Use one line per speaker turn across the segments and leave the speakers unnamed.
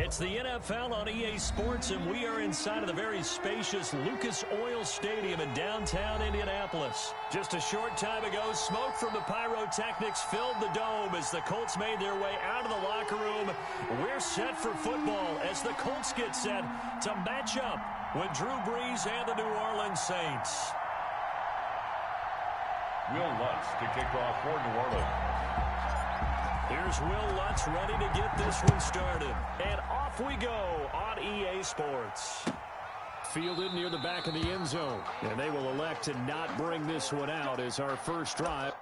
It's the NFL on EA Sports, and we are inside of the very spacious Lucas Oil Stadium in downtown Indianapolis. Just a short time ago, smoke from the pyrotechnics filled the dome as the Colts made their way out of the locker room. We're set for football as the Colts get set to match up with Drew Brees and the New Orleans Saints.
Will Lutz to kick off for New Orleans.
Here's Will Lutz ready to get this one started. And off we go on EA Sports. Fielded near the back of the end zone. And they will elect to not bring this one out as our first drive.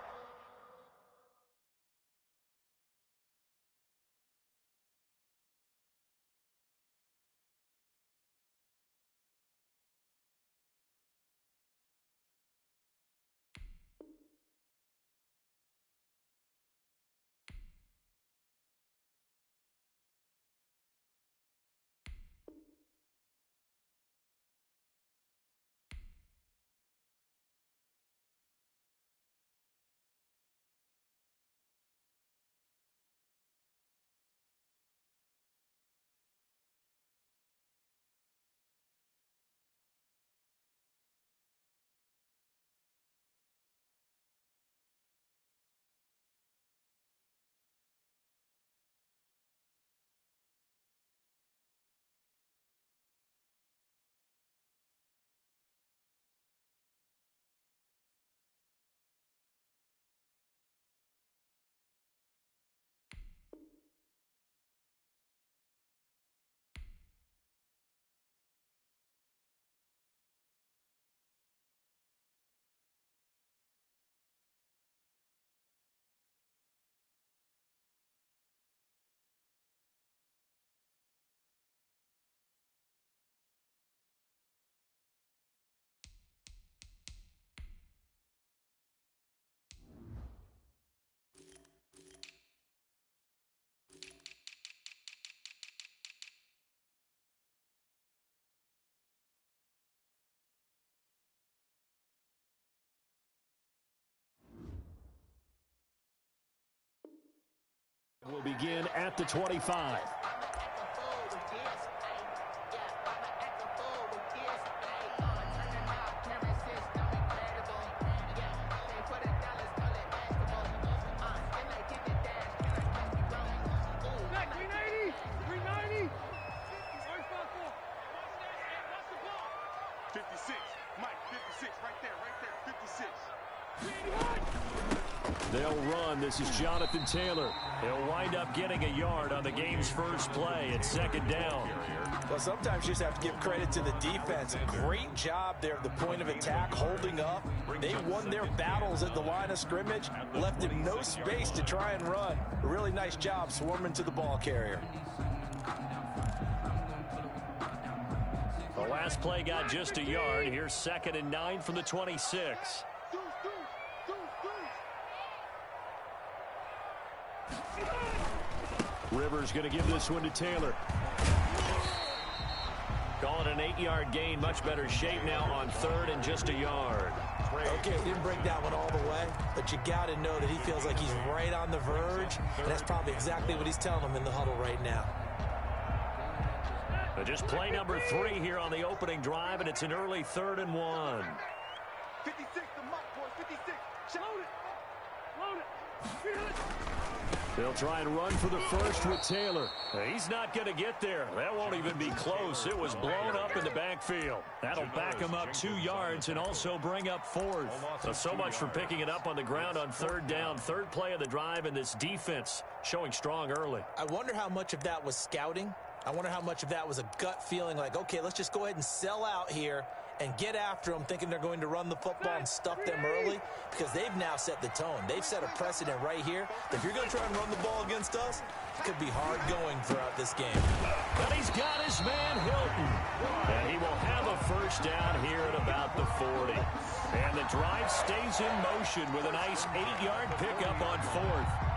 Will begin at the 25. They'll run. This is Jonathan Taylor. He'll wind up getting a yard on the game's first play at second down.
Well, sometimes you just have to give credit to the defense. Great job there at the point of attack, holding up. They won their battles at the line of scrimmage, left him no space to try and run. A really nice job swarming to the ball carrier.
The last play got just a yard. Here's 2nd and 9 from the 26. Rivers going to give this one to Taylor. Call it an 8-yard gain. Much better shape now on 3rd and just a yard.
Okay, didn't break that one all the way, but you got to know that he feels like he's right on the verge, and that's probably exactly what he's telling him in the huddle right now.
But just play number 3 here on the opening drive, and it's an early 3rd and 1.
56, the mark, boys, 56. Load it.
They'll try and run for the first with Taylor. He's not going to get there. That won't even be close. It was blown up in the backfield. That'll back him up 2 yards and also bring up 4th. So much for picking it up on the ground on 3rd down. 3rd play of the drive, and this defense showing strong early.
I wonder how much of that was scouting. I wonder how much of that was a gut feeling like, okay, let's just go ahead and sell out here and get after them, thinking they're going to run the football and stuff them early, because they've now set the tone. They've set a precedent right here that if you're going to try and run the ball against us, it could be hard going throughout this game.
But he's got his man Hilton, and he will have a first down here at about the 40. And the drive stays in motion with a nice 8-yard pickup on 4th.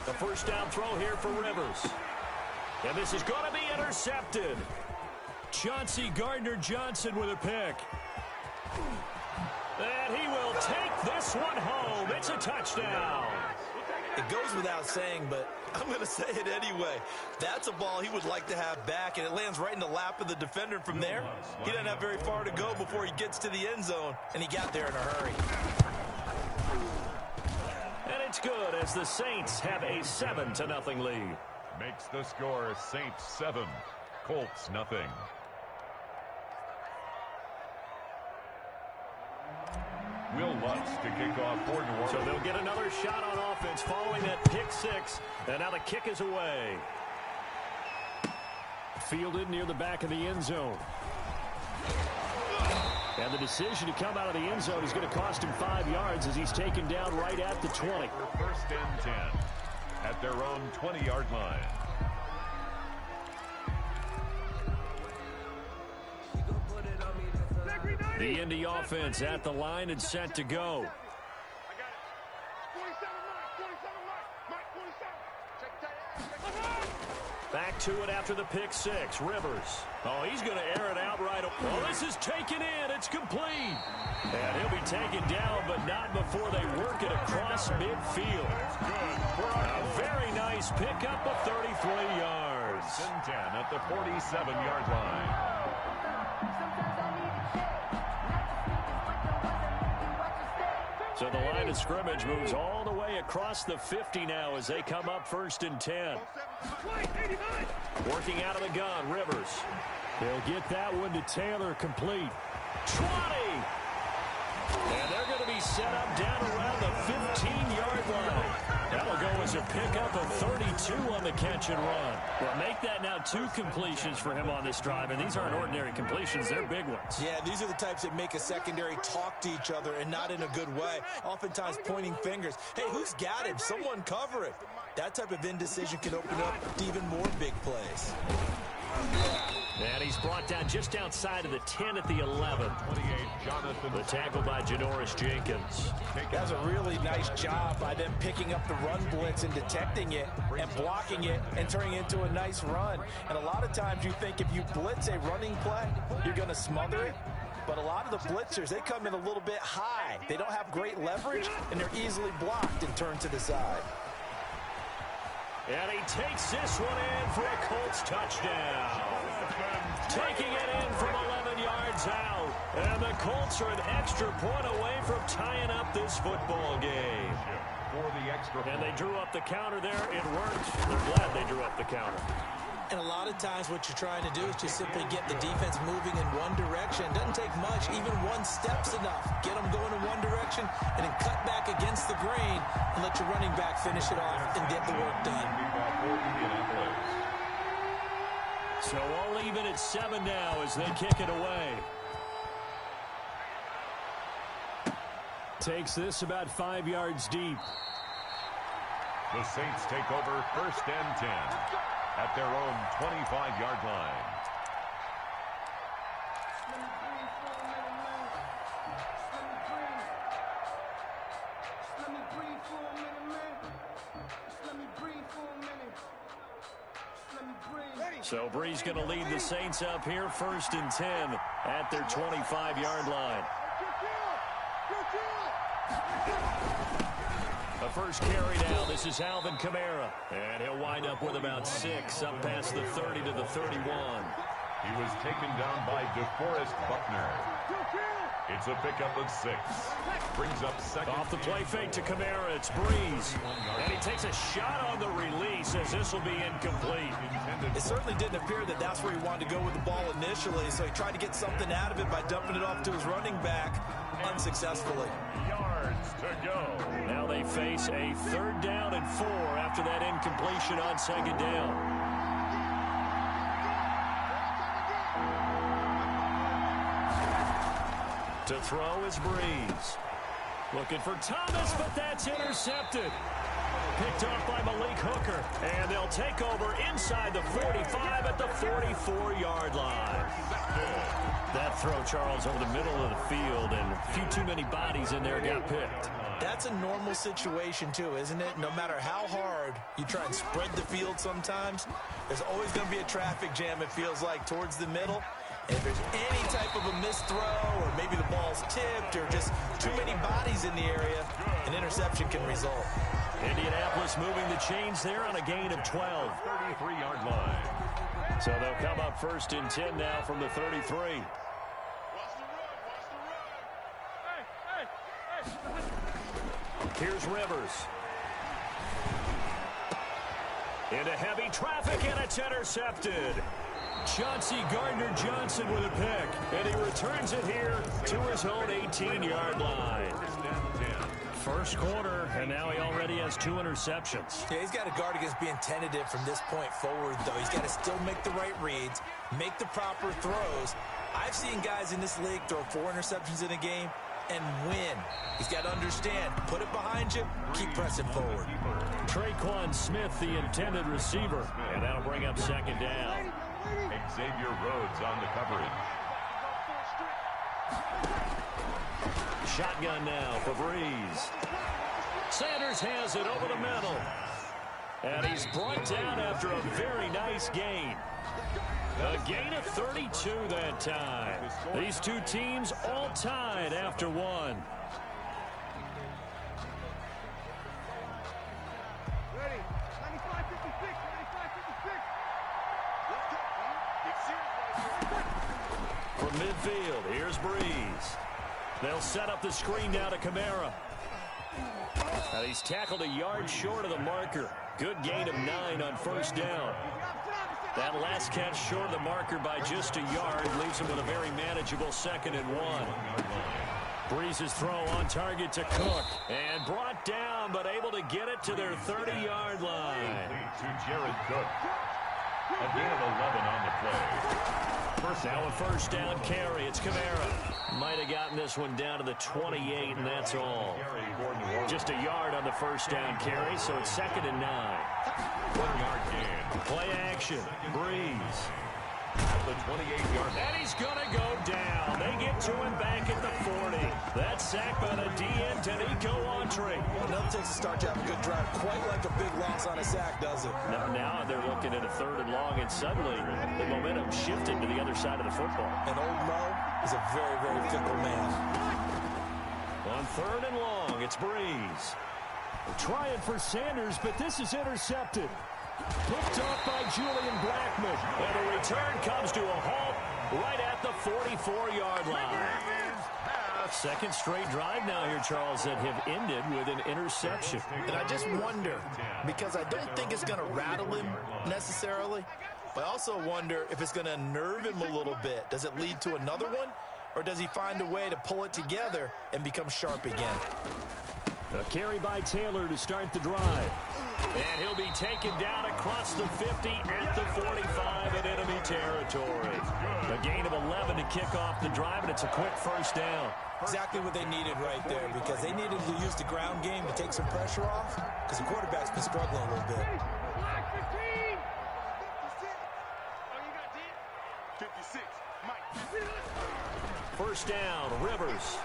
The first down throw here for Rivers. And this is going to be intercepted. Chauncey Gardner-Johnson with a pick. And he will take this one home. It's a touchdown.
It goes without saying, but I'm going to say it anyway. That's a ball he would like to have back, and it lands right in the lap of the defender. From there, he doesn't have very far to go before he gets to the end zone, and he got there in a hurry.
And it's good as the Saints have a 7-0 lead.
Makes the score Saints 7, Colts nothing. Will Lutz to kick off for New Orleans.
So they'll get another shot on offense following that pick six. And now the kick is away. Fielded near the back of the end zone. And the decision to come out of the end zone is going to cost him 5 yards as he's taken down right at the 20.
First and 10 at their own 20-yard line.
The Indy offense at the line and set to go. Back to it after the pick six. Rivers. Oh, he's going to air it out right. Oh, this is taken in. It's complete. And he'll be taken down, but not before they work it across midfield. A very nice pickup of 33 yards.
10 at the 47-yard line.
So the line of scrimmage moves all the way across the 50 now as they come up 1st and 10. Working out of the gun, Rivers. They'll get that one to Taylor, complete. 20! And they're going to be set up down around the 15-yard line. That'll go as a pickup of 32 on the catch and run. Well, make that now 2 completions for him on this drive, and these aren't ordinary completions. They're big ones.
Yeah, these are the types that make a secondary talk to each other and not in a good way. Oftentimes pointing fingers. Hey, who's got him? Someone cover it. That type of indecision can open up to even more big plays.
And he's brought down just outside of the 10 at the 11.
28, Jonathan.
The tackle by Janoris Jenkins.
That's a really nice job by them picking up the run blitz and detecting it and blocking it and turning it into a nice run. And a lot of times you think if you blitz a running play, you're going to smother it. But a lot of the blitzers, they come in a little bit high. They don't have great leverage, and they're easily blocked and turned to the side.
And he takes this one in for a Colts touchdown. Taking it in from 11 yards out. And the Colts are an extra point away from tying up this football game.
For the extra
and they drew up the counter there. It worked. They're glad they drew up the counter.
And a lot of times what you're trying to do is just simply get the defense moving in one direction. It doesn't take much. Even one step's enough. Get them going in one direction and then cut back against the grain and let your running back finish it off and get the work done.
So all even at 7 now as they kick it away. Takes this about 5 yards deep.
The Saints take over 1st and 10 at their own 25-yard line.
So Brees going to lead the Saints up here 1st and 10 at their 25-yard line. The first carry now. This is Alvin Kamara. And he'll wind up with about 6 up past the 30 to the 31.
He was taken down by DeForest Buckner. It's a pickup of 6. Brings up second.
Off the play fake to Kamara. It's Brees. And he takes a shot on the release as this will be incomplete.
It certainly didn't appear that that's where he wanted to go with the ball initially, so he tried to get something out of it by dumping it off to his running back unsuccessfully.
Yards to go.
Now they face a 3rd down and 4 after that incompletion on 2nd down. To throw is Brees. Looking for Thomas, but that's intercepted. Picked off by Malik Hooker. And they'll take over inside the 45 at the 44-yard line. That throw, Charles, over the middle of the field, and a few too many bodies in there got picked.
That's a normal situation, too, isn't it? No matter how hard you try and spread the field sometimes, there's always going to be a traffic jam, it feels like, towards the middle. And if there's any type of a missed throw or maybe the ball's tipped or just too many bodies in the area, an interception can result.
Indianapolis moving the chains there on a gain of 12.
33-yard line.
So they'll come up 1st and 10 now from the 33. Here's Rivers. Into heavy traffic, and it's intercepted. Chauncey Gardner-Johnson with a pick, and he returns it here to his own 18-yard line. First quarter, and now he already has 2 interceptions.
Yeah, he's got to guard against being tentative from this point forward, though. He's got to still make the right reads, make the proper throws. I've seen guys in this league throw 4 interceptions in a game and win. He's got to understand, put it behind you, keep pressing forward.
Traquan Smith, the intended receiver, and that'll bring up 2nd down.
Xavier Rhodes on the coverage.
Shotgun now for Breeze. Sanders has it over the middle. And he's brought down after a very nice gain. A gain of 32 that time. These two teams all tied after 1.
Ready. 95-56. 95-56.
From midfield, here's Breeze. They'll set up the screen now to Kamara. And he's tackled a yard short of the marker. Good gain of 9 on 1st down. That last catch short of the marker by just a yard leaves him with a very manageable 2nd and 1. Breeze's throw on target to Cook. And brought down, but able to get it to their 30-yard line.
To Jared Cook. A gain of 11 on the play.
Now a 1st down carry. It's Kamara. Might have gotten this one down to the 28, and that's all. Just a yard on the 1st down carry, so it's 2nd and 9.
1-yard gain.
Play action. Breeze.
At the 28-yard line.
And he's going to go down. They get to him back at the 40. That's sacked by the DN, Danico Autry.
Nothing takes a start to have a good drive. Quite like a big loss on a sack, does it?
Now they're looking at a 3rd and long, and suddenly the momentum shifted to the other side of the football.
And old Mo is a very, very fickle man.
On 3rd and long, it's Breeze. Trying for Sanders, but this is intercepted. Picked off by Julian Blackmon. And the return comes to a halt right at the 44-yard line. 2nd straight drive now here, Charles, that have ended with an interception.
And I just wonder, because I don't think it's going to rattle him necessarily, but I also wonder if it's going to unnerve him a little bit. Does it lead to another one, or does he find a way to pull it together and become sharp again?
A carry by Taylor to start the drive. And he'll be taken down across the 50 at the 45 in enemy territory. A gain of 11 to kick off the drive, and it's a quick 1st down.
Exactly what they needed right there, because they needed to use the ground game to take some pressure off, because the quarterback's been struggling a little bit.
56. Mike.
1st down, Rivers.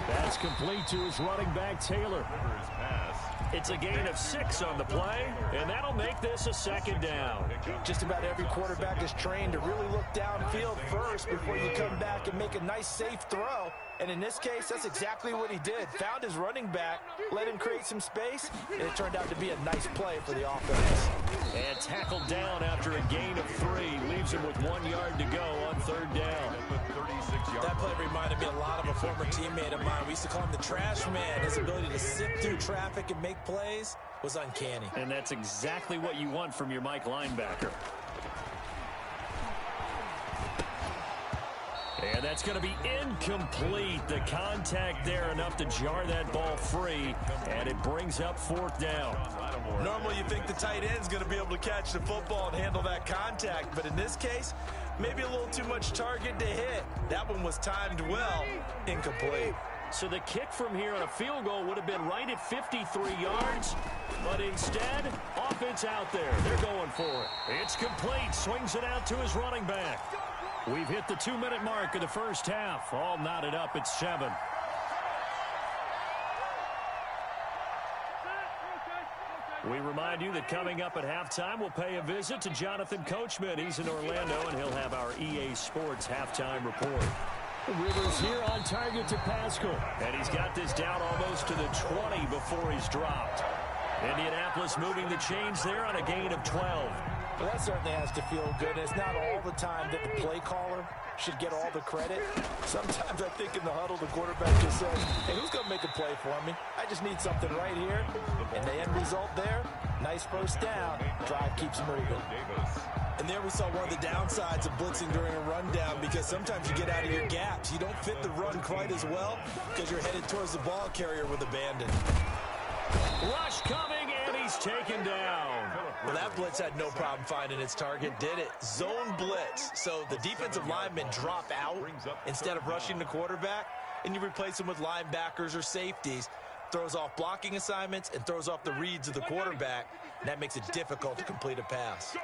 That's complete to his running back, Taylor.
Rivers pass.
It's a gain of 6 on the play, and that'll make this a 2nd down.
Just about every quarterback is trained to really look downfield first before you come back and make a nice, safe throw. And in this case, that's exactly what he did. Found his running back, let him create some space, and it turned out to be a nice play for the offense.
And tackled down after a gain of 3. Leaves him with 1 yard to go on 3rd down.
That play reminded me a lot of a former teammate of mine. We used to call him the trash man. His ability to sift through traffic and make plays was uncanny.
And that's exactly what you want from your Mike linebacker. And that's going to be incomplete. The contact there enough to jar that ball free, and it brings up 4th down.
Normally you think the tight end's going to be able to catch the football and handle that contact, but in this case, maybe a little too much target to hit. That one was timed well, incomplete.
So the kick from here on a field goal would have been right at 53 yards, but instead, offense out there. They're going for it. It's complete. Swings it out to his running back. We've hit the 2-minute mark of the 1st half. All knotted up at 7. We remind you that coming up at halftime, we'll pay a visit to Jonathan Coachman. He's in Orlando, and he'll have our EA Sports halftime report. Rivers here on target to Pascal. And he's got this down almost to the 20 before he's dropped. Indianapolis moving the chains there on a gain of 12.
Well, that certainly has to feel good. It's not all the time that the play caller should get all the credit. Sometimes I think in the huddle, the quarterback just says, hey, who's going to make a play for me? I just need something right here. And the end result there, nice first down. Drive keeps moving. And there we saw one of the downsides of blitzing during a rundown, because sometimes you get out of your gaps. You don't fit the run quite as well because you're headed towards the ball carrier with abandon.
Rush coming, and he's taken down.
Well, that blitz had no problem finding its target, did it? Zone blitz. So the defensive linemen drop out instead of rushing the quarterback, and you replace them with linebackers or safeties. Throws off blocking assignments and throws off the reads of the quarterback, and that makes it difficult to complete a pass.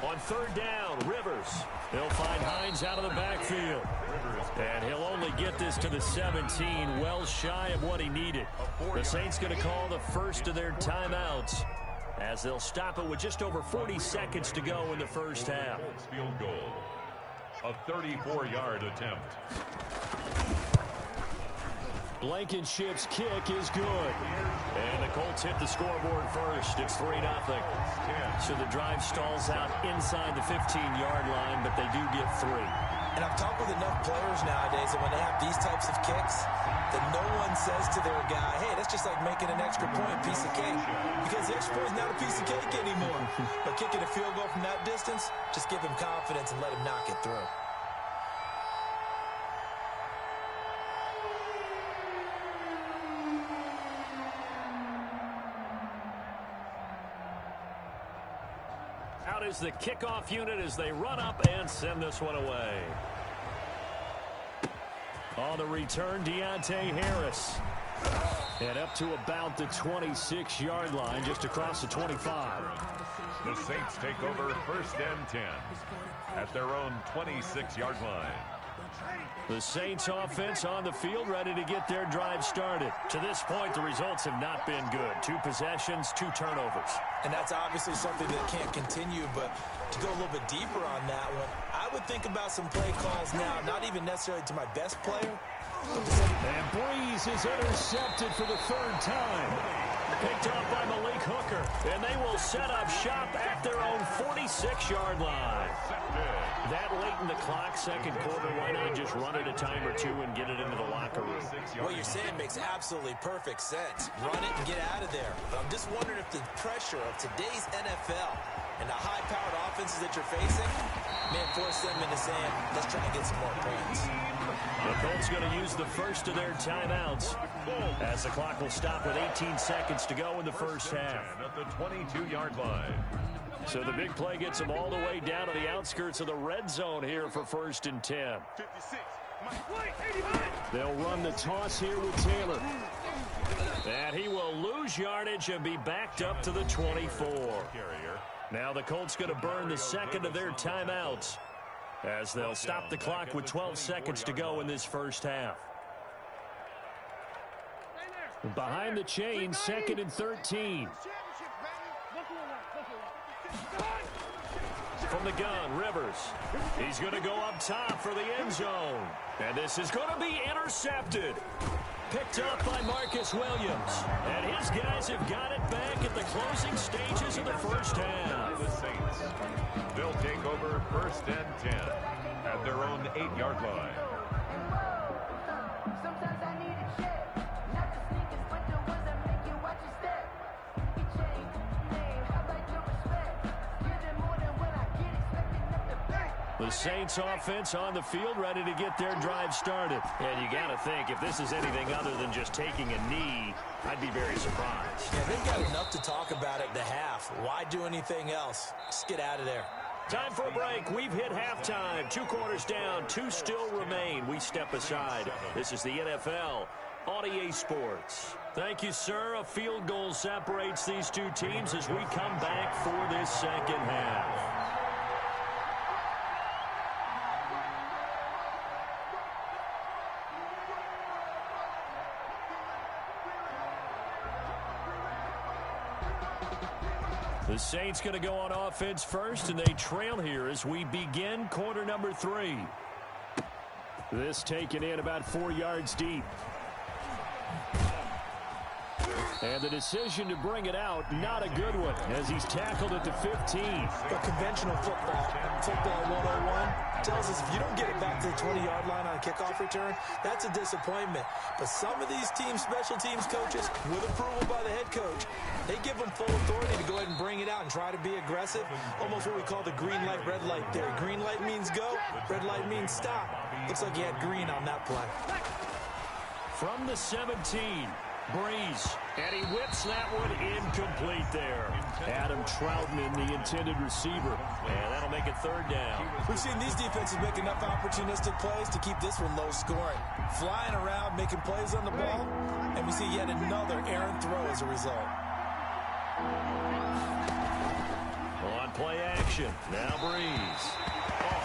On third down, Rivers. They'll find Hines out of the backfield. And he'll only get this to the 17, well shy of what he needed. The Saints going to call the first of their timeouts, as they'll stop it with just over 40 seconds to go in the first half.
Field goal. A 34-yard attempt.
Blankenship's kick is good. And the Colts hit the scoreboard first. It's 3-0. So the drive stalls out inside the 15-yard line, but they do get 3.
And I've talked with enough players nowadays that when they have these types of kicks, that no one says to their guy, hey, that's just like making an extra point, piece of cake. Because the extra point is not a piece of cake anymore. But kicking a field goal from that distance, just give him confidence and let him knock it through.
Out is the kickoff unit as they run up and send this one away. On the return, Deontay Harris. And up to about the 26-yard line, just across the 25.
The Saints take over first and 10 at their own 26-yard line.
The Saints offense on the field, ready to get their drive started. To this point, the results have not been good. 2 possessions, 2 turnovers.
And that's obviously something that can't continue, but to go a little bit deeper on that one, I would think about some play calls now, not even necessarily to my best player.
And Breeze is intercepted for the 3rd time. Picked off by Malik Hooker, and they will set up shop at their own 46-yard line. That late in the clock, second quarter, why not just run it a time or 2 and get it into the locker room?
What you're saying makes absolutely perfect sense. Run it and get out of there. But I'm just wondering if the pressure of today's NFL and the high-powered offenses that you're facing may force them into saying, let's try and get some more points.
The Colts going to use the first of their timeouts as the clock will stop with 18 seconds to go in the first half.
At the 22-yard line.
So the big play gets them all the way down to the outskirts of the red zone here for first and 10.
56.
They'll run the toss here with Taylor. And he will lose yardage and be backed up to the 24. Now the Colts going to burn the second of their timeouts, as they'll stop the clock with 12 seconds to go in this first half. Behind the chain, 2nd and 13. From the gun, Rivers. He's going to go up top for the end zone. And this is going to be intercepted. Picked up by Marcus Williams. And his guys have got it back at the closing stages of the first half.
The Saints. They'll take over first and 10 at their own 8-yard line.
The Saints offense on the field, ready to get their drive started. And you got to think, if this is anything other than just taking a knee, I'd be very surprised.
Yeah, they've got enough to talk about at the half. Why do anything else? Just get out of there.
Time for a break. We've hit halftime. 2 quarters down, 2 still remain. We step aside. This is the NFL on EA Sports. Thank you, sir. A field goal separates these 2 teams as we come back for this second half. The Saints going to go on offense first, and they trail here as we begin quarter number 3. This taken in about 4 yards deep. And the decision to bring it out, not a good one, as he's tackled at the 15.
But conventional football 101, tells us if you don't get it back to the 20-yard line on a kickoff return, that's a disappointment. But some of these special teams coaches, with approval by the head coach, they give them full authority to go ahead and bring it out and try to be aggressive. Almost what we call the green light, red light theory. Green light means go, red light means stop. Looks like he had green on that play.
From the 17, Breeze, and he whips that one incomplete there. Adam Troutman, the intended receiver, and that'll make it 3rd down.
We've seen these defenses make enough opportunistic plays to keep this one low scoring. Flying around, making plays on the ball, and we see yet another errant throw as a result.
On play action, now Breeze.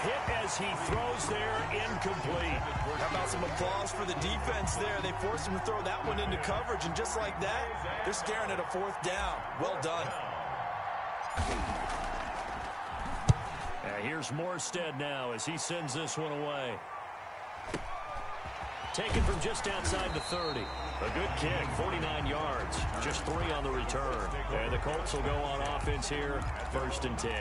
Hit as he throws there, incomplete.
How about some applause for the defense there? They forced him to throw that one into coverage, and just like that, they're staring at a 4th down. Well done.
Here's Morstead now as he sends this one away. Taken from just outside the 30. A good kick, 49 yards. Just 3 on the return. And the Colts will go on offense here, 1st and 10.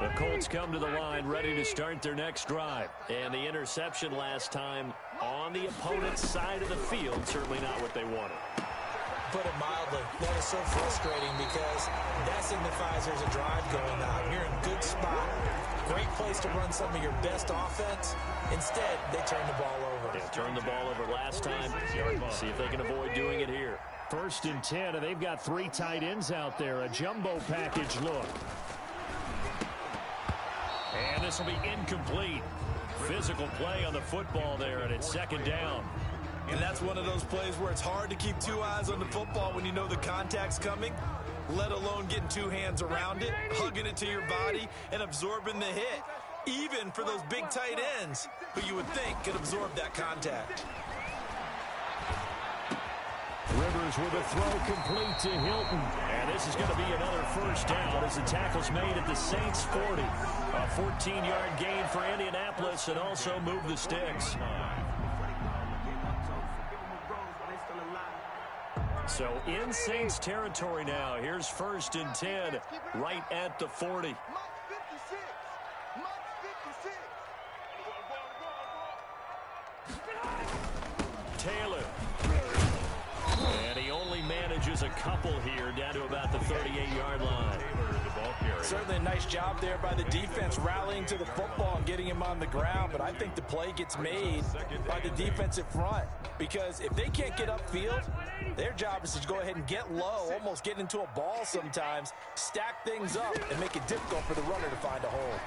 The Colts come to the line ready to start their next drive. And the interception last time on the opponent's side of the field, certainly not what they wanted.
Put it mildly, that is so frustrating because that signifies there's a drive going on. You're in a good spot. Great place to run some of your best offense. Instead, they turn the ball over.
Yeah, turned the ball over last time. See if they can avoid doing it here.
1st and 10, and they've got 3 tight ends out there. A jumbo package look.
And this will be incomplete. Physical play on the football there, and it's 2nd down.
And that's one of those plays where it's hard to keep 2 eyes on the football when you know the contact's coming, let alone getting 2 hands around it, hugging it to your body, and absorbing the hit. Even for those big tight ends who you would think could absorb that contact.
Rivers with a throw complete to Hilton. And this is going to be another 1st down as the tackle's made at the Saints 40. A 14-yard gain for Indianapolis and also move the sticks. So in Saints territory now. Here's 1st and 10 right at the 40. Taylor. And he only manages a couple here down to about the 38-yard line.
Certainly a nice job there by the defense rallying to the football and getting him on the ground, but I think the play gets made by the defensive front because if they can't get upfield, their job is to go ahead and get low, almost get into a ball sometimes, stack things up, and make it difficult for the runner to find a hole.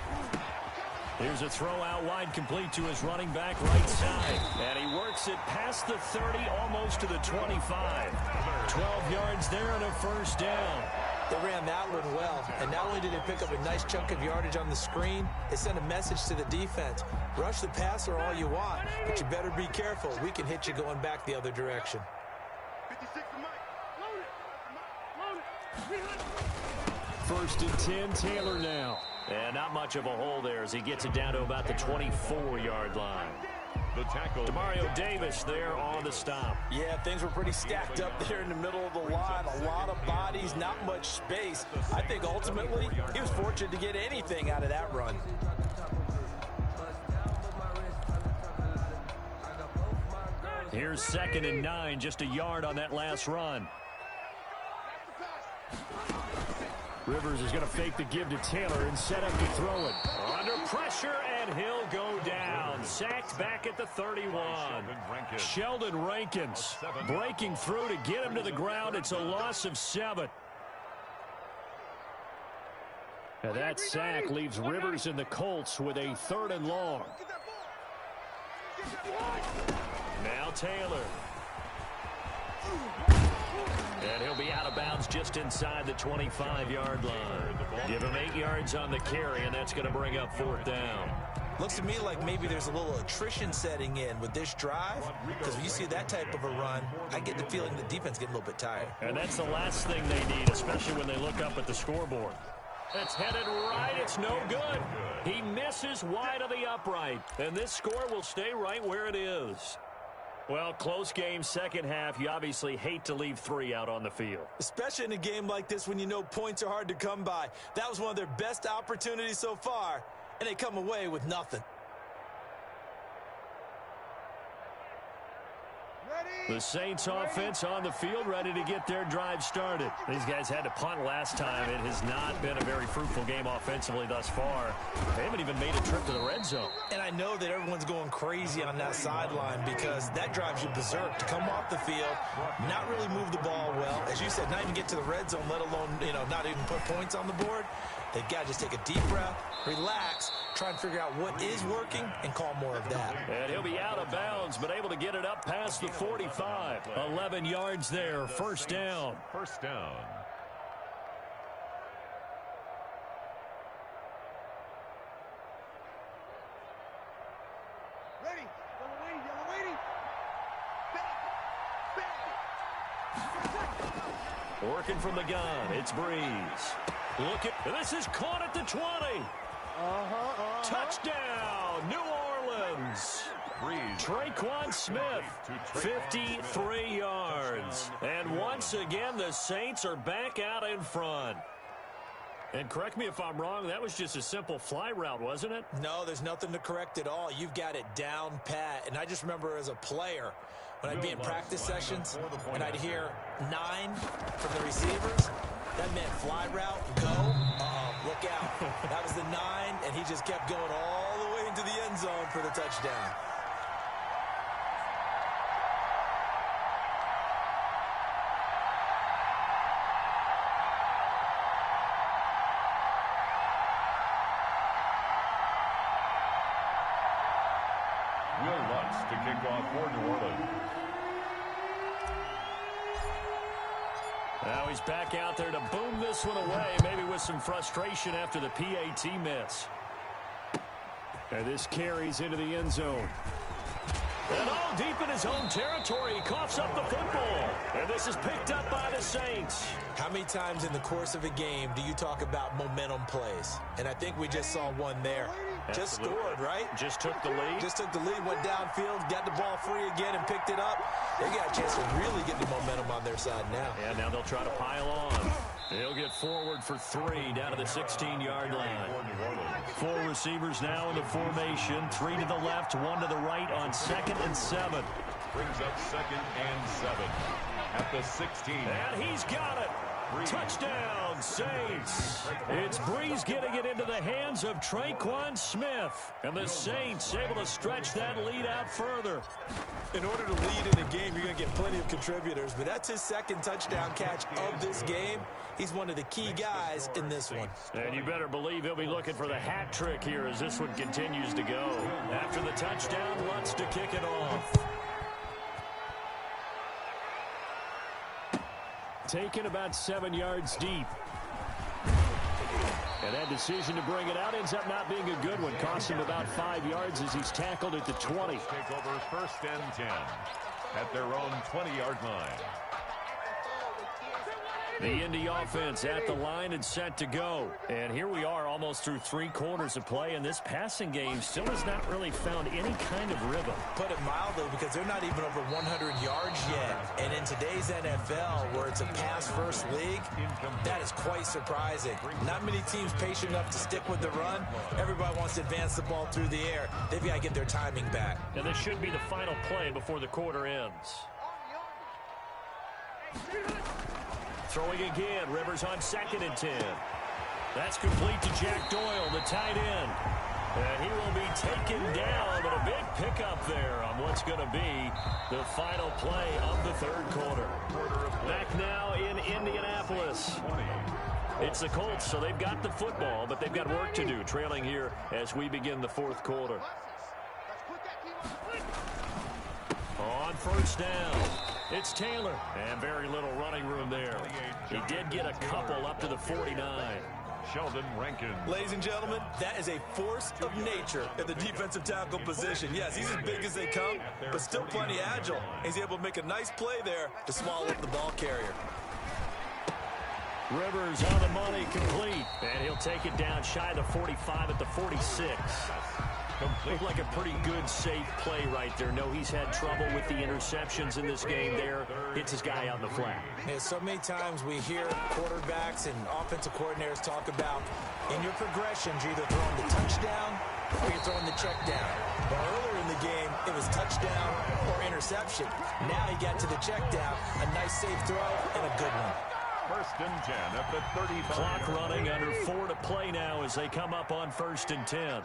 Here's a throw out wide complete to his running back right side. And he works it past the 30, almost to the 25. 12 yards there and a 1st down.
They ran that one well, and not only did they pick up a nice chunk of yardage on the screen, they sent a message to the defense. Rush the passer all you want, but you better be careful. We can hit you going back the other direction.
1st and 10, Taylor now.
And not much of a hole there as he gets it down to about the 24-yard line.
The tackle.
Demario Davis there on the stop.
Yeah, things were pretty stacked up there in the middle of the line. A lot of bodies, not much space. I think ultimately he was fortunate to get anything out of that run.
Here's 2nd and 9, just a yard on that last run.
Rivers is going to fake the give to Taylor and set up to throw it.
Under pressure, and he'll go down. Sacked back at the 31. Sheldon Rankins breaking through to get him to the ground. It's a loss of 7.
And that sack leaves Rivers and the Colts with a 3rd and long.
Now Taylor. And he'll be out of bounds just inside the 25-yard line. Give him 8 yards on the carry, and that's going to bring up 4th down.
Looks to me like maybe there's a little attrition setting in with this drive, because when you see that type of a run, I get the feeling the defense getting a little bit tired.
And that's the last thing they need, especially when they look up at the scoreboard. It's headed right. It's no good. He misses wide of the upright, and this score will stay right where it is. Well, close game, second half. You obviously hate to leave 3 out on the field.
Especially in a game like this when you know points are hard to come by. That was one of their best opportunities so far, and they come away with nothing.
The Saints offense on the field, ready to get their drive started. These guys had to punt last time. It has not been a very fruitful game offensively thus far. They haven't even made a trip to the red zone.
And I know that everyone's going crazy on that sideline because that drives you berserk to come off the field, not really move the ball well. As you said, not even get to the red zone, let alone, not even put points on the board. They've got to just take a deep breath, relax, try and figure out what is working, and call more of that.
And he'll be out of bounds, but able to get it up past the 45. 11 yards there, first down.
First down.
Ready. Yellow lady. Back.
Working from the gun, it's Breeze. This is caught at the 20. Touchdown, New Orleans. Traquan Smith, 53 yards. And once again, the Saints are back out in front. And correct me if I'm wrong, that was just a simple fly route, wasn't it?
No, there's nothing to correct at all. You've got it down pat. And I just remember as a player, when I'd be in practice sessions and I'd hear 9 from the receivers, that meant fly route, go, look out. That was the 9, and he just kept going all the way into the end zone for the touchdown.
Will Lutz to kick off for New Orleans.
Now he's back out there to boom this one away, maybe with some frustration after the PAT miss. And this carries into the end zone. And all deep in his own territory, he coughs up the football. And this is picked up by the Saints.
How many times in the course of a game do you talk about momentum plays? And I think we just saw one there. Just scored, right?
Just took the lead.
Just took the lead, went downfield, got the ball free again, and picked it up. They got a chance to really get the momentum on their side now.
Yeah, now they'll try to pile on. They'll get forward for 3 down to the 16-yard line. 4 receivers now in the formation. 3 to the left, 1 to the right on 2nd and 7.
Brings up 2nd and 7 at the 16.
And he's got it. Touchdown, Saints. It's Breeze getting it into the hands of Traquan Smith. And the Saints able to stretch that lead out further.
In order to lead in a game, you're going to get plenty of contributors. But that's his 2nd touchdown catch of this game. He's one of the key guys in this one.
And you better believe he'll be looking for the hat trick here as this one continues to go. After the touchdown, Lutz to kick it off. Taken about 7 yards deep. And that decision to bring it out ends up not being a good one. Cost him about 5 yards as he's tackled at the 20.
Take over 1st and 10 at their own 20-yard line.
The Indy offense at the line and set to go. And here we are almost through 3 quarters of play, and this passing game still has not really found any kind of rhythm.
Put it mildly, because they're not even over 100 yards yet. And in today's NFL, where it's a pass-first league, that is quite surprising. Not many teams patient enough to stick with the run. Everybody wants to advance the ball through the air. They've got to get their timing back.
And this should be the final play before the quarter ends. Throwing again, Rivers on 2nd and 10. That's complete to Jack Doyle, the tight end. And he will be taken down, but a big pickup there on what's going to be the final play of the 3rd quarter. Back now in Indianapolis. It's the Colts, so they've got the football, but they've got work to do, trailing here as we begin the 4th quarter. On 1st down, it's Taylor, and very little running room there. He did get a couple up to the 49.
Sheldon Rankins.
Ladies and gentlemen, that is a force of nature at the defensive tackle position. Yes, he's as big as they come, but still plenty agile. He's able to make a nice play there to swallow up the ball carrier.
Rivers on the money, complete. And he'll take it down shy of the 45 at the 46. Looked like a pretty good, safe play right there. No, he's had trouble with the interceptions in this game there. Hits his guy out in the flat.
Yeah, so many times we hear quarterbacks and offensive coordinators talk about in your progressions, you're either throwing the touchdown or you're throwing the check down. But earlier in the game, it was touchdown or interception. Now he got to the check down, a nice safe throw, and a good one.
First and 10 at the 35.
Clock running, under 4 to play now as they come up on first and 10.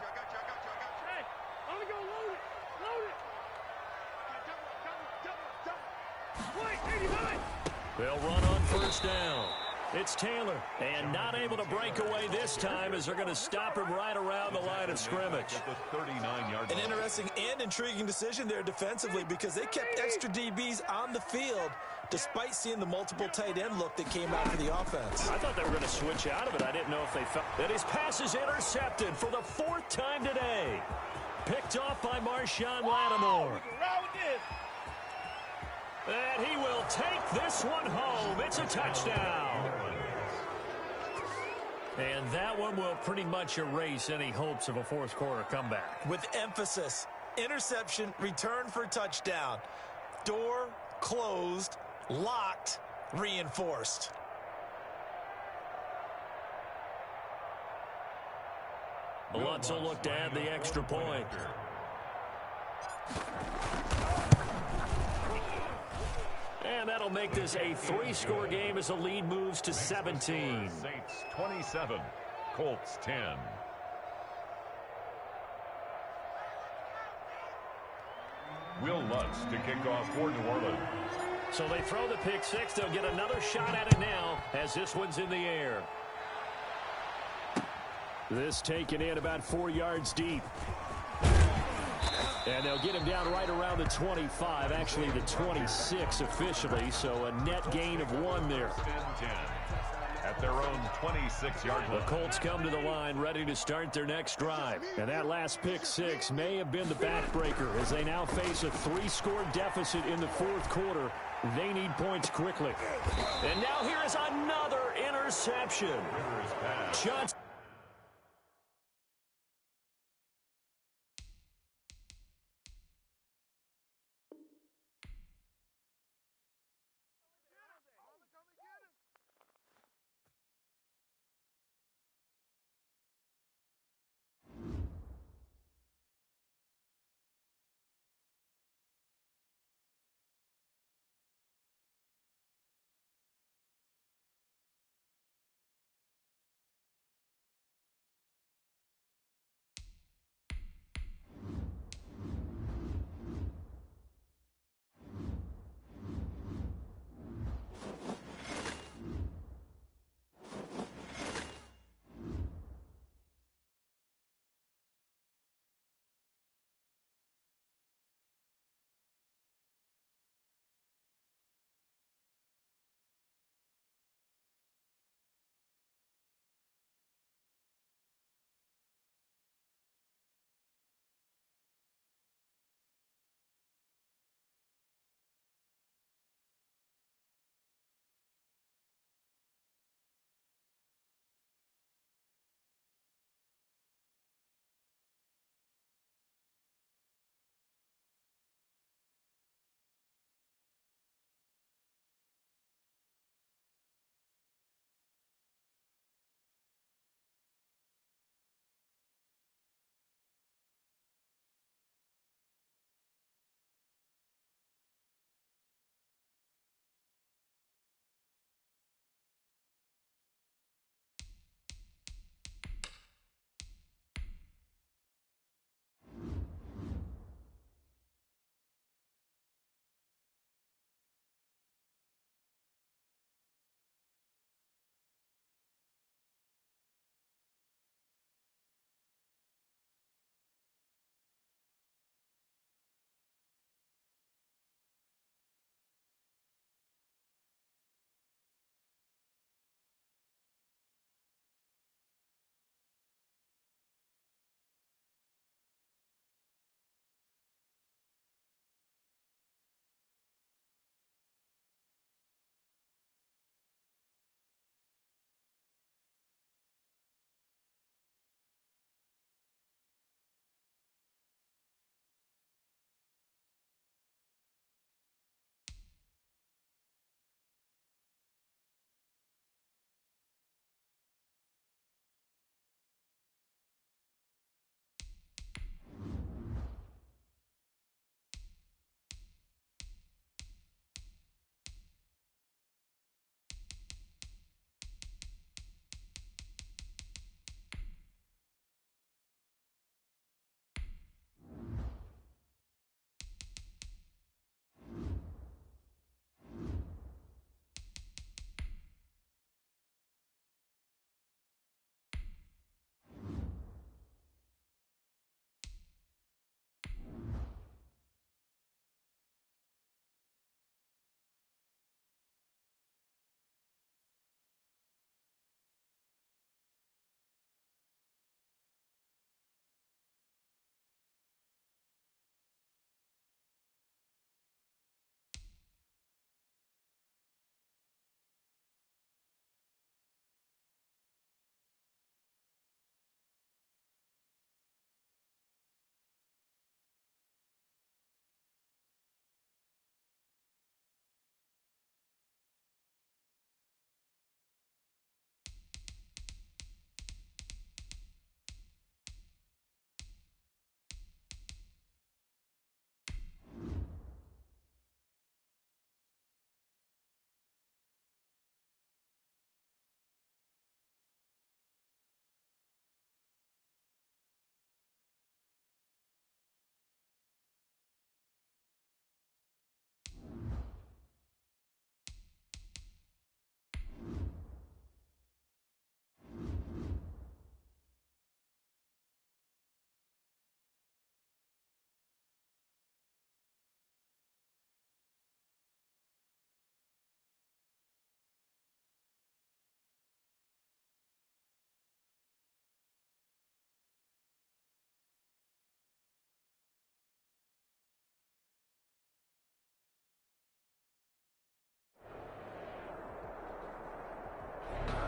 They'll run on first down. It's Taylor, and not able to break away this time as they're going to stop him right around the line of scrimmage.
An interesting and intriguing decision there defensively because they kept extra DBs on the field despite seeing the multiple tight end look that came out for the offense.
I thought they were going to switch out of it. I didn't know if they felt that his pass is intercepted for the 4th time today. Picked off by Marshawn Lattimore. And he will take this one home. It's a touchdown. And that one will pretty much erase any hopes of a fourth quarter comeback.
With emphasis, interception, return for touchdown. Door closed, locked, reinforced.
Lutz will look to add the extra point. And that'll make this a 3-score game as the lead moves to 17.
Saints 27, Colts 10. Will Lutz to kick off for New Orleans.
So they throw the pick six. They'll get another shot at it now as this one's in the air. This taken in about 4 yards deep. And they'll get him down right around the 25, actually the 26 officially, so a net gain of 1 there.
At their own 26-yard line.
The Colts come to the line ready to start their next drive. And that last pick six may have been the backbreaker as they now face a 3-score deficit in the fourth quarter. They need points quickly. And now here is another interception. Johnson.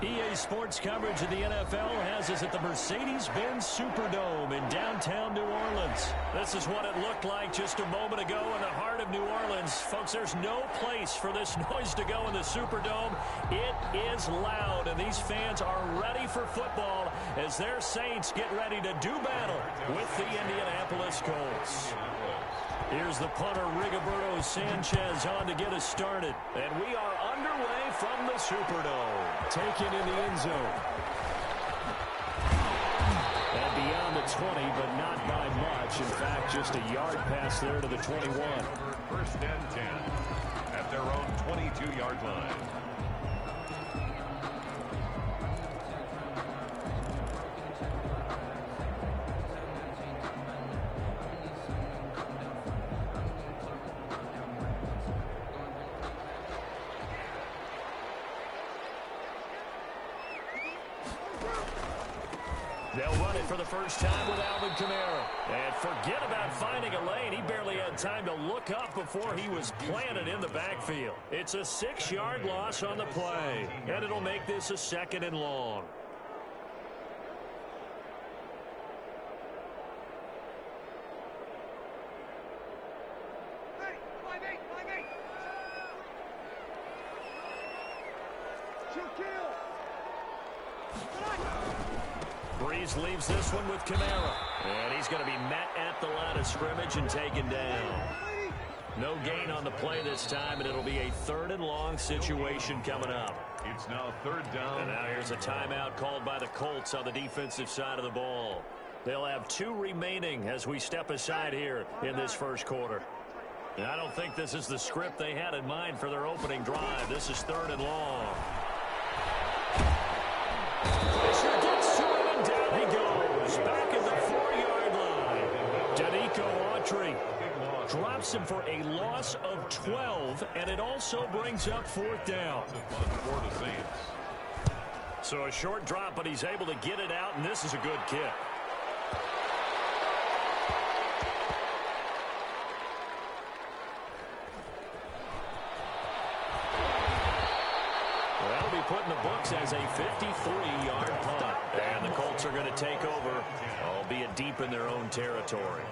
EA Sports coverage of the NFL has us at the Mercedes-Benz Superdome in downtown New Orleans. This is what it looked like just a moment ago in the heart of New Orleans. Folks, there's no place for this noise to go in the Superdome. It is loud, and these fans are ready for football as their Saints get ready to do battle with the Indianapolis Colts. Here's the punter, Rigoberto Sanchez, on to get us started. And we are underway from the Superdome. Taken in the end zone. And beyond the 20, but not by much. In fact, just a yard pass there to the 21.
First and 10 at their own 22-yard line.
They'll run it for the first time with Alvin Kamara. And forget about finding a lane. He barely had time to look up before he was planted in the backfield. It's a 6-yard loss on the play. And it'll make this a 2nd and long. Breeze leaves this one with Kamara. And he's going to be met at the line of scrimmage and taken down. No gain on the play this time, and it'll be a 3rd and long situation coming up.
It's now 3rd down.
And now here's a timeout called by the Colts on the defensive side of the ball. They'll have 2 remaining as we step aside here in this first quarter. And I don't think this is the script they had in mind for their opening drive. This is 3rd and long. Pressure gets to him, and down he goes. Back at the 4-yard line. Danico Autry drops him for a loss of 12, and it also brings up 4th down.
For the Saints.
So a short drop, but he's able to get it out, and this is a good kick. That'll be put in the books as a 53-yard punt. And the Colts are going to take over, albeit deep in their own territory.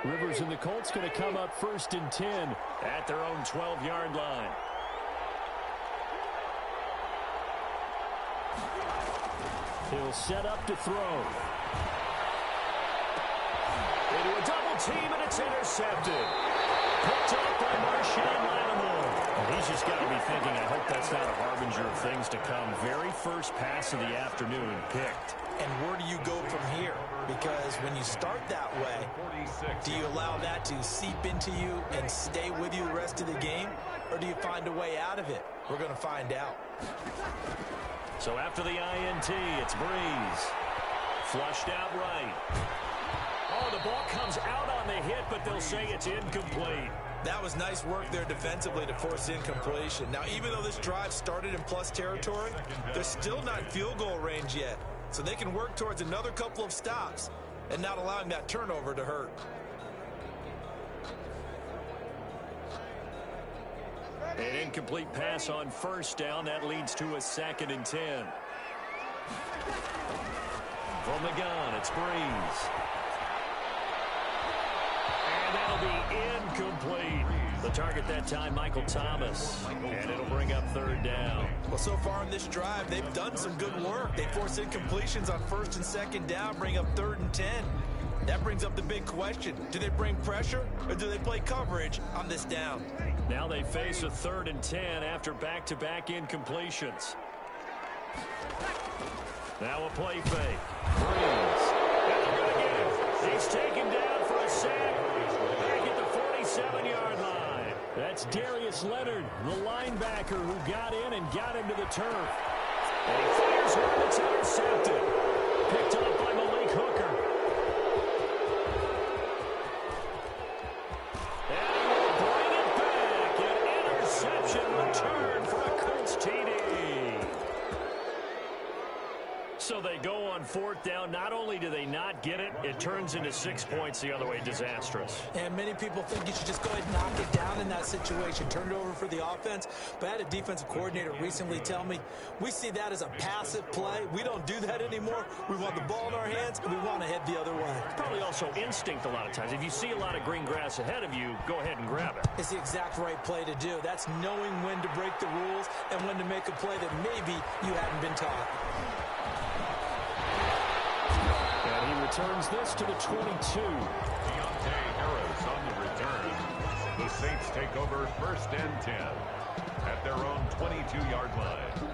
Rivers and the Colts going to come up 1st and 10 at their own 12-yard line. He'll set up to throw. Into a double team, and it's intercepted. Picked up by Marshawn Lattimore. And he's just got to be thinking, I hope that's not a harbinger of things to come. Very first pass of the afternoon picked.
And where do you go from here? Because when you start that way, do you allow that to seep into you and stay with you the rest of the game? Or do you find a way out of it? We're going to find out.
So after the INT, it's Breeze. Flushed out right. Oh, the ball comes out on the hit, but they'll say it's incomplete.
That was nice work there defensively to force incompletion. Now, even though this drive started in plus territory, they're still not in field goal range yet. So they can work towards another couple of stops and not allowing that turnover to hurt.
An incomplete pass on 1st down. That leads to a 2nd and 10. From the gun, it's Breeze. And that'll be incomplete. The target that time, Michael Thomas. And it'll bring up 3rd down.
Well, so far in this drive, they've done some good work. They force incompletions on 1st and 2nd down, bring up 3rd and 10. That brings up the big question. Do they bring pressure or do they play coverage on this down?
Now they face a 3rd and 10 after back-to-back incompletions. Now a play fake. Breeze. And he's taken down for a sack. Back at the 47-yard line. That's Darius Leonard, the linebacker who got in and got him to the turf. And he fires one that's intercepted. Picked up by Malik Hooker. And he will bring it back. An interception return for a Colts TD. So they go on fourth down. Not only do they not get it, it turns into 6 points the other way. Disastrous.
And many people think you should just go ahead and knock it down in that situation. Turn it over for the offense. But I had a defensive coordinator recently tell me, we see that as a passive play. We don't do that anymore. We want the ball in our hands, and we want to head the other way.
Probably also instinct a lot of times. If you see a lot of green grass ahead of you, go ahead and grab it.
It's the exact right play to do. That's knowing when to break the rules and when to make a play that maybe you haven't been taught.
And he returns this to the 22.
Deontay Harris on the return. The Saints take over 1st and 10 at their own 22-yard line.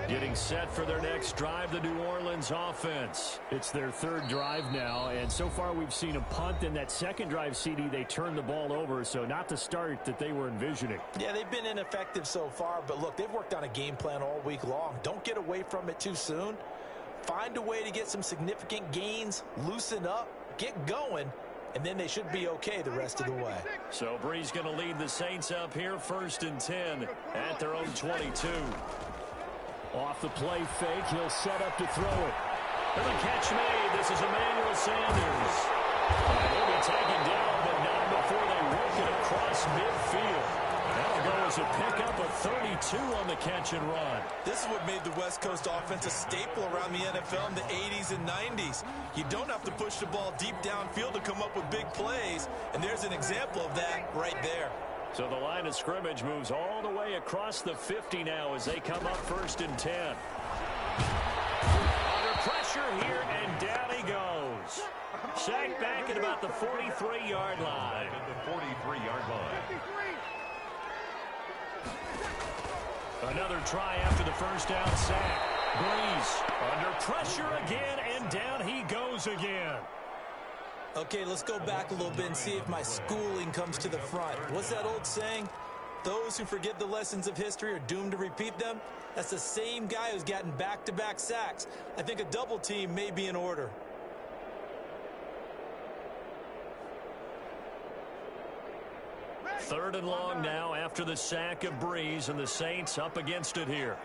Getting set for their next drive, the New Orleans offense. It's their third drive now, and so far we've seen a punt. In that second drive, CD, they turned the ball over, so not the start that they were envisioning.
Yeah, they've been ineffective so far, but look, they've worked on a game plan all week long. Don't get away from it too soon. Find a way to get some significant gains, loosen up, get going, and then they should be okay the rest of the way.
So Brees going to lead the Saints up here, 1st and 10 at their own 22. Off the play fake, he'll set up to throw it. And the catch made. This is Emmanuel Sanders. And he'll be taken down, but not before they work it across midfield. That'll go as a pickup of 32 on the catch and run.
This is what made the West Coast offense a staple around the NFL in the 80s and 90s. You don't have to push the ball deep downfield to come up with big plays, and there's an example of that right there.
So the line of scrimmage moves all the way across the 50 now as they come up 1st and 10. Under pressure here, and down he goes. Sacked back at about the 43-yard line.
At the 43-yard line.
Another try after the first down sack. Brees under pressure again, and down he goes again.
Okay, let's go back a little bit and see if my schooling comes to the front. What's that old saying? Those who forget the lessons of history are doomed to repeat them. That's the same guy who's gotten back-to-back sacks. I think a double team may be in order.
Third and long now after the sack of Brees, and the Saints up against it here.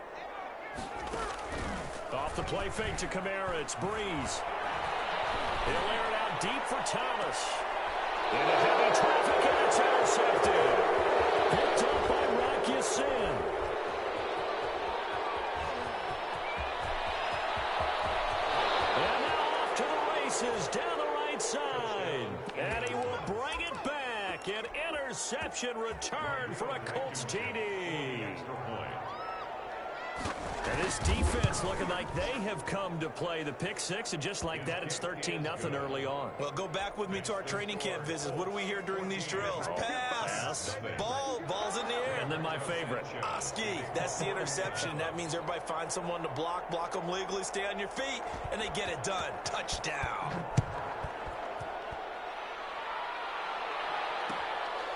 Off the play fake to Kamara, it's Brees. He'll air it out deep for Thomas. Into heavy traffic, and it's intercepted. Picked up by Rock Ya-Sin. And now off to the races down the right side. And he will bring it back. An interception return for a Colts TD.
Extra point.
And this defense looking like they have come to play. The pick six, and just like that, it's 13-0 early on.
Well, go back with me to our training camp visits. What do we hear during these drills? Pass. Ball's in the air.
And then my favorite.
Oski, that's the interception. That means everybody finds someone to block them legally, stay on your feet, and they get it done. Touchdown.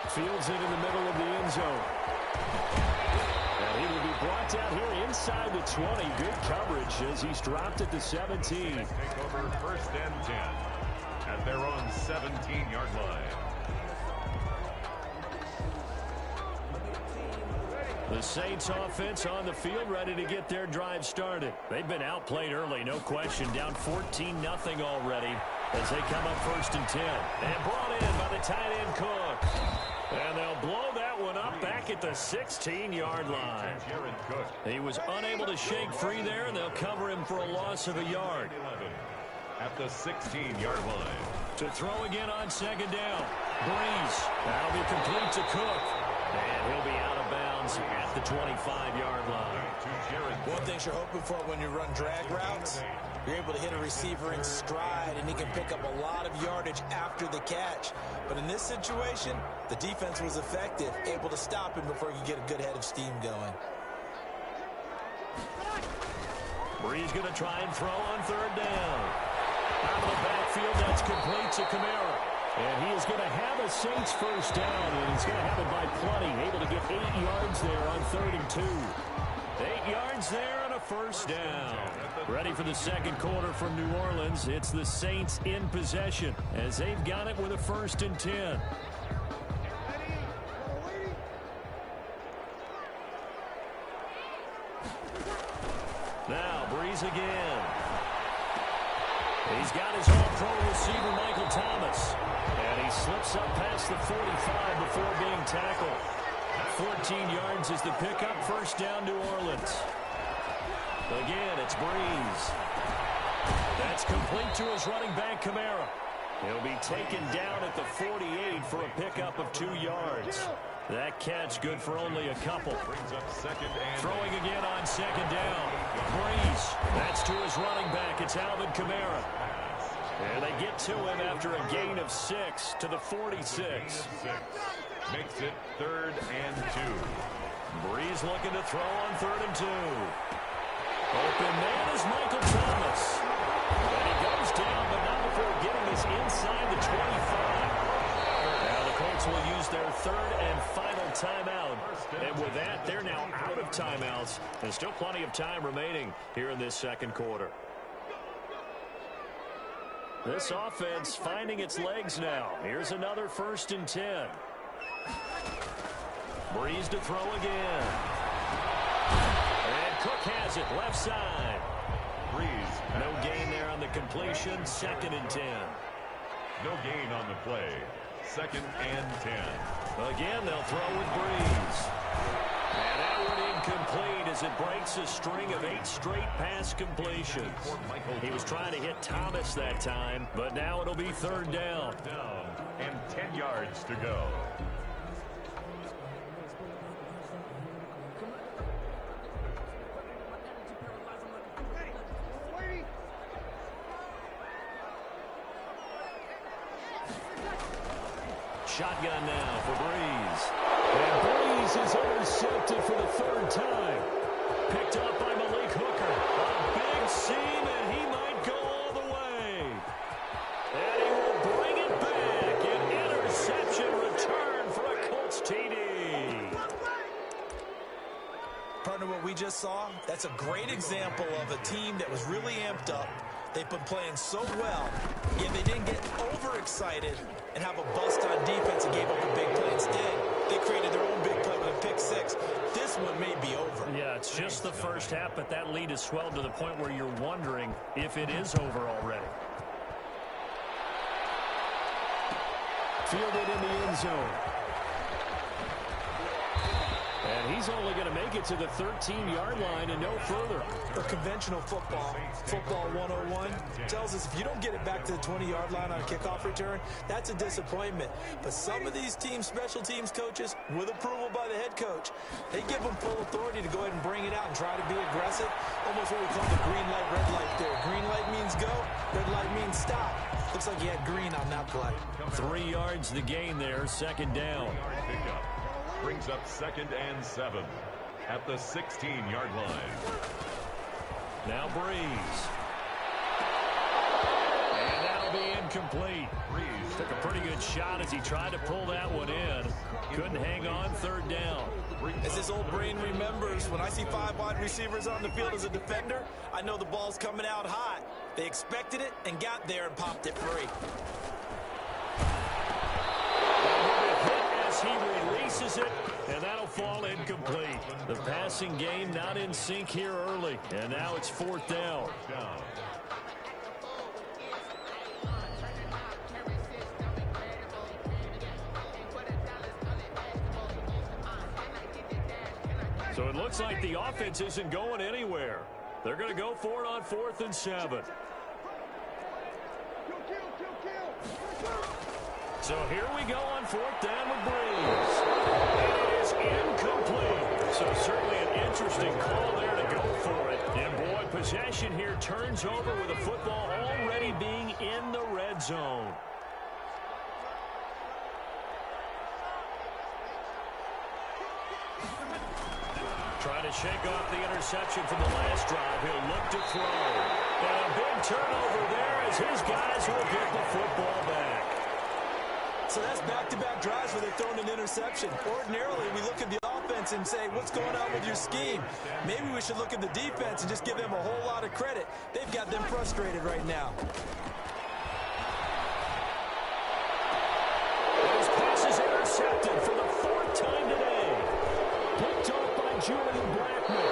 Fields it in the middle of the end zone. And he will be brought down here inside the 20. Good coverage as he's dropped at the 17.
Take over 1st and 10 at their own 17-yard line.
The Saints offense on the field, ready to get their drive started. They've been outplayed early, no question. Down 14-0 already as they come up 1st and 10. And brought in by the tight end Cook. And they'll blow that one up back at the 16-yard line. He was unable to shake free there, and they'll cover him for a loss of a yard.
At the 16-yard line.
To throw again on 2nd down. Brees. That'll be complete to Cook. And he'll be out of bounds at the 25-yard line.
One thing you're hoping for when you run drag routes, you're able to hit a receiver in stride, and he can pick up a lot of yardage after the catch. But in this situation, the defense was effective, able to stop him before he could get a good head of steam going.
Brees going to try and throw on 3rd down. Out of the backfield, that's complete to Kamara. And he is going to have a Saints first down, and he's going to have it by plenty. Able to get 8 yards there on 3rd and 2. 8 yards there and a first down. Ready for the second quarter from New Orleans. It's the Saints in possession as they've got it with a 1st and 10. Now Breeze again. He's got his all-pro receiver, Michael Thomas. And he slips up past the 45 before being tackled. 14 yards is the pickup. 1st down, New Orleans. Again, it's Breeze. That's complete to his running back, Kamara. He'll be taken down at the 48 for a pickup of 2 yards. That catch good for only a couple. Throwing again on 2nd down. Breeze. That's to his running back. It's Alvin Kamara. And they get to him after a gain of 6 to the 46.
Makes it 3rd and 2.
Breeze looking to throw on 3rd and 2. Open man is Michael Thomas. And he goes down, but not before getting this inside the 25. Now the Colts will use their 3rd and final timeout. And with that, they're now out of timeouts. There's still plenty of time remaining here in this second quarter. This offense finding its legs now. Here's another 1st and 10. Breeze to throw again. And Cook has it left side.
Breeze.
No gain there on the completion. 2nd and 10.
No gain on the play. 2nd and 10.
Again, they'll throw with Breeze. And that one incomplete as it breaks a string of 8 straight pass completions. He was trying to hit Thomas that time, but now it'll be 3rd down.
And 10 yards to go.
Shotgun now for Breeze. And Breeze is intercepted for the 3rd time. Picked up by Malik Hooker. A big seam, and he might go all the way. And he will bring it back. An interception return for a Colts TD.
Partner, what we just saw, that's a great example of a team that was really amped up. They've been playing so well, yet they didn't get overexcited and have a bust on defense and gave up a big play. Instead, they created their own big play with a pick 6. This one may be over.
Yeah, it's just the first half, but that lead has swelled to the point where you're wondering if it is over already. Fielded in the end zone. And he's only going to make it to the 13-yard line and no further.
For conventional football, football 101, tells us if you don't get it back to the 20-yard line on a kickoff return, that's a disappointment. But some of these teams, special teams coaches, with approval by the head coach, they give them full authority to go ahead and bring it out and try to be aggressive. Almost what we call the green light, red light there. Green light means go, red light means stop. Looks like he had green on that play.
3 yards the gain there, 2nd down.
Pickup. Brings up 2nd and 7 at the 16-yard line.
Now Breeze. And that'll be incomplete.
Breeze
took a pretty good shot as he tried to pull that one in. Couldn't hang on, 3rd down.
As his old brain remembers, when I see 5 wide receivers on the field as a defender, I know the ball's coming out hot. They expected it and got there and popped it free.
As he releases it, and that'll fall incomplete. The passing game not in sync here early, and now it's 4th down. So it looks like the offense isn't going anywhere. They're going to go for it on 4th and 7. So here we go on 4th down with Breeze. It is incomplete. So certainly an interesting call there to go for it. And boy, possession here turns over with the football already being in the red zone. Trying to shake off the interception from the last drive. He'll look to throw. And a big turnover there as his guys will get the football back.
So that's back-to-back drives where they're throwing an interception. Ordinarily, we look at the offense offense and say, what's going on with your scheme? Maybe we should look at the defense and just give them a whole lot of credit. They've got them frustrated right now.
His pass is intercepted for the 4th time today. Picked off by Julian Blackmon.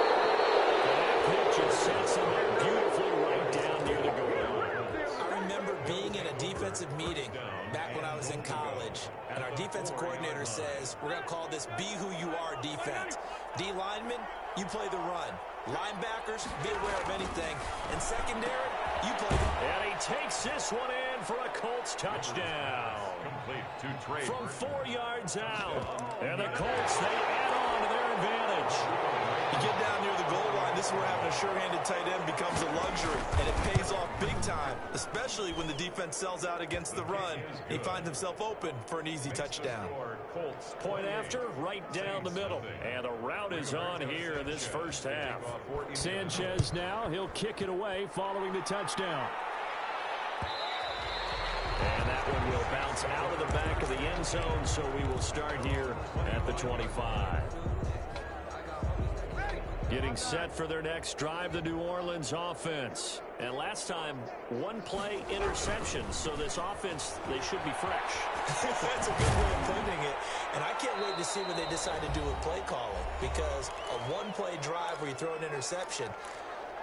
That pitch just sets him there beautifully right down near the goal line.
I remember being in a defensive meeting back when I was in college, and our defensive coordinator says, we're going to call this Be Who You Are defense. D linemen, you play the run. Linebackers, be aware of anything. And secondary, you play the...
And he takes this one in for a Colts touchdown.
Complete to Trey
From
Burton.
4 yards out. And the Colts, they add on to their advantage.
You get down near the goal line, this is where having a sure-handed tight end becomes a luxury, and it pays off big time, especially when the defense sells out against the run. He finds himself open for an easy touchdown.
Point after, right down the middle. And the route is on here in this first half. Sanchez now, he'll kick it away following the touchdown. And that one will bounce out of the back of the end zone, so we will start here at the 25. Getting set for their next drive, the New Orleans offense. And last time, 1-play interception. So this offense, they should be fresh.
That's a good way of putting it. And I can't wait to see what they decide to do with play calling. Because a 1-play drive where you throw an interception,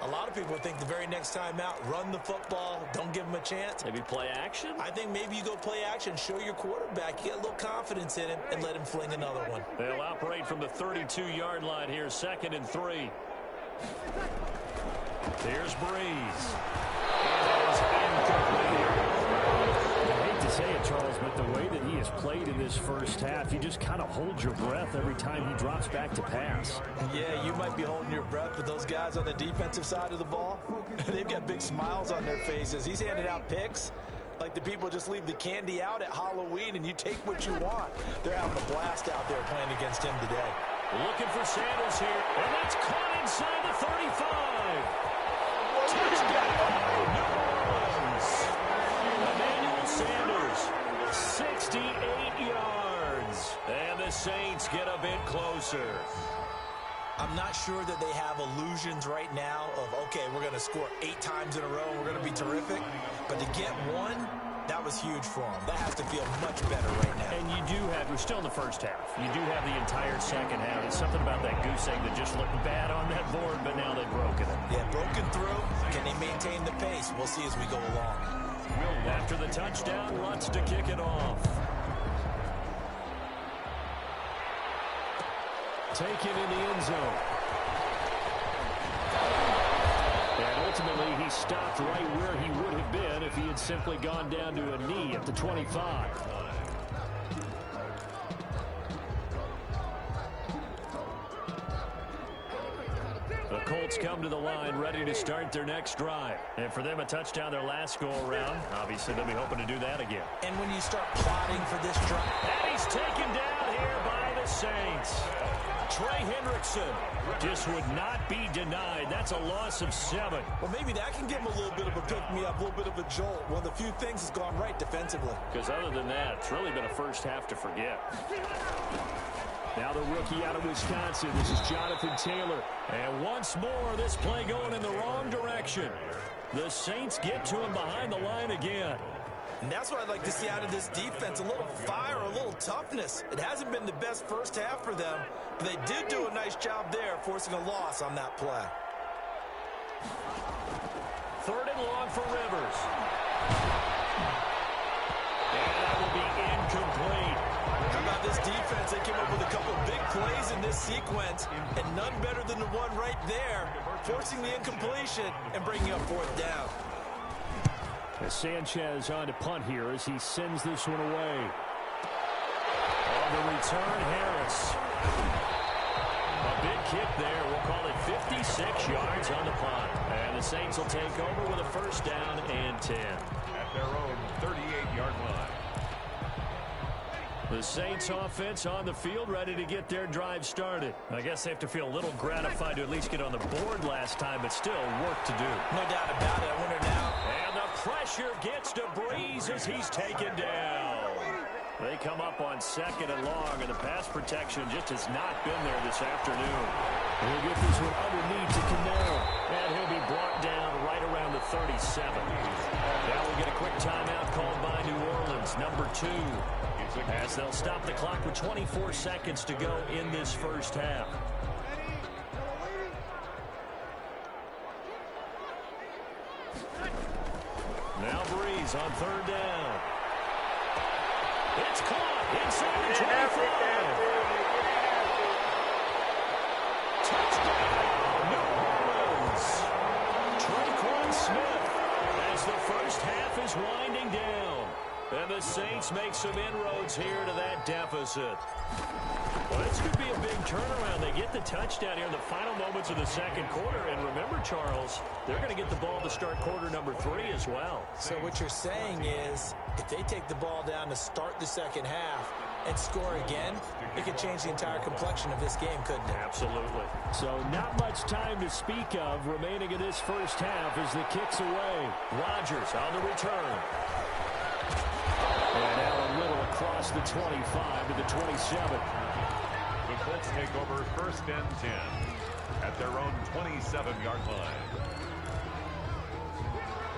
a lot of people think the very next time out, run the football, don't give them a chance.
Maybe play action?
I think maybe you go play action, show your quarterback, get a little confidence in him, and let him fling another one.
They'll operate from the 32-yard line here, 2nd and 3. Here's Breeze.
I hate to say it, Charles, but the way that he has played in this first half, you just kind of hold your breath every time he drops back to pass.
Yeah, you might be holding your breath, but those guys on the defensive side of the ball, they've got big smiles on their faces. He's handing out picks like the people just leave the candy out at Halloween and you take what you want. They're having a blast out there playing against him today.
Looking for Sanders here, and that's caught inside the 35. Touchdown, New Orleans. Emmanuel Sanders, 68 yards. And the Saints get a bit closer.
I'm not sure that they have illusions right now of, okay, we're going to score 8 times in a row and we're going to be terrific. But to get one, that was huge for them. That has to feel much better right now.
And you do have, we're still in the first half. You do have the entire second half. It's something about that goose egg that just looked bad on that board, but now they've broken it.
Yeah, broken through. Can they maintain the pace? We'll see as we go along.
After the touchdown, Lutz to kick it off. Taken in the end zone. And ultimately, he stopped right where he would have been if he had simply gone down to a knee at the 25. The Colts come to the line ready to start their next drive. And for them, a touchdown their last go-around. Obviously, they'll be hoping to do that again.
And when you start plotting for this drive...
And he's taken down here by the Saints. Trey Hendrickson just would not be denied. That's a loss of 7.
Well, maybe that can give him a little bit of a pick-me-up, a little bit of a jolt. One of the few things that's gone right defensively.
Because other than that, it's really been a first half to forget. Now the rookie out of Wisconsin. This is Jonathan Taylor. And once more, this play going in the wrong direction. The Saints get to him behind the line again.
And that's what I'd like to see out of this defense, a little fire, a little toughness. It hasn't been the best first half for them, but they did do a nice job there, forcing a loss on that play.
3rd and long for Rivers. And that will be incomplete.
How about this defense? They came up with a couple big plays in this sequence, and none better than the one right there, forcing the incompletion and bringing up 4th down.
Sanchez on to punt here as he sends this one away.
On the return, Harris. A big kick there. We'll call it 56 yards on the punt. And the Saints will take over with a 1st down and 10.
At their own 38-yard line.
The Saints offense on the field, ready to get their drive started. I guess they have to feel a little gratified to at least get on the board last time, but still work to do.
No doubt about it. I wonder now.
And the pressure gets to Breeze as he's taken down. They come up on 2nd and long, and the pass protection just has not been there this afternoon.
We'll get this one underneath to Cannell.
And he'll be brought down right around the 37. Now we'll get a quick timeout called by New Orleans, number 2. As they'll stop the clock with 24 seconds to go in this first half. Now Breeze on 3rd down. It's caught inside the 25. Touchdown, New Orleans. Tre'Quan Smith as the first half is winding down. And the Saints make some inroads here to that deficit. Well, this could be a big turnaround. They get the touchdown here in the final moments of the second quarter. And remember, Charles, they're going to get the ball to start quarter number 3 as well.
So what you're saying is if they take the ball down to start the second half and score again, it could change the entire complexion of this game, couldn't it?
Absolutely.
So not much time to speak of remaining in this first half as the kick's away.
Rodgers on the return.
And now a little across the 25 to the 27.
The Colts take over 1st and 10 at their own 27-yard line.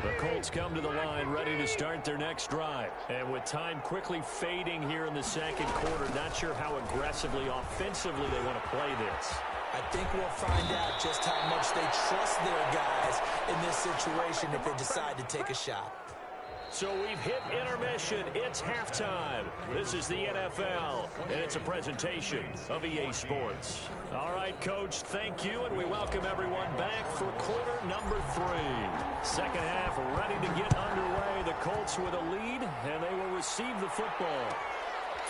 The Colts come to the line ready to start their next drive. And with time quickly fading here in the second quarter, not sure how aggressively, offensively they want to play this.
I think we'll find out just how much they trust their guys in this situation if they decide to take a shot.
So we've hit intermission. It's halftime. This is the NFL, and it's a presentation of EA Sports. All right, Coach, thank you, and we welcome everyone back for quarter number 3. Second half ready to get underway. The Colts with a lead, and they will receive the football.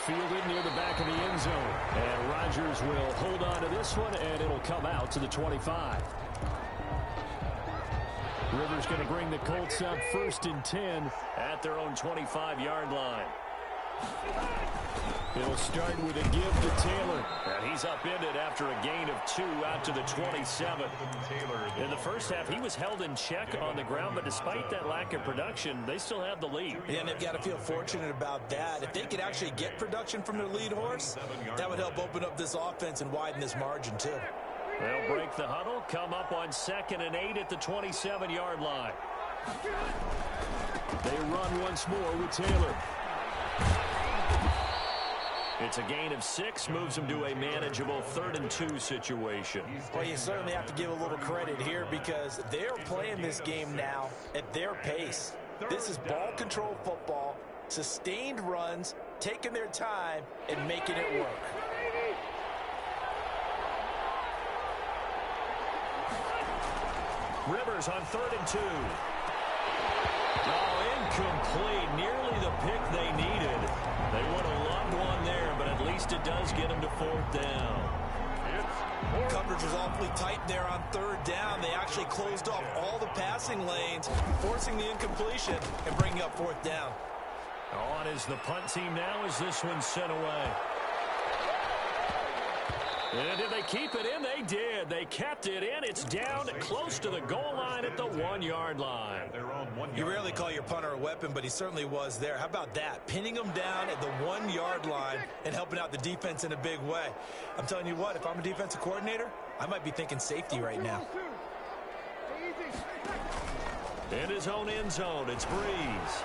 Fielded near the back of the end zone. And Rodgers will hold on to this one, and it'll come out to the 25. Rivers going to bring the Colts up 1st and 10 at their own 25-yard line. He'll start with a give to Taylor. And he's upended after a gain of 2 out to the 27. In the first half, he was held in check on the ground, but despite that lack of production, they still have the lead.
And they've got to feel fortunate about that. If they could actually get production from their lead horse, that would help open up this offense and widen this margin, too.
They'll break the huddle, come up on 2nd and 8 at the 27-yard line.
They run once more with Taylor.
It's a gain of 6, moves them to a manageable 3rd and 2 situation.
Well, you certainly have to give a little credit here because they're playing this game now at their pace. This is ball control football, sustained runs, taking their time, and making it work.
Rivers on 3rd and 2. Oh, incomplete. Nearly the pick they needed. They would have loved one there, but at least it does get them to 4th down.
Coverage was awfully tight there on 3rd down. They actually closed off all the passing lanes, forcing the incompletion and bringing up 4th down.
On is the punt team now as this one's sent away. And did they keep it in? They did. They kept it in. It's down close to the goal line at the 1-yard line.
You rarely call your punter a weapon, but he certainly was there. How about that? Pinning him down at the 1-yard line and helping out the defense in a big way. I'm telling you what, if I'm a defensive coordinator, I might be thinking safety right now.
In his own end zone, it's Breeze.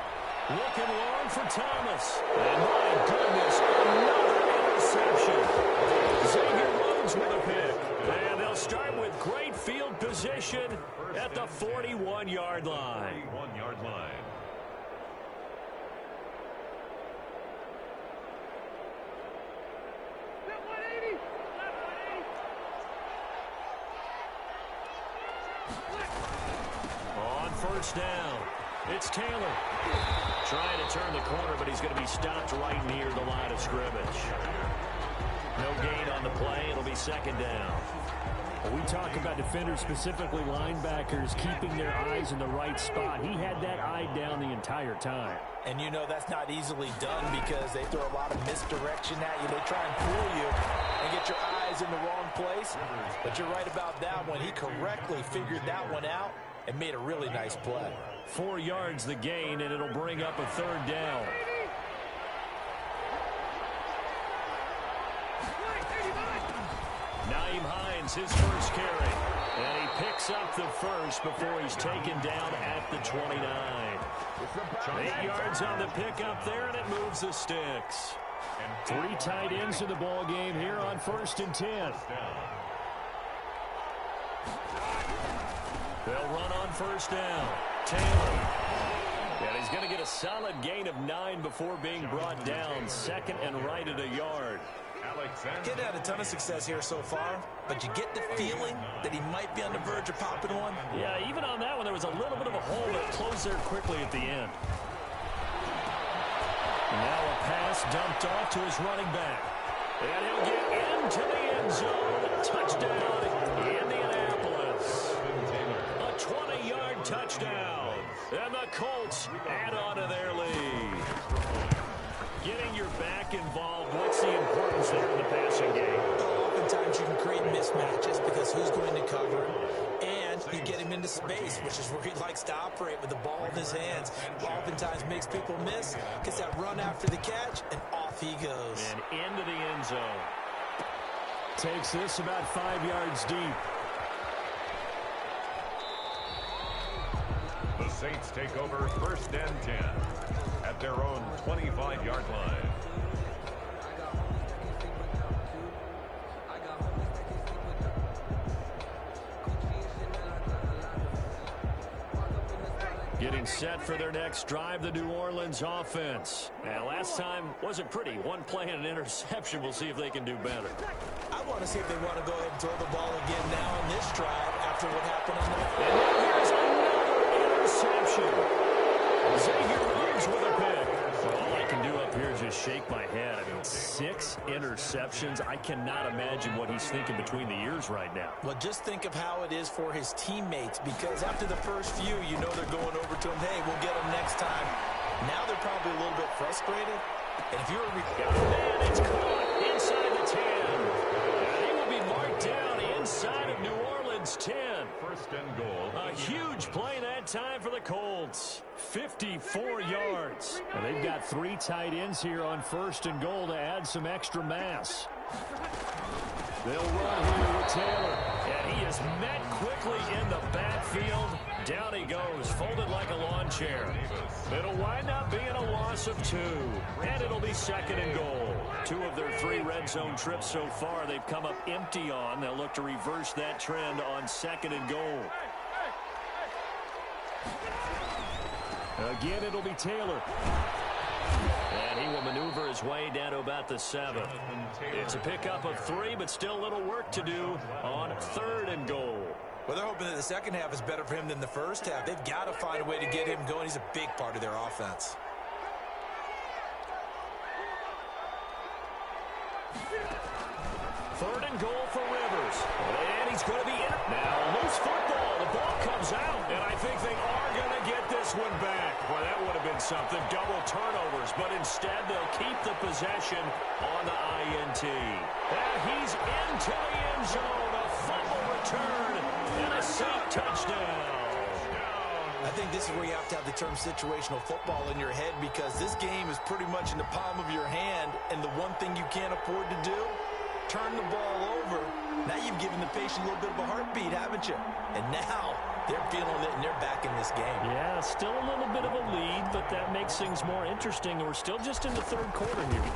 Looking long for Thomas. And my goodness, another interception. Xavier Rhodes with a pick. And they'll start with great field position at the 41-yard line.
41-yard line.
On 1st down, it's Taylor. Trying to turn the corner, but he's going to be stopped right near the line of scrimmage. No gain on the play. It'll be 2nd down.
Well, we talk about defenders, specifically linebackers, keeping their eyes in the right spot. He had that eye down the entire time.
And you know that's not easily done because they throw a lot of misdirection at you. They try and fool you and get your eyes in the wrong place. But you're right about that one. He correctly figured that one out and made a really nice play.
4 yards the gain, and it'll bring up a 3rd down. Nyheim Hines, his first carry. And he picks up the first before he's taken down at the 29. 8 yards on the pickup there, and it moves the sticks.
3 tight ends in the ball game here on 1st and 10.
They'll run on 1st down. Taylor. And he's going to get a solid gain of 9 before being brought down. 2nd and right at a yard.
Getting had a ton of success here so far, but you get the feeling that he might be on the verge of popping one.
Yeah, even on that one, there was a little bit of a hole that closed there quickly at the end. Now a pass dumped off to his running back. And he'll get into the end zone. Touchdown, Indianapolis. A 20-yard touchdown. And the Colts add on to their lead. Getting your back involved, what's the importance there in the passing game?
Oftentimes you can create mismatches because who's going to cover him, and you get him into space, which is where he likes to operate with the ball in his hands. Oftentimes makes people miss, gets that run after the catch, and off he goes.
And into the end zone.
Takes this about 5 yards deep.
The Saints take over 1st and 10 at their own 25-yard line.
Getting set for their next drive, the New Orleans offense. Now, last time wasn't pretty. One play and an interception. We'll see if they can do better.
I want to see if they want to go ahead and throw the ball again now on this drive after what happened on the...
And here's another interception. Xavier Rhodes with a pick. All I can do up here is just shake my head. I mean, 6 interceptions. I cannot imagine what he's thinking between the ears right now.
Well, just think of how it is for his teammates, because after the first few, you know they're going over to him, hey, we'll get him next time. Now they're probably a little bit frustrated. And if you're a...
Man, it's caught inside the 10. And he will be marked down inside of New Orleans 10.
1st and goal.
A huge play that time for the Colts. 54 yards.
And they've got 3 tight ends here on 1st and goal to add some extra mass. They'll run here with Taylor.
And he is met quickly in the backfield. Down he goes, folded like a lawn chair. It'll wind up being a loss of 2. And it'll be 2nd and goal. 2 of their 3 red zone trips so far they've come up empty on. They'll look to reverse that trend on 2nd and goal.
Again, it'll be Taylor.
And he will maneuver his way down to about the 7. It's a pickup of 3, but still a little work to do on 3rd and goal.
Well, they're hoping that the second half is better for him than the first half. They've got to find a way to get him going. He's a big part of their offense.
Third and goal for Rivers. And he's going to be in. Now, loose football. The ball comes out, and I think they are going to get this one back. Well, that would have been something. Double turnovers, but instead they'll keep the possession on the INT. And he's into the end zone. A fumble return and a Saint touchdown.
I think this is where you have to have the term situational football in your head, because this game is pretty much in the palm of your hand, and the one thing you can't afford to do, turn the ball over. Now you've given the patient a little bit of a heartbeat, haven't you? And now they're feeling it, and they're back in this game.
Yeah, still a little bit of a lead, but that makes things more interesting. We're still just in the 3rd quarter here.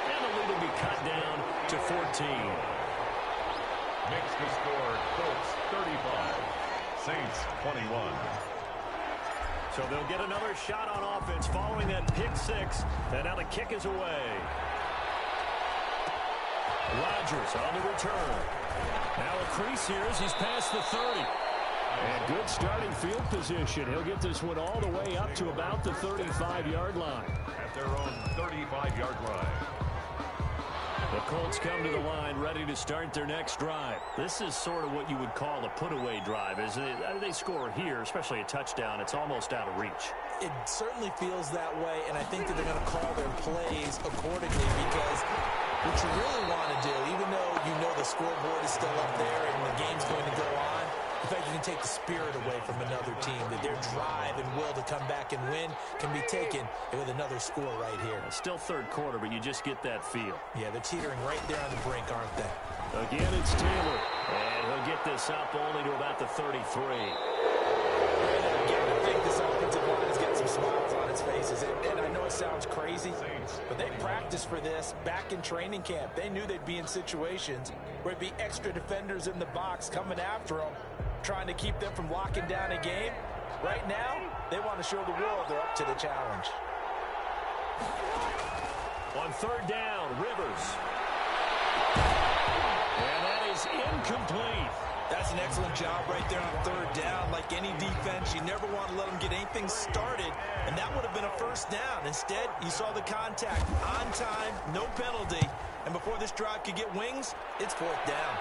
And the lead will be cut down to 14.
Makes the score Colts 35. Saints 21.
So they'll get another shot on offense following that pick 6. And now the kick is away. Rodgers on the return. Now a crease here as he's past the 30.
And good starting field position. He'll get this one all the way up to about the 35-yard line.
At their own 35-yard line.
The Colts come to the line ready to start their next drive. This is sort of what you would call a put-away drive. As they score here, especially a touchdown, it's almost out of reach.
It certainly feels that way, and I think that they're going to call their plays accordingly, because what you really want to do, even though you know the scoreboard is still up there and the game's going to go on, In fact, you can take the spirit away from another team, that their drive and will to come back and win can be taken with another score right here.
Still third quarter, but you just get that feel.
Yeah, they're teetering right there on the brink, aren't they?
Again, it's Taylor. And he'll get this up only to about the 33.
Again, I think this offensive line has got some smiles on its faces. And I know it sounds crazy, but they practiced for this back in training camp. They knew they'd be in situations where it'd be extra defenders in the box coming after them, trying to keep them from locking down a game. Right now, they want to show the world they're up to the challenge.
On third down, Rivers. And that is incomplete.
That's an excellent job right there on third down. Like any defense, you never want to let them get anything started, and that would have been a first down. Instead, you saw the contact on time, no penalty, and before this drive could get wings, it's fourth down.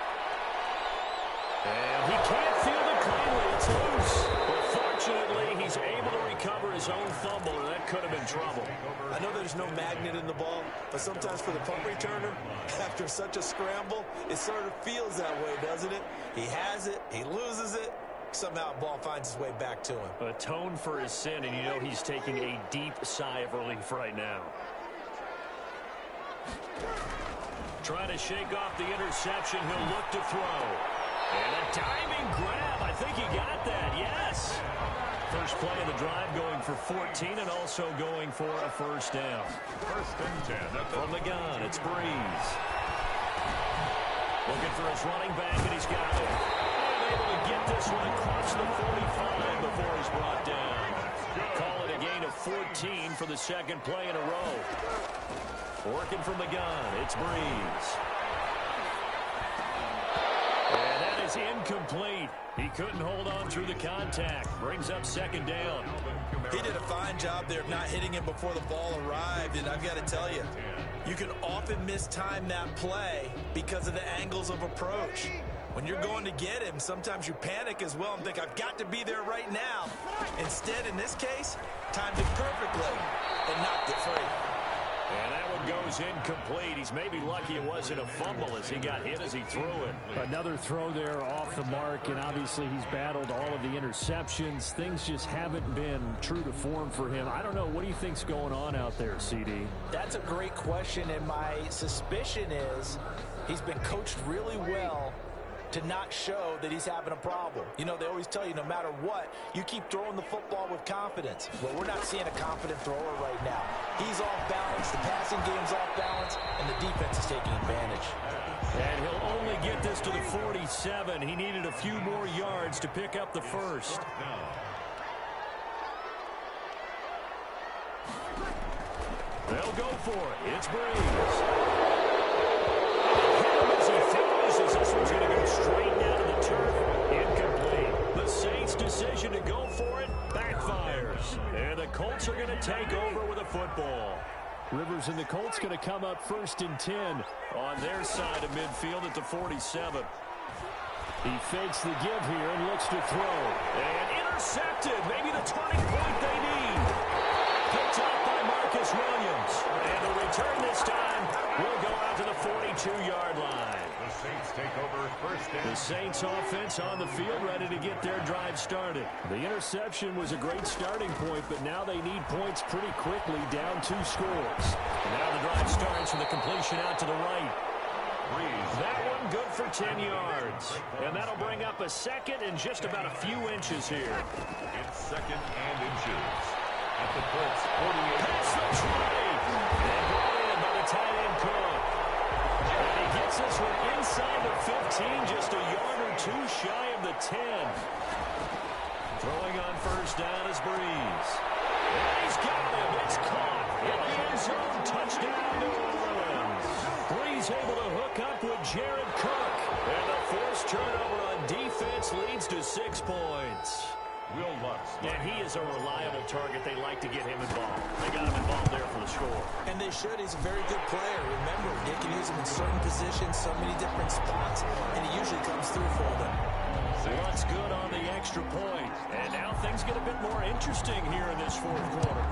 And he can't field it cleanly. It's loose. But fortunately, he's able to recover his own fumble, and that could have been trouble.
I know there's no magnet in the ball, but sometimes for the punt returner, after such a scramble, it sort of feels that way, doesn't it? He has it, he loses it, somehow the ball finds its way back to him.
Atone for his sin, and you know he's taking a deep sigh of relief right now. Trying to shake off the interception, he'll look to throw. And a diving grab. I think he got that, yes. First play of the drive going for 14 and also going for a first down.
First and 10.
From the gun, it's Breeze. Looking for his running back, and he's got it. And able to get this one across the 45 before he's brought down. Call it a gain of 14 for the second play in a row. Working from the gun, it's Breeze. And that is incomplete. He couldn't hold on through the contact. Brings up second down.
He did a fine job there of not hitting him before the ball arrived, and I've got to tell you, you can often mistime that play because of the angles of approach. When you're going to get him, sometimes you panic as well and think, I've got to be there right now. Instead, in this case, timed it perfectly and knocked it free.
And that one goes incomplete. He's maybe lucky it wasn't a fumble as he got hit as he threw it.
Another throw there off the mark, and obviously he's battled all of the interceptions. Things just haven't been true to form for him. I don't know. What do you think's going on out there, CD?
That's a great question, and my suspicion is he's been coached really well to not show that he's having a problem. You know, they always tell you no matter what, you keep throwing the football with confidence. Well, we're not seeing a confident thrower right now. He's off balance, the passing game's off balance, and the defense is taking advantage.
And he'll only get this to the 47. He needed a few more yards to pick up the first. They'll go for it. It's Breeze. As he throws, as this one's going to go straight down to the turf. Incomplete. The Saints' decision to go for it backfires. And the Colts are going to take over with a football.
Rivers and the Colts going to come up first and 10.
On their side of midfield at the 47.
He fakes the give here and looks to throw.
And intercepted. Maybe the turning point they need. Picked up by Marcus Williams. And the return this time will go out to the 42-yard line.
The Saints take over first and
The Saints offense on the field ready to get their drive started.
The interception was a great starting point, but now they need points pretty quickly, down 2 scores.
And now the drive starts with a completion out to the right.
Breeze.
That one good for 10 yards. And that'll bring up a second and just about a few inches here.
It's second and inches. At the Colts 48.
That's the tray. And brought in by the tight end Cook. And he gets this one inside the 15, just a yard or two shy of the 10. Throwing on first down is Breeze. And he's got him. It's caught in the end zone. Touchdown, New Orleans. Breeze able to hook up with Jared Cook. And the forced turnover on defense leads to 6 points.
Will Lutz.
And he is a reliable target. They like to get him involved. They got him involved there for the score.
And they should. He's a very good player. Remember, they can use him in certain positions, so many different spots, and he usually comes through for them.
Lutz good on the extra point. And now things get a bit more interesting here in this fourth quarter.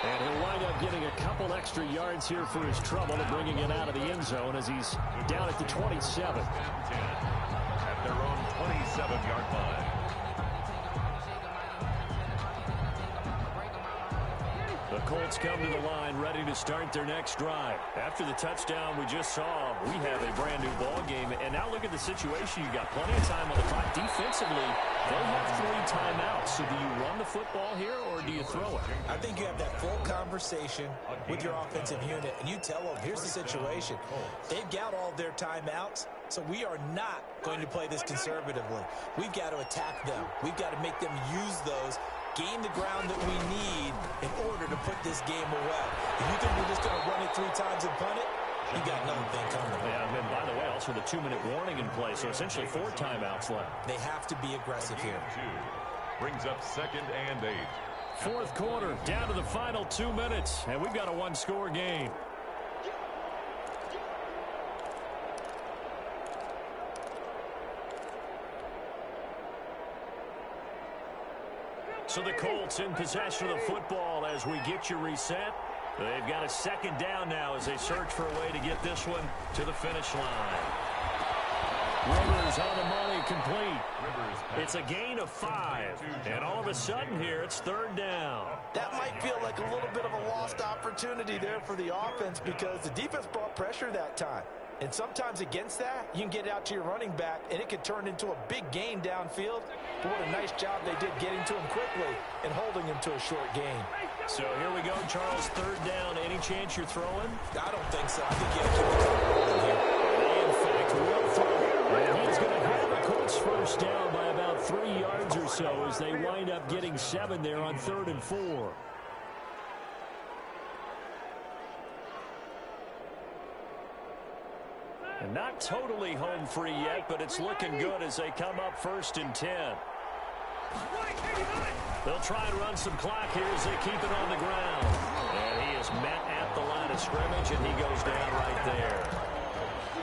And he'll wind up getting a couple couple extra yards here for his trouble and bringing it out of the end zone as he's down at the 27.
At their own 27-yard line.
The Colts come to the line ready to start their next drive. After the touchdown we just saw, we have a brand new ball game. And now look at the situation. You've got plenty of time on the clock. Defensively, they have 3 timeouts. So do you run the football here or do you throw it?
I think you have that full conversation with your offensive unit, and you tell them, here's the situation. They've got all their timeouts, so we are not going to play this conservatively. We've got to attack them. We've got to make them use those, gain the ground that we need in order to put this game away. If you think we're just going to run it 3 times and punt it, you got another thing coming.
Yeah, and by the way, also the 2-minute warning in play, so essentially 4 timeouts left.
They have to be aggressive here.
Brings up 2nd and 8.
Fourth quarter, down to the final 2 minutes, and we've got a 1-score game. So the Colts in possession of the football as we get you reset. They've got a 2nd down now as they search for a way to get this one to the finish line. Rivers on the money, complete. It's a gain of 5. And all of a sudden here, it's 3rd down.
That might feel like a little bit of a lost opportunity there for the offense because the defense brought pressure that time. And sometimes against that, you can get out to your running back, and it could turn into a big gain downfield. But what a nice job they did getting to him quickly and holding him to a short gain.
So here we go, Charles, 3rd down. Any chance you're throwing?
I don't think so. I think you have to keep the clock rolling here.
In fact, we'll throw. And he's going to have the Colts first down by about 3 yards or so as they wind up getting 7 there on 3rd and 4. And not totally home free yet, but it's looking good as they come up 1st and 10. They'll try and run some clock here as they keep it on the ground. And he is met at the line of scrimmage, and he goes down right there.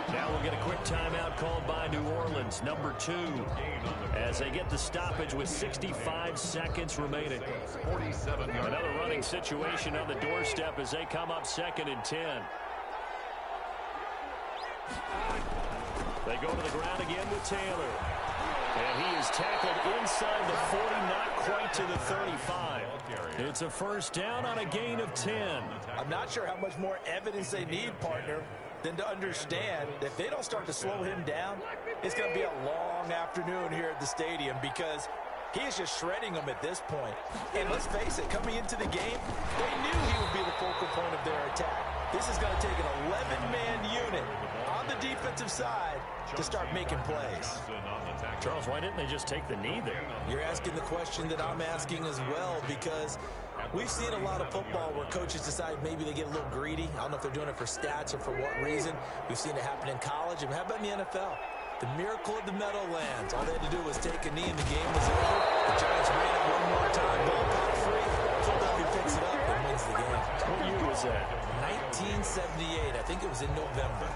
Now we'll get a quick timeout called by New Orleans, number 2, as they get the stoppage with 65 seconds remaining. Another running situation on the doorstep as they come up 2nd and 10. They go to the ground again with Taylor. And he is tackled inside the 40, not quite to the 35. It's a 1st down on a gain of 10.
I'm not sure how much more evidence they need, partner, than to understand that if they don't start to slow him down, it's going to be a long afternoon here at the stadium because he is just shredding them at this point. And let's face it, coming into the game, they knew he would be the focal point of their attack. This is going to take an 11-man unit on the defensive side to start making plays.
Charles, why didn't they just take the knee there?
You're asking the question that I'm asking as well because we've seen a lot of football where coaches decide maybe they get a little greedy. I don't know if they're doing it for stats or for what reason. We've seen it happen in college. And how about in the NFL? The miracle of the Meadowlands. All they had to do was take a knee and the game was over. The Giants ran it one more time. Ball got free. Philadelphia picks it up and wins the game.
What year was that?
1978. I think it was in November.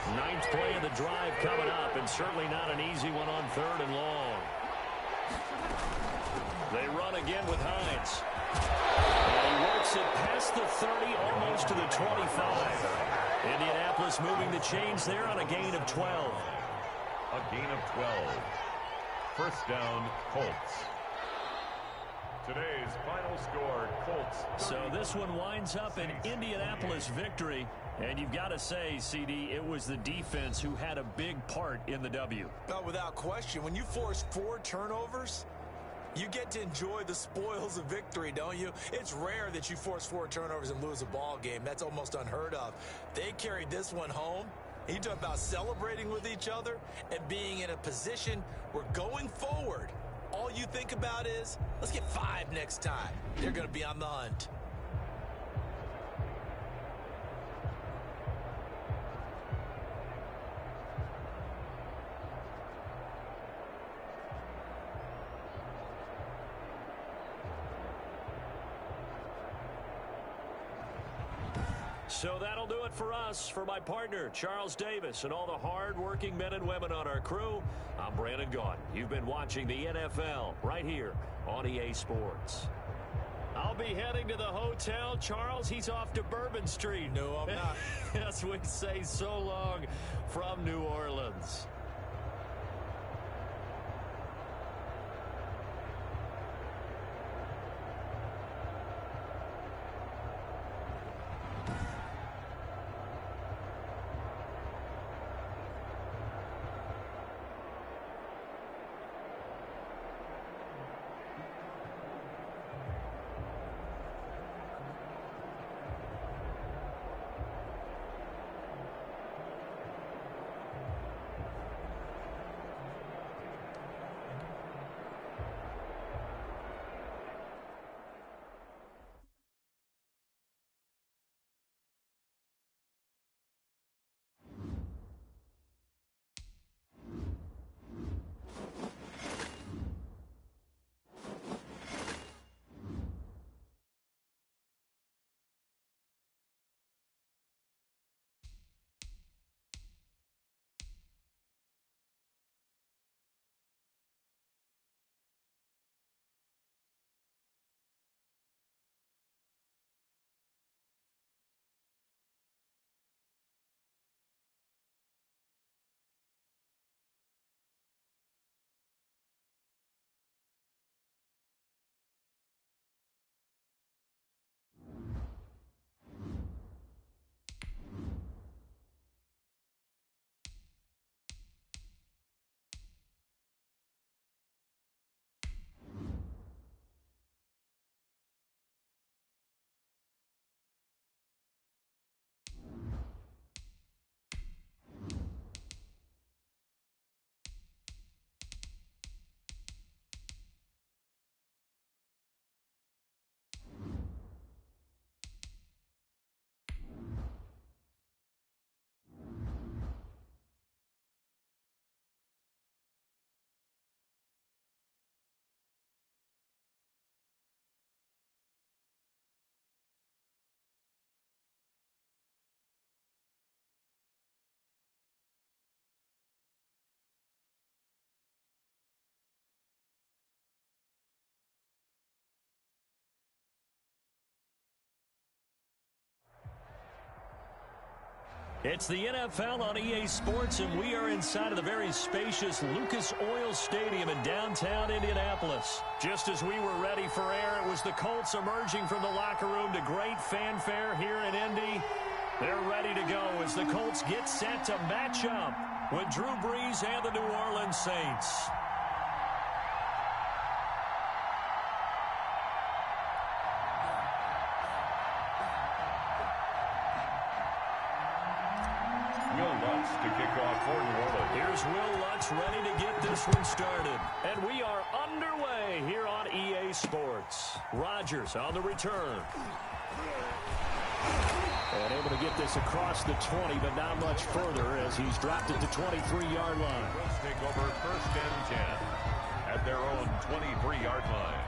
9th play of the drive coming up, and certainly not an easy one on 3rd and long. They run again with Hines. And he works it past the 30, almost to the 25. Indianapolis moving the chains there on a gain of 12.
A gain of 12. 1st down, Colts. Today's final score, Colts.
So this one winds up an Indianapolis victory. And you've got to say, CD, it was the defense who had a big part in the W.
No, without question. When you force 4 turnovers, you get to enjoy the spoils of victory, don't you? It's rare that you force 4 turnovers and lose a ball game. That's almost unheard of. They carried this one home. You talk about celebrating with each other and being in a position where going forward, all you think about is, let's get 5 next time. They're going to be on the hunt.
So that'll do it for us. For my partner, Charles Davis, and all the hard-working men and women on our crew, I'm Brandon Gaudin. You've been watching the NFL right here on EA Sports. I'll be heading to the hotel. Charles, he's off to Bourbon Street.
No, I'm not.
As we say so long from New Orleans. It's the NFL on EA Sports, and we are inside of the very spacious Lucas Oil Stadium in downtown Indianapolis. Just as we were ready for air, it was the Colts emerging from the locker room to great fanfare here in Indy. They're ready to go as the Colts get set to match up with Drew Brees and the New Orleans Saints.
To kick off for New Orleans.
Here's Will Lutz ready to get this one started. And we are underway here on EA Sports. Rodgers on the return. And able to get this across the 20, but not much further as he's dropped it to 23-yard line.
Let's take over 1st and 10 at their own 23-yard line.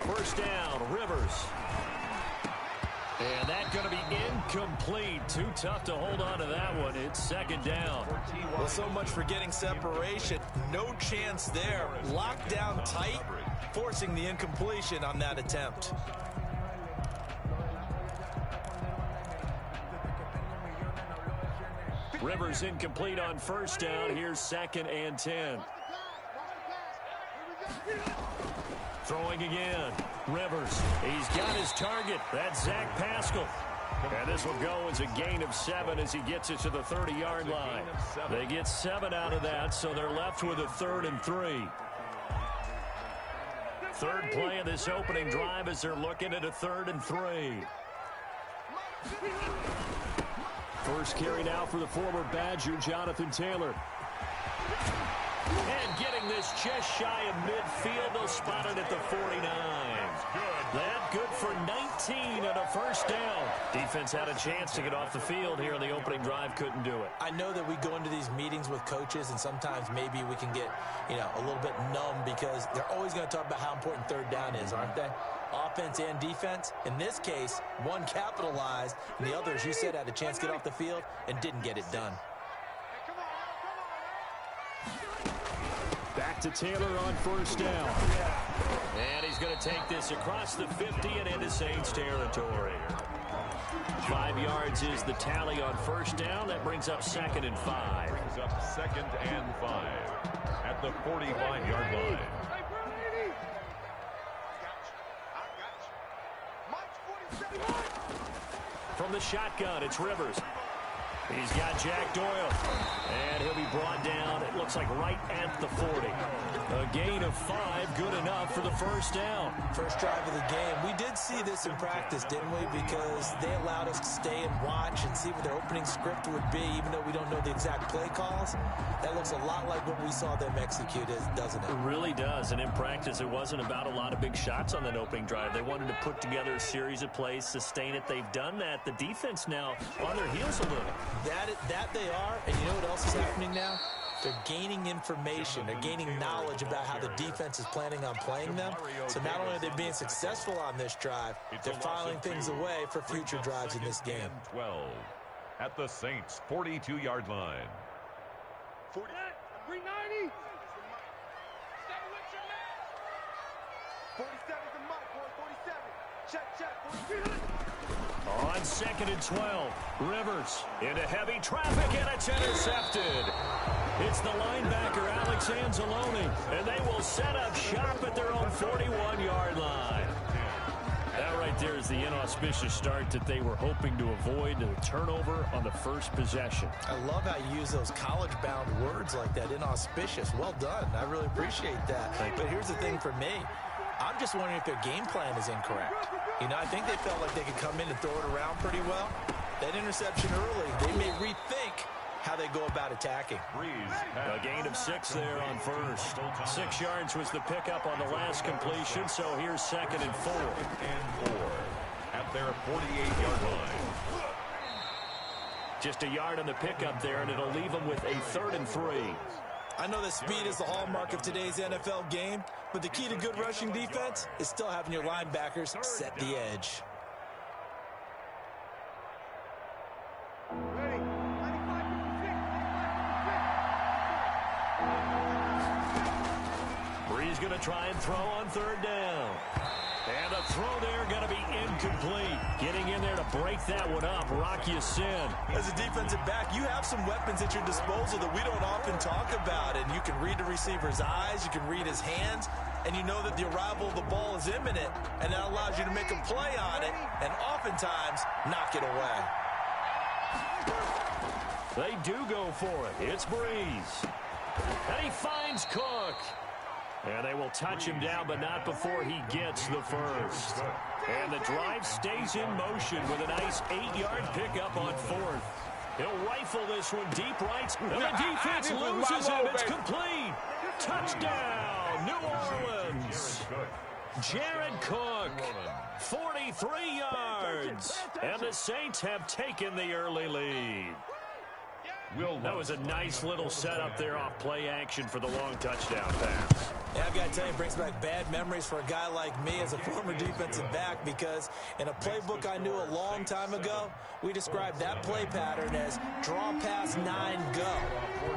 First down, Rivers. And that's going to be incomplete. Too tough to hold on to that one. It's 2nd down.
Well, so much for getting separation. No chance there. Locked down tight, forcing the incompletion on that attempt.
Rivers incomplete on 1st down. Here's 2nd and 10. Throwing again. Rivers. He's got his target. That's Zach Pascal. And this will go as a gain of 7 as he gets it to the 30-yard line. They get 7 out of that, so they're left with a 3rd and 3. Third play of this opening drive as they're looking at a 3rd and 3. First carry now for the former Badger, Jonathan Taylor. And getting this this just shy of midfield. They'll spot it at the 49. That good for 19 and a first down. Defense had a chance to get off the field here on the opening drive. Couldn't do it.
I know that we go into these meetings with coaches, and sometimes maybe we can get, a little bit numb because they're always going to talk about how important third down is, aren't they? Offense and defense. In this case, one capitalized, and the other, as you said, had a chance to get off the field and didn't get it done.
Back to Taylor on first down.
And he's going to take this across the 50 and into Saints territory. 5 yards is the tally on first down. That brings up 2nd and 5.
Brings up 2nd and 5 at the 45-yard line.
From the shotgun, it's Rivers. He's got Jack Doyle, and he'll be brought down, it looks like right at the 40. A gain of 5, good enough for the first down.
First drive of the game. We did see this in practice, didn't we? Because they allowed us to stay and watch and see what their opening script would be, even though we don't know the exact play calls. That looks a lot like what we saw them execute, doesn't it?
It really does, and in practice, it wasn't about a lot of big shots on that opening drive. They wanted to put together a series of plays, sustain it. They've done that. The defense now on their heels a little.
That they are, and you know what else is happening now? They're gaining information. They're gaining knowledge about how the defense is planning on playing them. So not only are they being successful on this drive, they're filing things away for future drives in this game.
12 at the Saints' 42-yard line.
390. Stay with your man. 47's the mark, boy. 47. Check. 4300.
On 2nd and 12, Rivers into heavy traffic, and it's intercepted. It's the linebacker, Alex Anzalone, and they will set up shop at their own 41-yard line. That right there is the inauspicious start that they were hoping to avoid, a turnover on the first possession.
I love how you use those college-bound words like that, inauspicious. Well done. I really appreciate that. But here's the thing for me. I'm just wondering if their game plan is incorrect. I think they felt like they could come in and throw it around pretty well. That interception early, they may rethink how they go about attacking.
A gain of 6 there on first. 6 yards was the pickup on the last completion, so here's 2nd and 4.
And 4 at their 48-yard line.
Just a yard on the pickup there, and it'll leave them with a 3rd and 3.
I know that speed is the hallmark of today's NFL game, but the key to good rushing defense is still having your linebackers set the edge.
Ready. 95.
Bree's going to try and throw on 3rd down. And the throw there going to be incomplete. Getting in there to break that one up, Rock Ya-Sin.
As a defensive back, you have some weapons at your disposal that we don't often talk about. And you can read the receiver's eyes, you can read his hands, and you know that the arrival of the ball is imminent. And that allows you to make a play on it and oftentimes knock it away.
They do go for it. It's Breeze. And he finds Cook. And they will touch him down, but not before he gets the first. And the drive stays in motion with a nice 8-yard pickup on 4th. He'll rifle this one deep right, and the defense loses him. It's complete. Touchdown, New Orleans. Jared Cook, 43 yards. And the Saints have taken the early lead. That was a nice little setup there off play action for the long touchdown pass.
Yeah, I've got to tell you, it brings back bad memories for a guy like me as a former defensive back, because in a playbook I knew a long time ago, we described that play pattern as draw pass 9 go,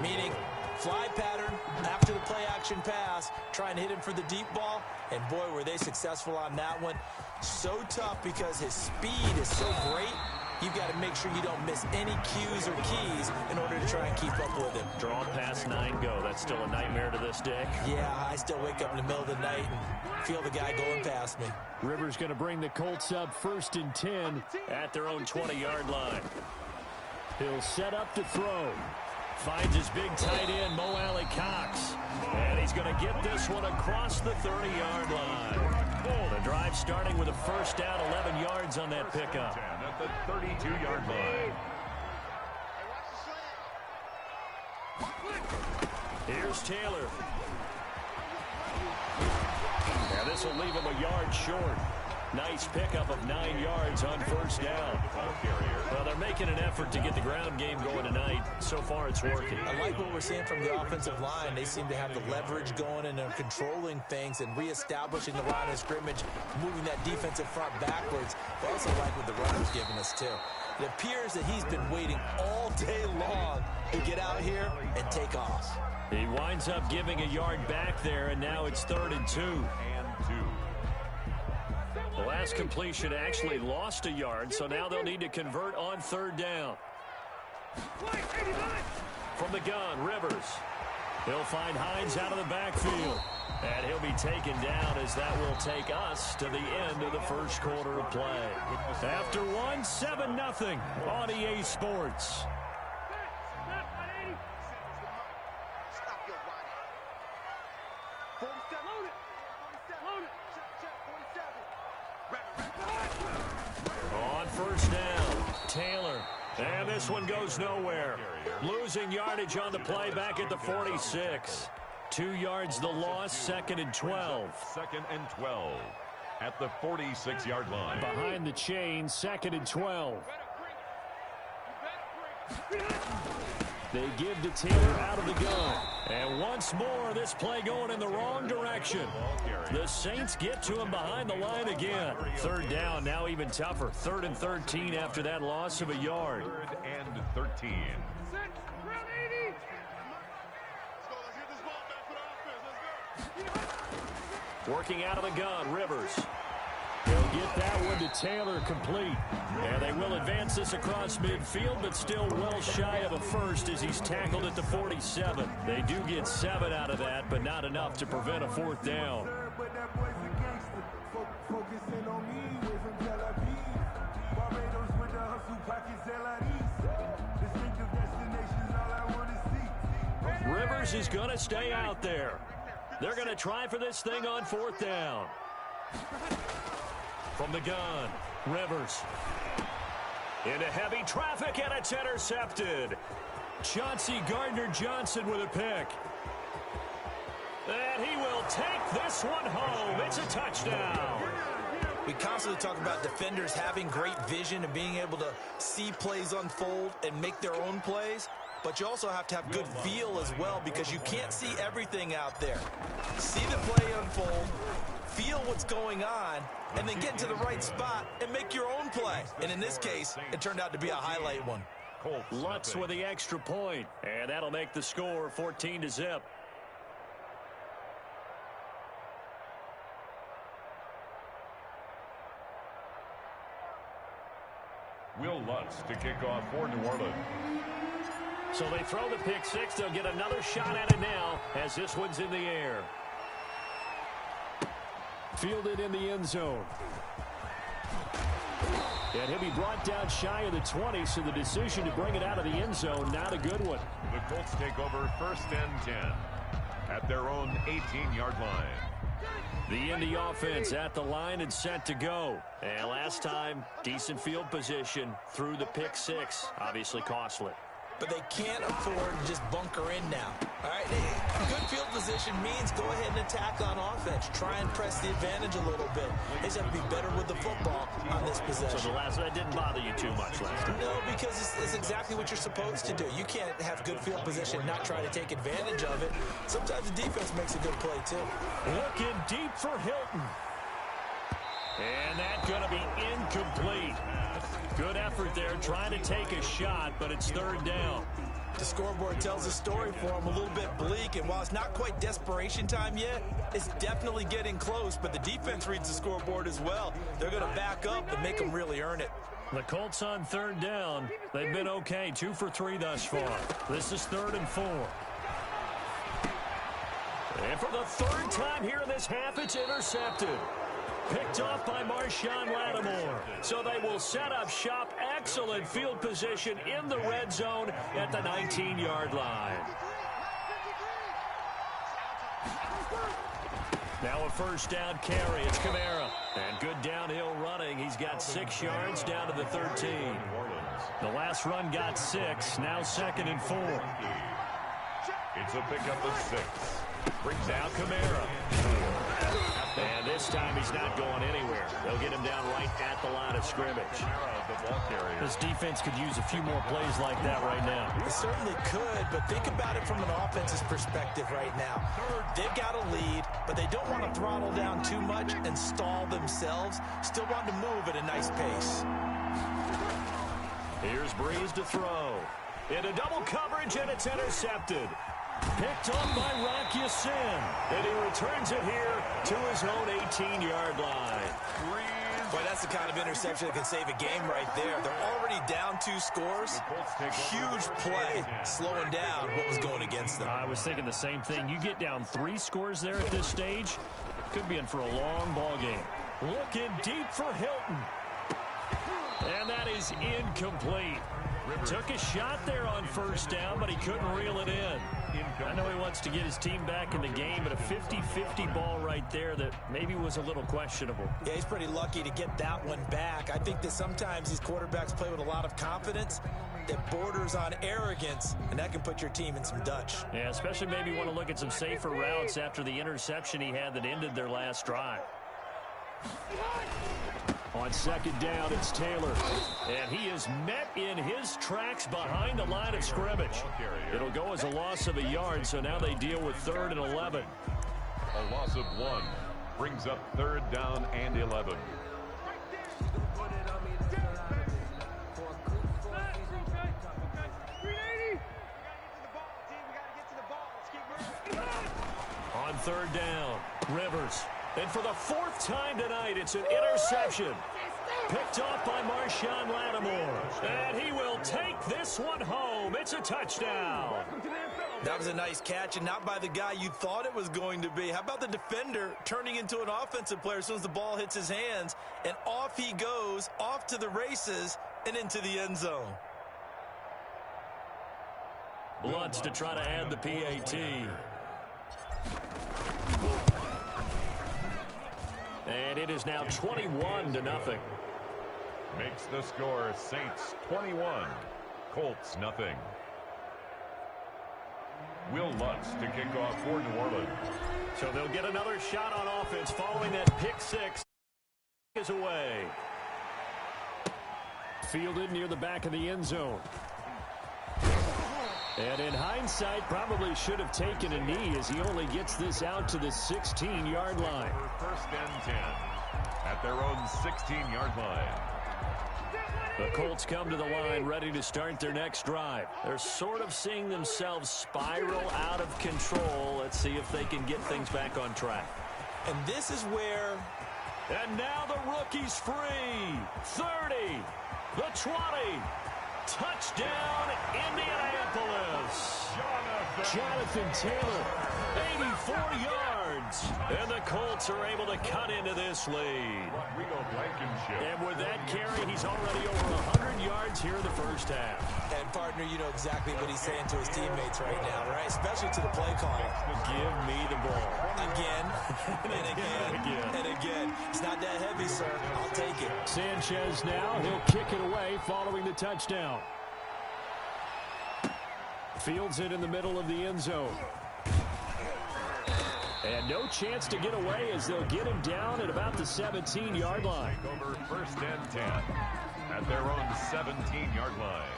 meaning fly pattern after the play action pass, trying to hit him for the deep ball, and boy, were they successful on that one. So tough because his speed is so great. You've got to make sure you don't miss any cues or keys in order to try and keep up with him.
Draw past 9 go. That's still a nightmare to this day.
Yeah, I still wake up in the middle of the night and feel the guy going past me.
Rivers going to bring the Colts up 1st and 10
at their own 20-yard line.
He'll set up to throw.
Finds his big tight end, Mo Alley Cox. And he's going to get this one across the 30-yard line. The drive starting with a first down, 11 yards on that pickup.
At the 32-yard line.
Here's Taylor. Now this will leave him a yard short. Nice pickup of 9 yards on first down. Well, they're making an effort to get the ground game going tonight. So far, it's working.
I like what we're seeing from the offensive line. They seem to have the leverage going, and they're controlling things and reestablishing the line of scrimmage, moving that defensive front backwards. I also like what the runner's giving us, too. It appears that he's been waiting all day long to get out here and take off.
He winds up giving a yard back there, and now it's 3rd and 2. The last completion actually lost a yard, so now they'll need to convert on 3rd down. From the gun, Rivers. He'll find Hines out of the backfield. And he'll be taken down as that will take us to the end of the first quarter of play. After one, 7-0 on EA Sports. On first down, Taylor. And this one goes nowhere. Losing yardage on the play back at the 46. 2 yards the loss, 2nd and 12.
2nd and 12 at the 46-yard line.
Behind the chain, 2nd and 12. They give to Taylor out of the gun.
And once more, this play going in the wrong direction. The Saints get to him behind the line again. 3rd down, now even tougher. 3rd and 13 after that loss of a yard.
3rd and 13.
Working out of the gun, Rivers. He'll get that one to Taylor complete. And they will advance this across midfield, but still well shy of a first as he's tackled at the 47. They do get 7 out of that, but not enough to prevent a 4th down. Rivers is going to stay out there. They're going to try for this thing on 4th down. From the gun, Rivers. Into heavy traffic, and it's intercepted. Chauncey Gardner-Johnson with a pick. And he will take this one home. It's a touchdown.
We constantly talk about defenders having great vision and being able to see plays unfold and make their own plays. But you also have to have good feel as well, because you can't see everything out there. See the play unfold, feel what's going on, and then get into the right spot and make your own play. And in this case, it turned out to be a highlight one.
Lutz with the extra point, and that'll make the score 14-0.
Will Lutz to kick off for New Orleans.
So they throw the pick six. They'll get another shot at it now as this one's in the air.
Fielded in the end zone. And he'll be brought down shy of the 20, so the decision to bring it out of the end zone, not a good one.
The Colts take over 1st and 10 at their own 18-yard line.
The Indy offense at the line and set to go. And last time, decent field position through the pick six. Obviously costly.
But they can't afford to just bunker in now. All right, good field position means go ahead and attack on offense. Try and press the advantage a little bit. They just have to be better with the football on this possession.
So that didn't bother you too much last time?
No, because it's exactly what you're supposed to do. You can't have good field position and not try to take advantage of it. Sometimes the defense makes a good play, too.
Looking deep for Hilton. And that's going to be incomplete. Good effort there, trying to take a shot, but it's 3rd down.
The scoreboard tells a story for him, a little bit bleak, and while it's not quite desperation time yet, it's definitely getting close, but the defense reads the scoreboard as well. They're going to back up and make them really earn it.
The Colts on 3rd down. They've been okay, 2 for 3 thus far. This is 3rd and 4. And for the 3rd time here in this half, it's intercepted. Picked off by Marshawn Lattimore. So they will set up shop. Excellent field position in the red zone at the 19-yard line. Now a 1st down carry. It's Kamara. And good downhill running. He's got 6 yards down to the 13. The last run got 6. Now 2nd and 4.
It's a pickup of 6.
Brings out Kamara. And this time he's not going anywhere. They'll get him down right at the line of scrimmage.
This defense could use a few more plays like that right now.
They certainly could, but think about it from an offense's perspective right now. They've got a lead, but they don't want to throttle down too much and stall themselves. Still want to move at a nice pace.
Here's Breeze to throw. Into double coverage, and it's intercepted. Picked up by Rock Ya-Sin. And he returns it here to his own 18-yard line.
Boy, that's the kind of interception that can save a game right there. They're already down 2 scores. Huge play, slowing down what was going against them.
I was thinking the same thing. You get down 3 scores there at this stage, could be in for a long ball game.
Looking deep for Hilton. And that is incomplete. Took a shot there on first down, but he couldn't reel it in.
I know he wants to get his team back in the game, but a 50-50 ball right there that maybe was a little questionable.
Yeah, he's pretty lucky to get that one back. I think that sometimes these quarterbacks play with a lot of confidence that borders on arrogance, and that can put your team in some Dutch.
Yeah, especially maybe want to look at some safer routes after the interception he had that ended their last drive. On second down, it's Taylor.
And he is met in his tracks behind the line of scrimmage. It'll go as a loss of a yard, so now they deal with 3rd and 11.
A loss of 1 brings up 3rd down and 11.
On 3rd down, Rivers. And for the 4th time tonight, it's an interception. Picked off by Marshawn Lattimore. And he will take this one home. It's a touchdown.
That was a nice catch, and not by the guy you thought it was going to be. How about the defender turning into an offensive player as soon as the ball hits his hands, and off he goes, off to the races, and into the end zone.
Lutz to try to add the PAT. And it is now 21-0.
Makes the score Saints 21, Colts nothing. Will Lutz to kick off for New Orleans.
So they'll get another shot on offense following that pick 6 is away.
Fielded near the back of the end zone. And in hindsight, probably should have taken a knee as he only gets this out to the 16-yard line.
1st and 10 at their own 16-yard line.
The Colts come to the line ready to start their next drive. They're sort of seeing themselves spiral out of control. Let's see if they can get things back on track.
And this is where...
And now the rookie's free. 30, the 20. Touchdown, Indianapolis.
Jonathan Taylor.
84 yards. And the Colts are able to cut into this lead. And with that carry, he's already over 100 yards here in the first half.
And, partner, you know exactly what he's saying to his teammates right now, right? Especially to the play caller.
Give me the ball.
Again, and again, and again. It's not that heavy, sir. I'll take it.
Sanchez now. He'll kick it away following the touchdown. Fields it in the middle of the end zone. And no chance to get away as they'll get him down at about the 17-yard line.
Over 1st and 10 at their own 17-yard line.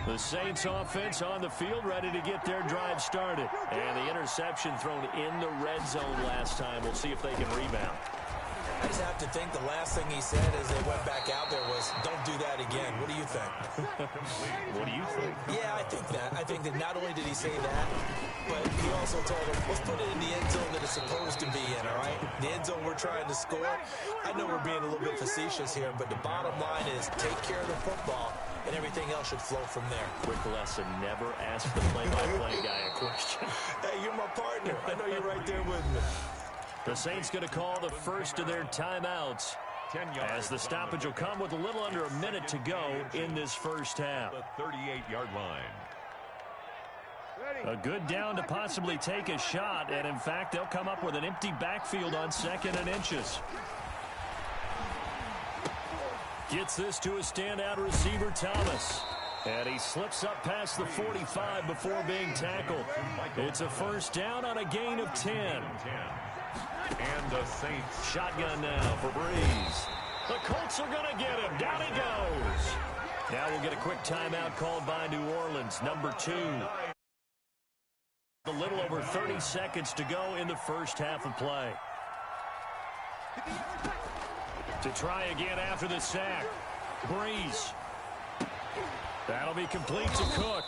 The Saints offense on the field ready to get their drive started. And the interception thrown in the red zone last time. We'll see if they can rebound.
I just have to think the last thing he said as they went back out there was, don't do that again. What do you think?
What do you think?
Yeah, I think that. I think that not only did he say that, but he also told him, let's put it in the end zone that it's supposed to be in, all right? The end zone we're trying to score. I know we're being a little bit facetious here, but the bottom line is take care of the football, and everything else should flow from there.
Quick lesson, never ask the play-by-play guy a question.
Hey, you're my partner. I know you're right there with me.
The Saints going to call the first of their timeouts as the stoppage will come with a little under a minute to go in this first half.
The 38-yard line.
A good down to possibly take a shot, and in fact, they'll come up with an empty backfield on 2nd and inches.
Gets this to a standout receiver, Thomas. And he slips up past the 45 before being tackled. It's a first down on a gain of 10.
And the Saints.
Shotgun now for Breeze. The Colts are going to get him. Down he goes. Now we'll get a quick timeout called by New Orleans, number 2. A little over 30 seconds to go in the first half of play. To try again after the sack. Breeze. That'll be complete to Cook.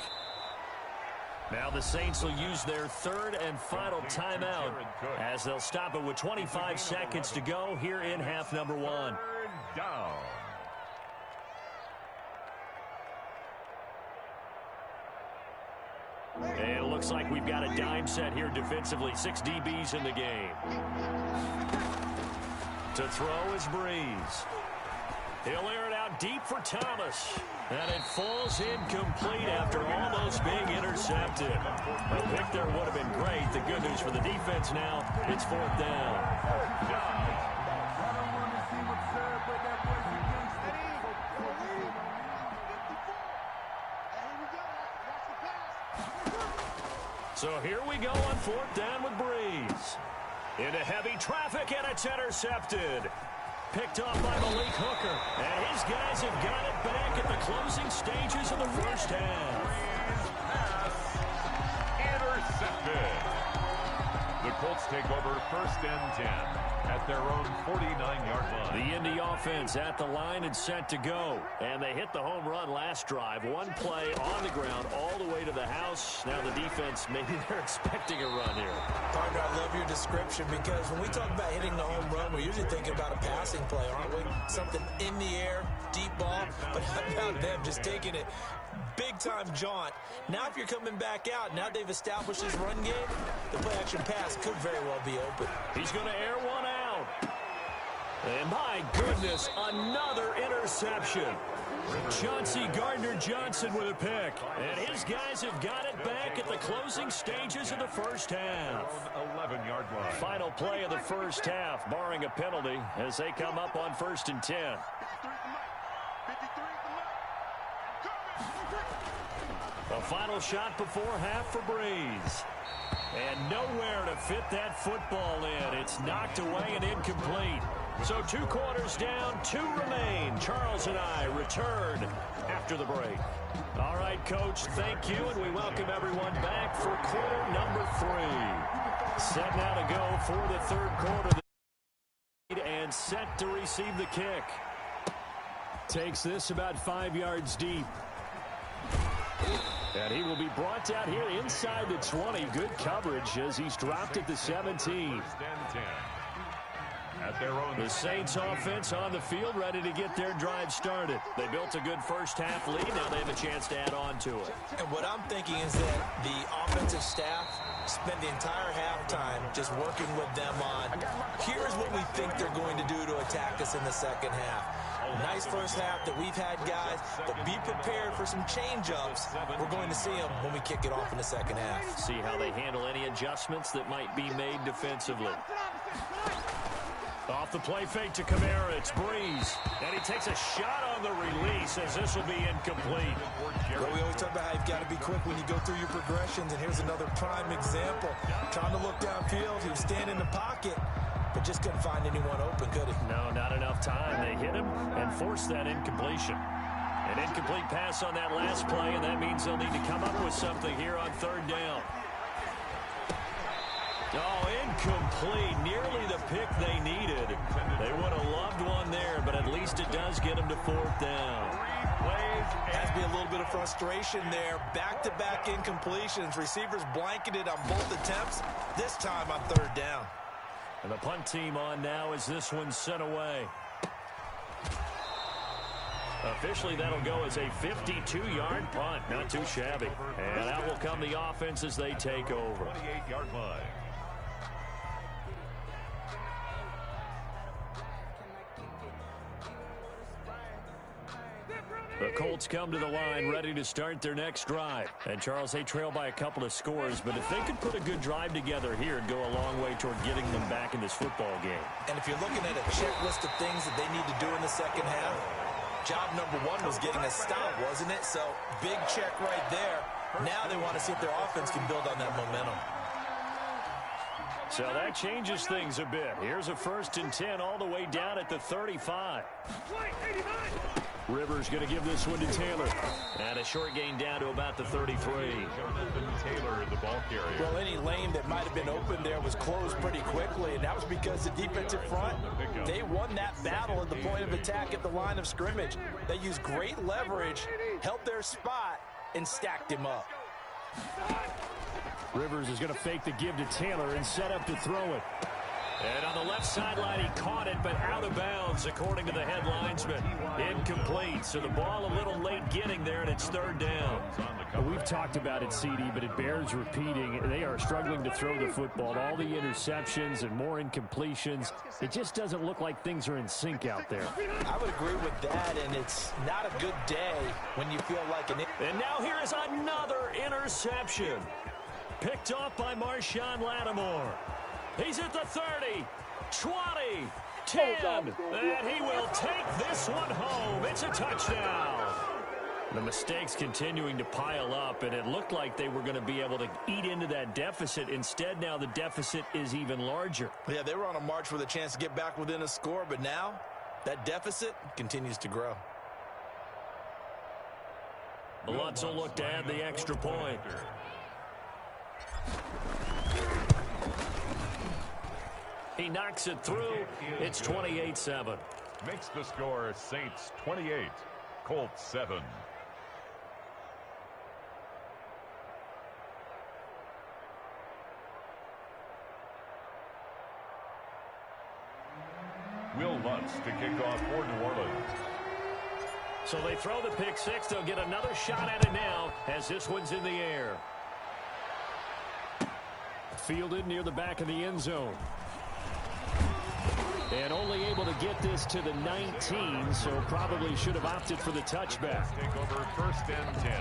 Now the Saints will use their third and final timeout as they'll stop it with 25 seconds to go here in half number 1.
Down.
And it looks like we've got a dime set here defensively. 6 DBs in the game. To throw is Breeze. He'll air it out deep for Thomas. And it falls incomplete after almost being intercepted. A pick there would have been great. The good news for the defense now, it's 4th down. So here we go on 4th down with Breeze. Into heavy traffic, and it's intercepted. Picked off by Malik Hooker. And his guys have got it back at the closing stages of the first half.
Intercepted. The Colts take over 1st and 10 at their own 49-yard line.
The Indy offense at the line and set to go. And they hit the home run last drive. One play on the ground all the way to the house. Now the defense, maybe they're expecting a run here.
Partner, I love your description because when we talk about hitting the home run, we're usually thinking about a passing play, aren't we? Something in the air, deep ball. But how about them just taking it big-time jaunt? Now if you're coming back out, now they've established this run game, the play-action pass could very well be open.
He's going to air one out. And my goodness, another interception. Chauncey Gardner-Johnson with a pick. And his guys have got it back at the closing stages of the first half.
11-yard line.
Final play of the first half, barring a penalty, as they come up on 1st and 10. A final shot before half for Breeze. And nowhere to fit that football in. It's knocked away and incomplete. So 2 quarters down, 2 remain. Charles and I return after the break. All right, Coach, thank you, and we welcome everyone back for quarter number 3. Set now to go for the 3rd quarter. And set to receive the kick. Takes this about 5 yards deep. And he will be brought down here inside the 20. Good coverage as he's dropped at the 17.
At their own.
The Saints offense on the field, ready to get their drive started. They built a good first half lead. Now they have a chance to add on to it.
And what I'm thinking is that the offensive staff spend the entire halftime just working with them on, here's what we think they're going to do to attack us in the second half. Nice first half that we've had, guys, but be prepared for some change-ups. We're going to see them when we kick it off in the second half.
See how they handle any adjustments that might be made defensively. Off the play fake to Kamara, it's Breeze. And he takes a shot on the release as this will be incomplete.
Well, we always talk about how you've got to be quick when you go through your progressions, and here's another prime example. Trying to look downfield, he was standing in the pocket, but just couldn't find anyone open, could he?
No, not enough time. They hit him and forced that incompletion. An incomplete pass on that last play, and that means they'll need to come up with something here on 3rd down. Oh, incomplete. Nearly the pick they needed. They would have loved one there, but at least it does get them to 4th down.
Has to be a little bit of frustration there. Back-to-back incompletions. Receivers blanketed on both attempts, this time on 3rd down.
And the punt team on now as this one's sent away. Officially, that'll go as a 52-yard punt. Not too shabby. And out will come the offense as they take over.
28-yard line.
The Colts come to the line ready to start their next drive. And Charles, they trail by a couple of scores, but if they could put a good drive together here, it'd go a long way toward getting them back in this football game.
And if you're looking at a checklist of things that they need to do in the second half, Job number one was getting a stop, wasn't it? So big check right there. Now they want to see if their offense can build on that momentum.
So that changes things a bit. Here's a 1st and 10 all the way down at the 35. Rivers going to give this one to Taylor. And a short gain down to about the 33.
Jonathan Taylor, the ball carrier.
Well, any lane that might have been open there was closed pretty quickly, and that was because the defensive front, they won that battle at the point of attack at the line of scrimmage. They used great leverage, held their spot, and stacked him up.
Rivers is going to fake the give to Taylor and set up to throw it.
And on the left sideline, he caught it, but out of bounds, according to the head linesman. Incomplete, so the ball a little late getting there, and it's 3rd down.
Well, we've talked about it, CD, but it bears repeating. They are struggling to throw the football. All the interceptions and more incompletions. It just doesn't look like things are in sync out there.
I would agree with that, and it's not a good day when you feel like an...
And now here is another interception. Picked off by Marshawn Lattimore. He's at the 30, 20, 10, and he will take this one home. It's a touchdown. The mistakes continuing to pile up, and it looked like they were going to be able to eat into that deficit. Instead, now the deficit is even larger.
Yeah, they were on a march with a chance to get back within a score, but now that deficit continues to grow.
Lutz will look to add the extra point. He knocks it through. It's 28-7.
Makes the score Saints 28, Colts 7. Will Lutz to kick off for New Orleans.
So they throw the pick six. They'll get another shot at it now as this one's in the air.
Fielded near the back of the end zone. And only able to get this to the 19, so probably should have opted for the touchback.
Take over 1st and 10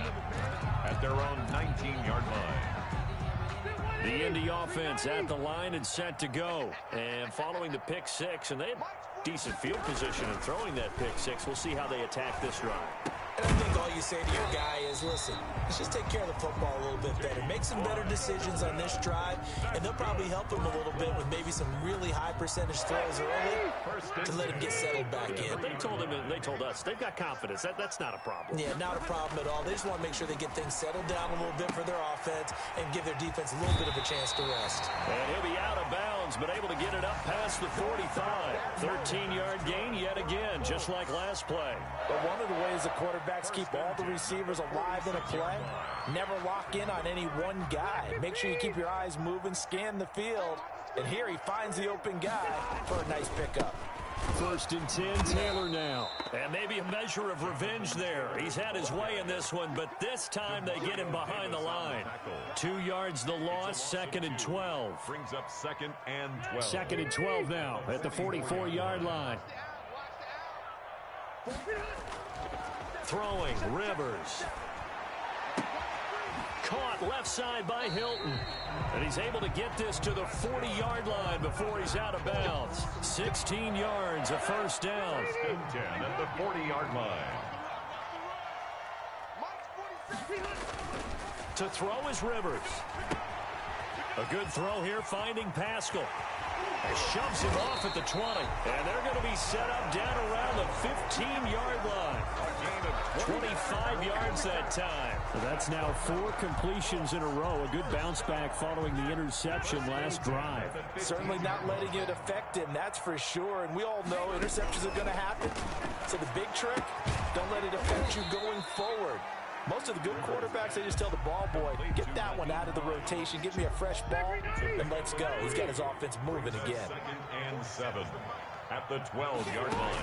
at their own 19-yard line.
The Indy offense at the line and set to go. And following the pick six, and they had decent field position in throwing that pick six. We'll see how they attack this drive.
And I think all you say to your guy is, listen, let's just take care of the football a little bit better. Make some better decisions on this drive, and they'll probably help him a little bit with maybe some really high percentage throws early to let him get settled back in.
But they told us, they've got confidence. That's not a problem.
Yeah, not a problem at all. They just want to make sure they get things settled down a little bit for their offense and give their defense a little bit of a chance to rest.
And he'll be out of bounds, but able to get it up past the 45. 13-yard gain yet again, just like last play.
But one of the ways the quarterbacks keep all the receivers alive in a play, never lock in on any one guy. Make sure you keep your eyes moving, scan the field, and here he finds the open guy for a nice pickup.
1st and 10, Taylor now.
And maybe a measure of revenge there. He's had his way in this one, but this time they get him behind the line. 2 yards the loss, 2nd and 12.
Brings up 2nd and 12.
2nd and 12 now at the 44-yard line.
Throwing, Rivers. Caught left side by Hilton. And he's able to get this to the 40-yard line before he's out of bounds. 16 yards, a 1st down.
10 at the 40-yard line.
To throw is Rivers. A good throw here, finding Pascal. And shoves him off at the 20. And they're going to be set up down around the 15-yard line. 25 yards that time.
So that's now 4 completions in a row. A good bounce back following the interception last drive.
Certainly not letting it affect him, that's for sure. And we all know interceptions are going to happen. So the big trick, don't let it affect you going forward. Most of the good quarterbacks, they just tell the ball boy, get that one out of the rotation, give me a fresh ball, and let's go. He's got his offense moving again.
2nd and 7 at the 12-yard line.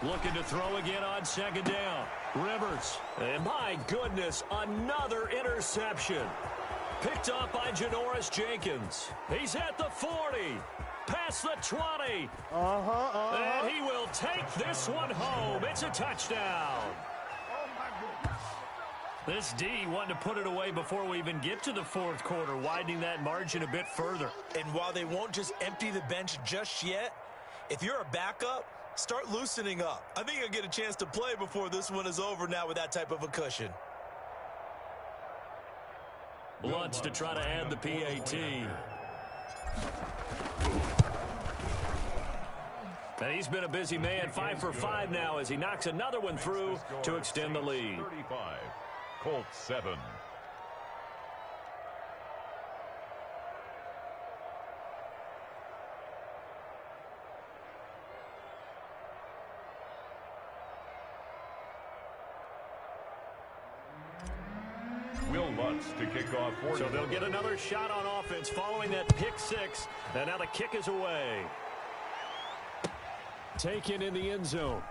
Looking to throw again on 2nd down. Rivers. And my goodness, another interception. Picked up by Janoris Jenkins. He's at the 40. Past the 20. And he will take this one home. It's a touchdown. This D wanted to put it away before we even get to the 4th quarter, widening that margin a bit further.
And while they won't just empty the bench just yet, if you're a backup, Start loosening up. I think I'll get a chance to play before this one is over now with that type of a cushion.
Lutz to try to add the PAT. And he's been a busy man, 5 for 5 now as he knocks another one through to extend the lead.
35, Colts 7. Will Lutz to kick off.
So they'll get another shot on offense following that pick 6. And now the kick is away.
Taken in the end zone.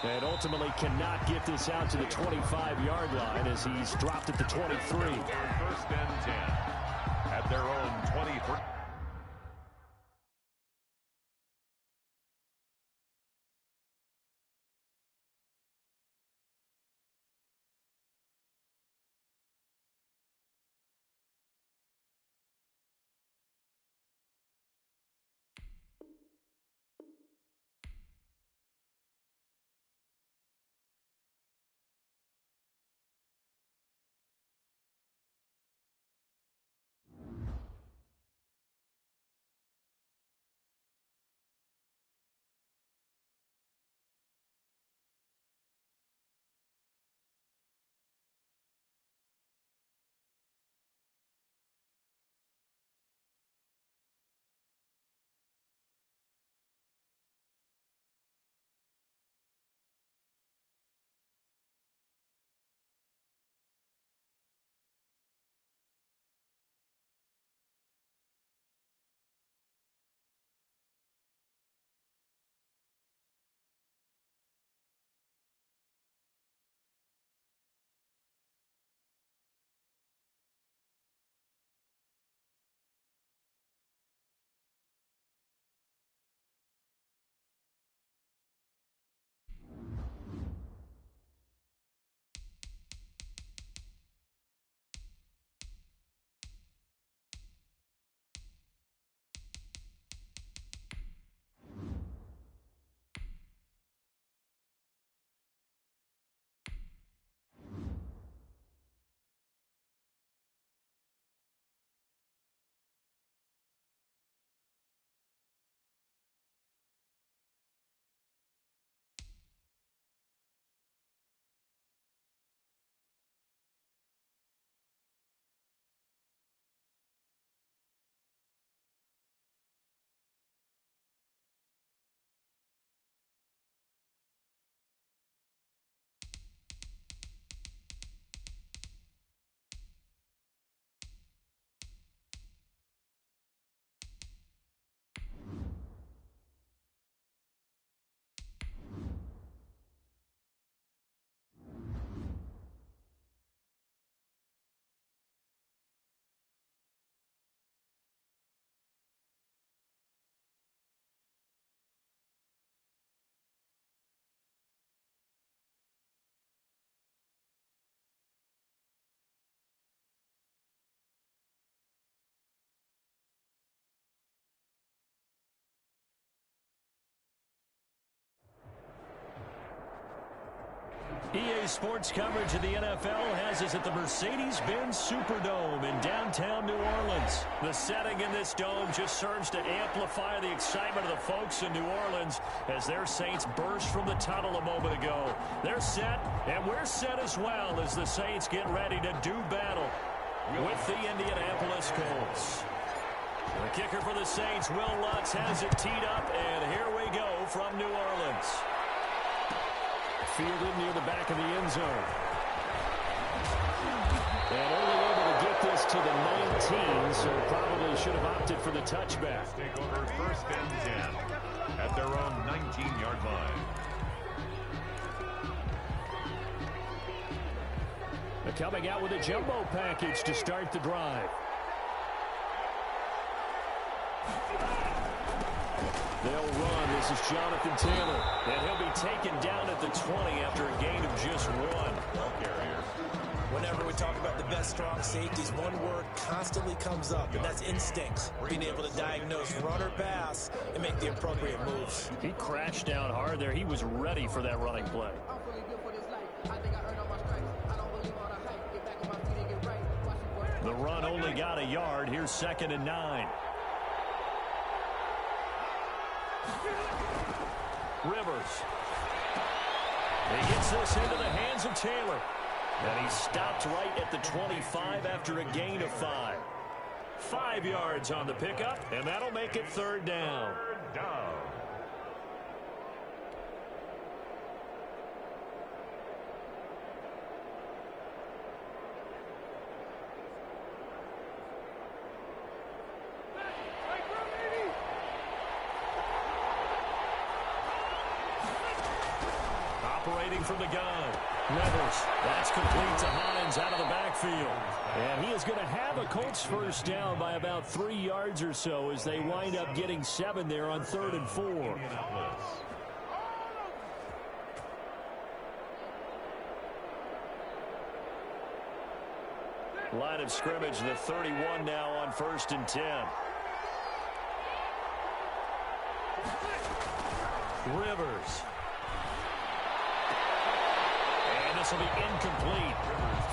And ultimately cannot get this out to the 25-yard line as he's dropped at the 23.
First and 10 at their own 23.
EA Sports coverage of the NFL has us at the Mercedes-Benz Superdome in downtown New Orleans. The setting in this dome just serves to amplify the excitement of the folks in New Orleans as their Saints burst from the tunnel a moment ago. They're set, and we're set as well as the Saints get ready to do battle with the Indianapolis Colts. The kicker for the Saints, Will Lutz, has it teed up, and here we go from New Orleans.
Fielded near the back of the end zone. And only able to get this to the 19, so probably should have opted for the touchback.
Take over first and 10 at their own 19-yard line.
They're coming out with a jumbo package to start the drive. They'll run. This is Jonathan Taylor.
And he'll be taken down at the 20 after a gain of just 1.
When whenever we talk about the best strong safeties, one word constantly comes up, and that's instincts. Being able to diagnose run or pass and make the appropriate moves.
He crashed down hard there. He was ready for that running play. The run only got a yard. Here's 2nd and 9. Rivers. He gets this into the hands of Taylor. And he stopped right at the 25 after a gain of 5. 5 yards on the pickup, and that'll make it 3rd down.
Third down.
Operating from the gun. Rivers. That's complete to Hines out of the backfield. And he is going to have a Colts first down by about 3 yards or so as they wind up getting 7 there on 3rd and 4. Line of scrimmage, the 31 now on 1st and 10. Rivers. And this will be incomplete.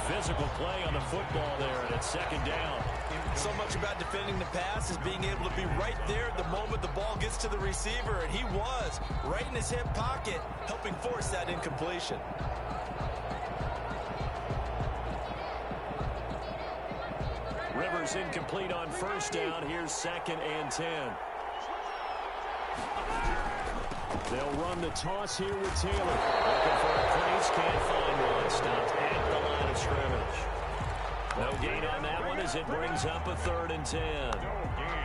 Physical play on the football there, and it's 2nd down.
So much about defending the pass is being able to be right there at the moment the ball gets to the receiver, and he was right in his hip pocket, helping force that incompletion.
Rivers incomplete on 1st down. Here's 2nd and 10. They'll run the toss here with Taylor. Looking for a place, can't find one. Stopped at the line of scrimmage. No gain on that one as it brings up a 3rd and 10.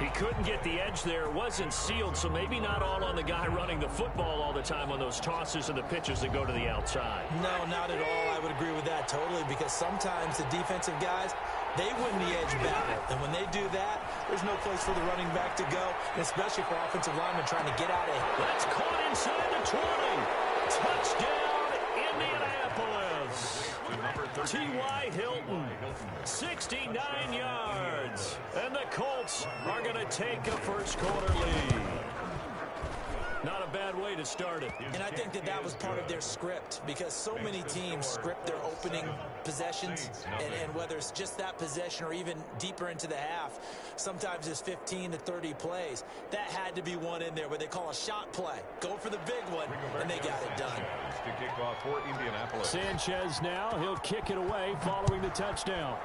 He couldn't get the edge there. It wasn't sealed, so maybe not all on the guy running the football all the time on those tosses and the pitches that go to the outside.
No, not at all. I would agree with that totally, because sometimes the defensive guys, they win the edge battle. And when they do that, there's no place for the running back to go, and especially for offensive linemen trying to get out of it.
That's caught inside the 20. Touchdown, Indianapolis. T.Y. Hilton, 69 yards. And the Colts are going to take a first-quarter lead. Not a bad way to start it.
And I think that was part of their script, because so many teams script their opening possessions, and whether it's just that possession or even deeper into the half, sometimes it's 15 to 30 plays. That had to be one in there where they call a shot play. Go for the big one, and they got it done.
To kick off for Indianapolis.
Sanchez now, he'll kick it away following the touchdown.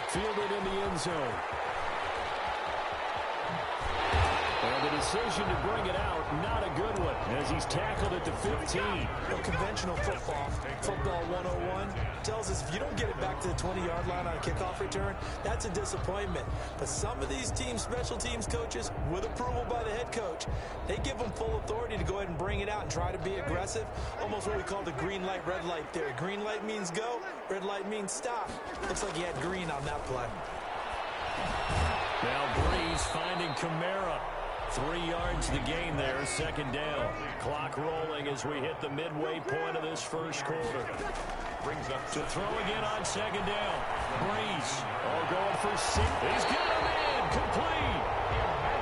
Fielded in the end zone. And the decision to bring it out, not a good one, as he's tackled at the 15.
Well, conventional football 101, tells us if you don't get it back to the 20-yard line on a kickoff return, that's a disappointment. But some of these teams, special teams coaches, with approval by the head coach, they give them full authority to go ahead and bring it out and try to be aggressive. Almost what we call the green light, red light theory. Green light means go, red light means stop. Looks like he had green on that play.
Now Breeze finding Kamara. 3 yards the gain there, 2nd down. Clock rolling as we hit the midway point of this first quarter.
Brings up
to throw again on 2nd down. Breeze, going for 6. He's got him in, complete.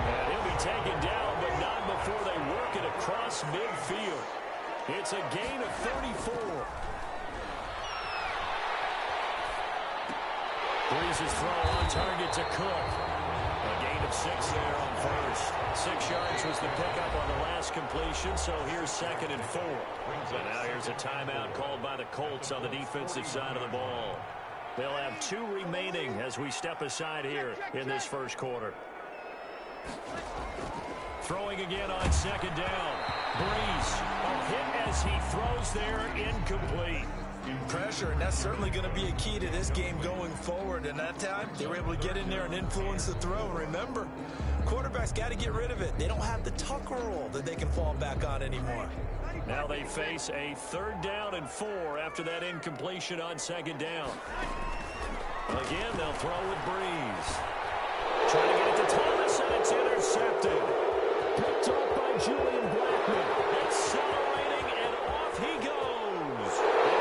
And he'll be taken down, but not before they work it across midfield. It's a gain of 34. Breeze's throw on target to Cook. A gain of 6 there on first. 6 yards was the pickup on the last completion, so here's 2nd and 4. And now here's a timeout called by the Colts on the defensive side of the ball. They'll have 2 remaining as we step aside here in this first quarter. Throwing again on 2nd down. Breeze, a hit as he throws there, incomplete.
Pressure, and that's certainly going to be a key to this game going forward. And that time, they were able to get in there and influence the throw. Remember, quarterbacks got to get rid of it. They don't have the tuck rule that they can fall back on anymore.
Now they face a 3rd down and 4 after that incompletion on 2nd down. Again, they'll throw with Breeze. Trying to get it to Thomas, and it's intercepted. Picked off by Julian Blackmon. Accelerating, and off he goes.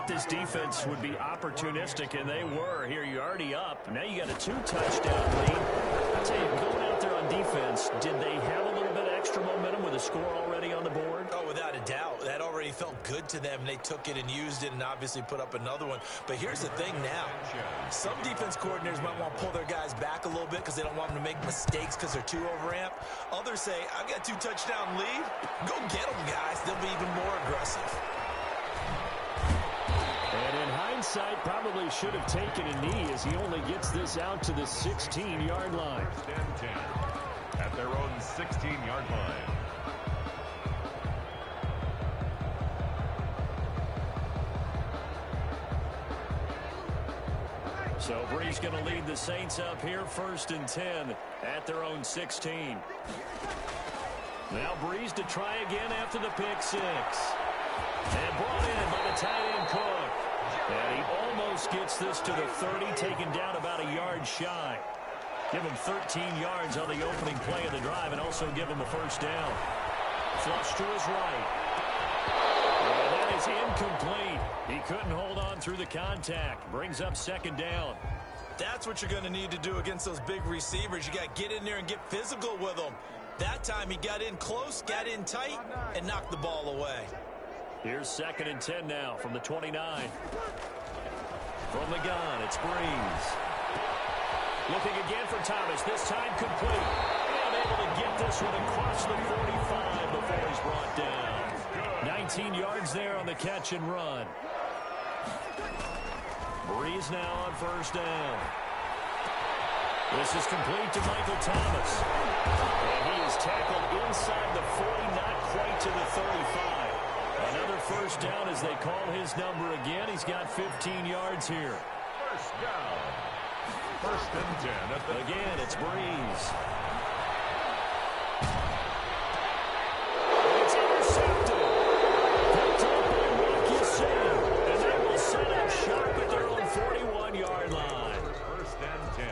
thought this defense would be opportunistic, and they were. Here, you're already up. Now you got a 2-touchdown lead. I'll tell you, going out there on defense, did they have a little bit of extra momentum with a score already on the board?
Oh, without a doubt. That already felt good to them, and they took it and used it and obviously put up another one. But here's the thing now. Some defense coordinators might want to pull their guys back a little bit because they don't want them to make mistakes because they're too overamped. Others say, I've got a 2-touchdown lead. Go get them, guys. They'll be even more aggressive.
And in hindsight, probably should have taken a knee as he only gets this out to the 16-yard line.
First and 10 at their own 16-yard line.
So Brees going to lead the Saints up here, 1st and 10 at their own 16. Now Brees to try again after the pick 6. And brought in by the tight end Cook. And he almost gets this to the 30, taken down about a yard shy. Give him 13 yards on the opening play of the drive and also give him a first down. Flush to his right. And that is incomplete. He couldn't hold on through the contact. Brings up 2nd down.
That's what you're going to need to do against those big receivers. You got to get in there and get physical with them. That time he got in close, got in tight, and knocked the ball away.
Here's 2nd and 10 now from the 29. From the gun, it's Brees. Looking again for Thomas, this time complete. And able to get this one across the 45 before he's brought down. 19 yards there on the catch and run. Brees now on 1st down. This is complete to Michael Thomas. And he is tackled inside the 40, not quite to the 35. Another first down as they call his number again. He's got 15 yards here.
First down. 1st and 10 at the...
Again, it's Brees. It's intercepted. Picked up by Rocky Sin. And they will set up shop at their own 41-yard line.
1st and 10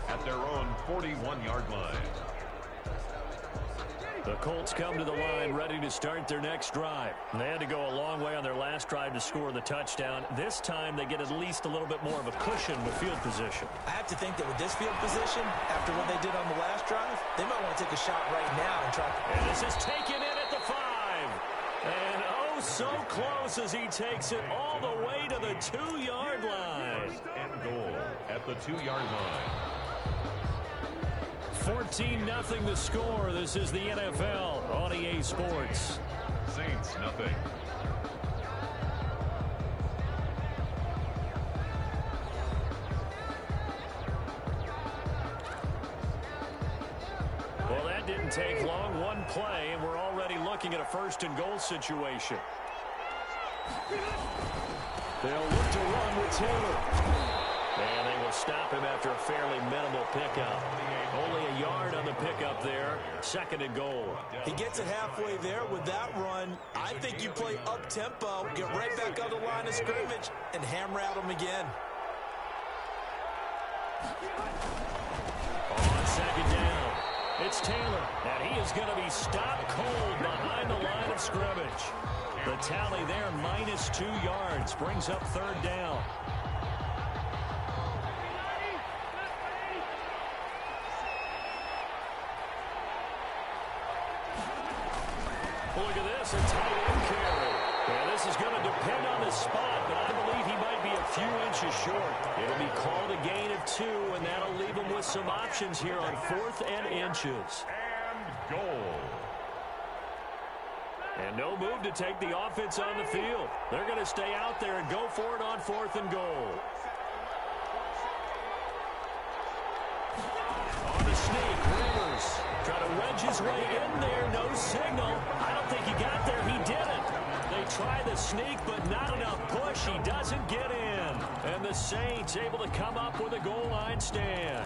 at their own 41-yard line.
The Colts come to the line ready to start their next drive. They had to go a long way on their last drive to score the touchdown. This time they get at least a little bit more of a cushion with field position.
I have to think that with this field position, after what they did on the last drive, they might want to take a shot right now and try.
And this is taken in at the 5. And oh, so close as he takes it all the way to the 2-yard line.
1st and goal at the 2-yard line.
14-0 the score. This is the NFL on EA Sports.
Saints nothing.
Well, that didn't take long. One play, and we're already looking at a 1st and goal situation. They'll look to run with Taylor. And they will stop him after a fairly minimal pickup. Only a yard on the pickup there. 2nd and goal.
He gets it halfway there with that run. I think you play up-tempo, get right back on the line of scrimmage, and hammer at him again.
On 2nd down, it's Taylor. And he is going to be stopped cold behind the line of scrimmage. The tally there, -2 yards, brings up 3rd down. Look at this, a tight end carry. Yeah, this is going to depend on the spot, but I believe he might be a few inches short. It'll be called a gain of 2, and that'll leave him with some options here on 4th and inches.
And goal.
And no move to take the offense on the field. They're going to stay out there and go for it on 4th and goal. On the sneak, Rivers trying to wedge his way in there. No signal. I don't think he got there. He didn't. They try the sneak, but not enough push. He doesn't get in. And the Saints able to come up with a goal line stand.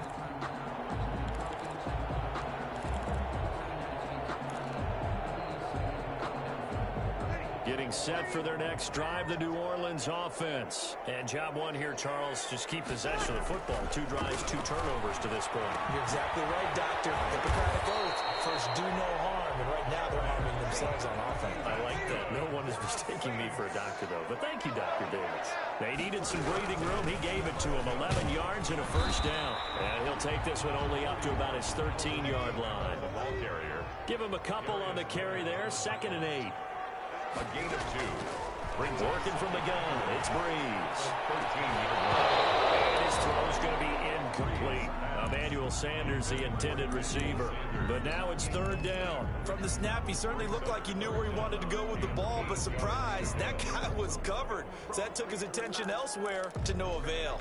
Getting set for their next drive, the New Orleans offense. And job one here, Charles, just keep possession of the football. 2 drives, 2 turnovers to this point.
You're exactly right, Doctor. Hippocratic oath. First, do no harm. mean, right now they're harming themselves on offense.
I like that. No one is mistaking me for a doctor, though. But thank you, Dr. Davis. They needed some breathing room. He gave it to him. 11 yards and a first down. And he'll take this one only up to about his 13-yard line.
The ball carrier.
Give him a couple on the carry there. 2nd and 8.
A gain of 2.
Working from the gun. It's Breeze.
13-yard line.
And his throw's going to be incomplete. Emmanuel Sanders, the intended receiver. But now it's 3rd down.
From the snap, he certainly looked like he knew where he wanted to go with the ball, but surprise, that guy was covered. So that took his attention elsewhere to no avail.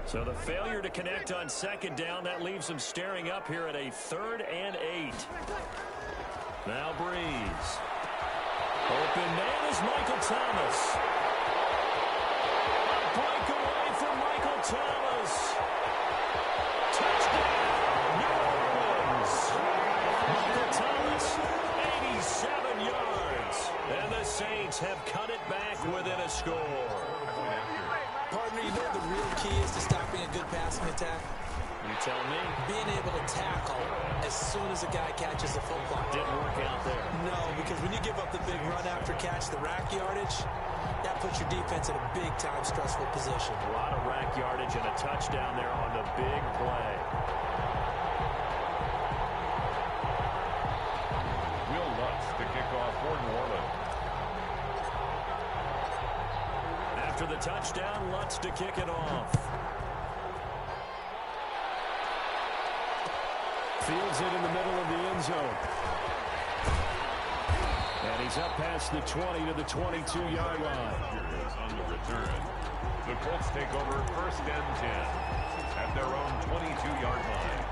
So the failure to connect on 2nd down, that leaves him staring up here at a 3rd and 8. Now Breeze. Open man is Michael Thomas. A breakaway from Michael Thomas. Touchdown, New Orleans. Michael Thomas, 87 yards. And the Saints have cut it back within a score.
Partner, you know the real key is to stopping a good passing attack?
You tell me.
Being able to tackle as soon as a guy catches the football.
Didn't work out there.
No, because when you give up the big run after catch, the rack yardage, that puts your defense in a big-time stressful position.
A lot of rack yardage and a touchdown there on the big play.
Will Lutz to kick off for New Orleans.
After the touchdown, Lutz to kick it off. Fields it in the middle of the end zone. And he's up past the 20 to the 22-yard line.
On the return. The Colts take over 1st and 10 at their own 22-yard line.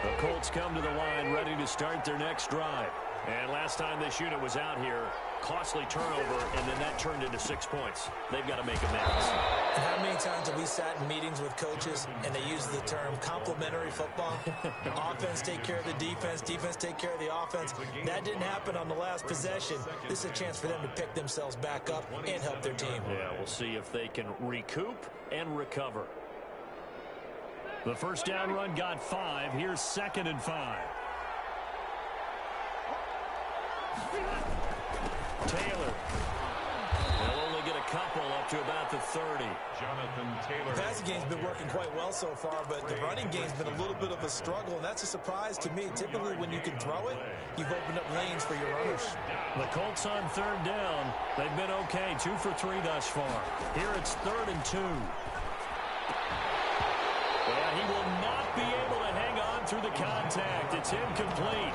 The Colts come to the line ready to start their next drive. And last time this unit was out here, costly turnover, and then that turned into 6 points. They've got to make amends.
And how many times have we sat in meetings with coaches and they use the term complementary football? Offense take care of the defense, defense take care of the offense. That didn't happen on the last possession. This is a chance for them to pick themselves back up and help their team.
Yeah, we'll see if they can recoup and recover. The first down run got 5. Here's 2nd and 5. Taylor. They'll only get a couple up to about the 30.
Jonathan Taylor.
The passing game's been working quite well so far, but the running game's been a little bit of a struggle, and that's a surprise to me. Typically, when you can throw it, you've opened up lanes for your runners.
The Colts on 3rd down. They've been okay, 2 for 3 thus far. Here it's 3rd and 2. And he will not be able to hang on through the contact. It's incomplete.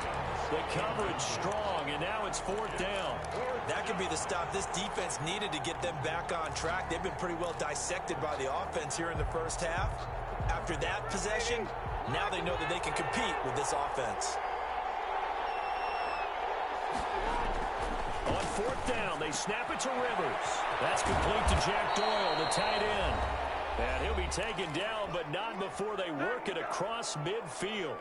The coverage strong, and now it's 4th down.
That could be the stop this defense needed to get them back on track. They've been pretty well dissected by the offense here in the first half. After that possession, now they know that they can compete with this offense.
On 4th down, they snap it to Rivers. That's complete to Jack Doyle, the tight end. And he'll be taken down, but not before they work it across midfield.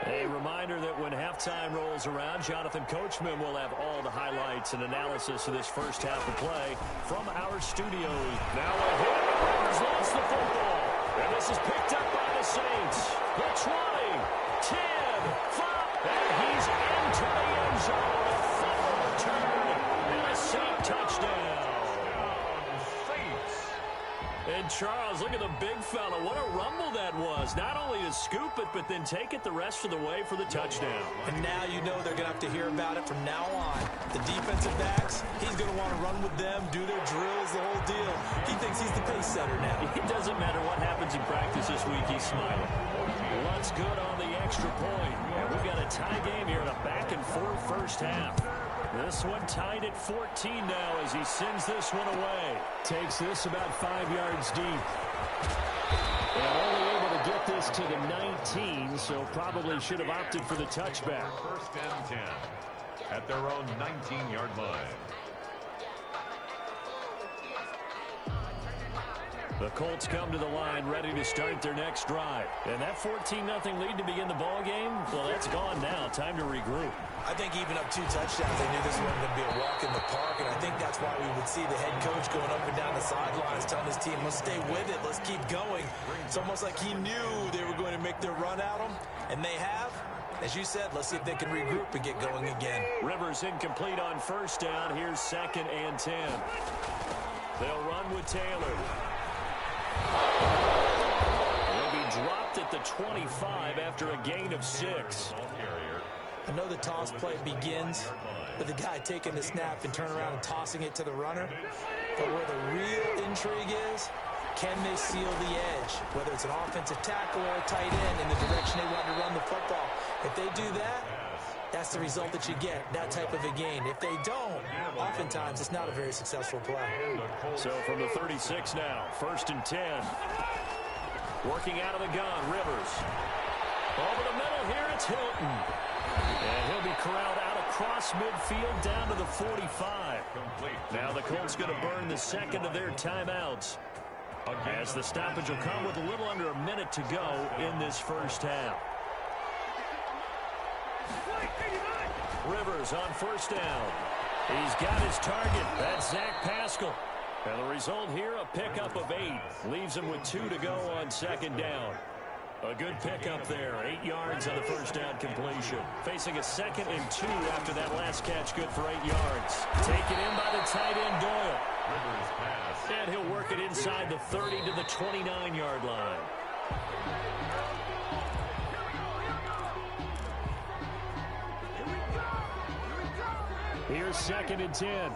A reminder that when halftime rolls around, Jonathan Coachman will have all the highlights and analysis of this first half of play from our studios. Now a hit. Rivers lost the football. And this is picked up by the Saints. The 20, 10, 5, and he's into the end zone. A fumble return and a Saint touchdown. And Charles, look at the big fella. What a rumble that was. Not only to scoop it, but then take it the rest of the way for the touchdown.
And now you know they're going to have to hear about it from now on. The defensive backs, he's going to want to run with them, do their drills, the whole deal. He thinks he's the pace setter now.
It doesn't matter what happens in practice this week, he's smiling. Lutz good on the extra point. And we've got a tie game here in a back-and-forth first half. This one tied at 14 now as he sends this one away. Takes this about 5 yards deep. And only able to get this to the 19, so probably should have opted for the touchback.
1st and 10 at their own 19-yard line.
The Colts come to the line ready to start their next drive. And that 14-0 lead to begin the ball game, well, that's gone now. Time to regroup.
I think even up 2 touchdowns, they knew this wasn't going to be a walk in the park, and I think that's why we would see the head coach going up and down the sidelines telling his team, let's stay with it, let's keep going. It's almost like he knew they were going to make their run at him, and they have. As you said, let's see if they can regroup and get going again.
Rivers incomplete on first down. Here's 2nd and 10. They'll run with Taylor. He'll be dropped at the 25 after a gain of 6.
I know the toss play begins with the guy taking the snap and turning around and tossing it to the runner. But where the real intrigue is, can they seal the edge? Whether it's an offensive tackle or a tight end in the direction they want to run the football. If they do that, that's the result that you get, that type of a gain. If they don't, oftentimes it's not a very successful play.
So from the 36 now, 1st and 10. Working out of the gun, Rivers. Over the middle here, it's Hilton. And he'll be corralled out across midfield down to the 45. Now the Colts going to burn the 2nd of their timeouts, as the stoppage will come with a little under a minute to go in this first half. Rivers on first down. He's got his target. That's Zach Pascal. And the result here, a pickup of 8. Leaves him with 2 to go on 2nd down. A good pickup there. 8 yards on the first down completion. Facing a 2nd and 2 after that last catch, good for 8 yards. Taken in by the tight end, Doyle. And he'll work it inside the 30 to the 29-yard line. Here's 2nd and 10.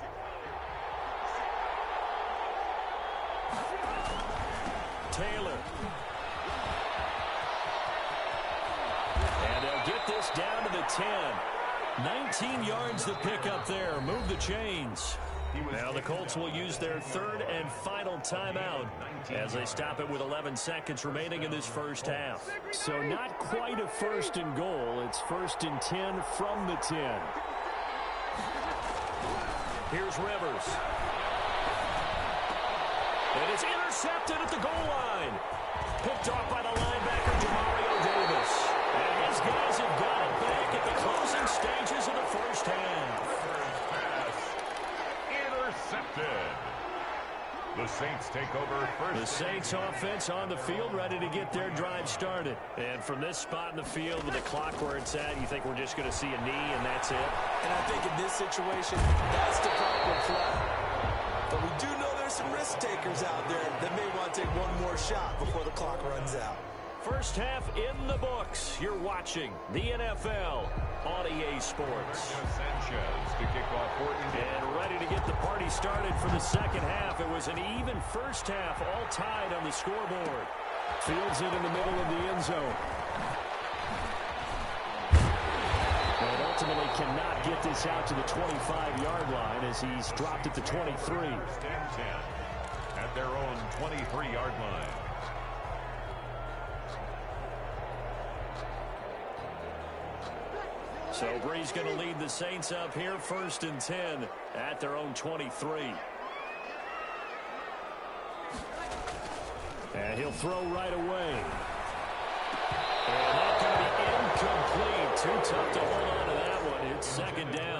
Taylor. And they'll get this down to the 10. 19 yards to pick up there. Move the chains. Now the Colts will use their 3rd and final timeout as they stop it with 11 seconds remaining in this first half. So not quite a 1st and goal. It's 1st and 10 from the 10. Here's Rivers. And it's intercepted at the goal line. Picked off by the linebacker, Demario Davis. And his guys have got it back at the closing stages of the first half.
Intercepted. The Saints take over first.
The Saints offense on the field, ready to get their drive started. And from this spot in the field with the clock where it's at, you think we're just going to see a knee and that's it?
And I think in this situation, that's the proper play. But we do know there's some risk takers out there that may want to take one more shot before the clock runs out.
First half in the books. You're watching the NFL on EA Sports.
Sanchez to kick off 4th
and ready to get the party started for the second half. It was an even first half, all tied on the scoreboard. Fields it in the middle of the end zone. And ultimately cannot get this out to the 25-yard line as he's dropped at the 23.
1st and 10 at their own 23-yard line.
So Brees going to lead the Saints up here, 1st and 10 at their own 23. And he'll throw right away. And that's going to be incomplete. Too tough to hold on to that one. It's 2nd down.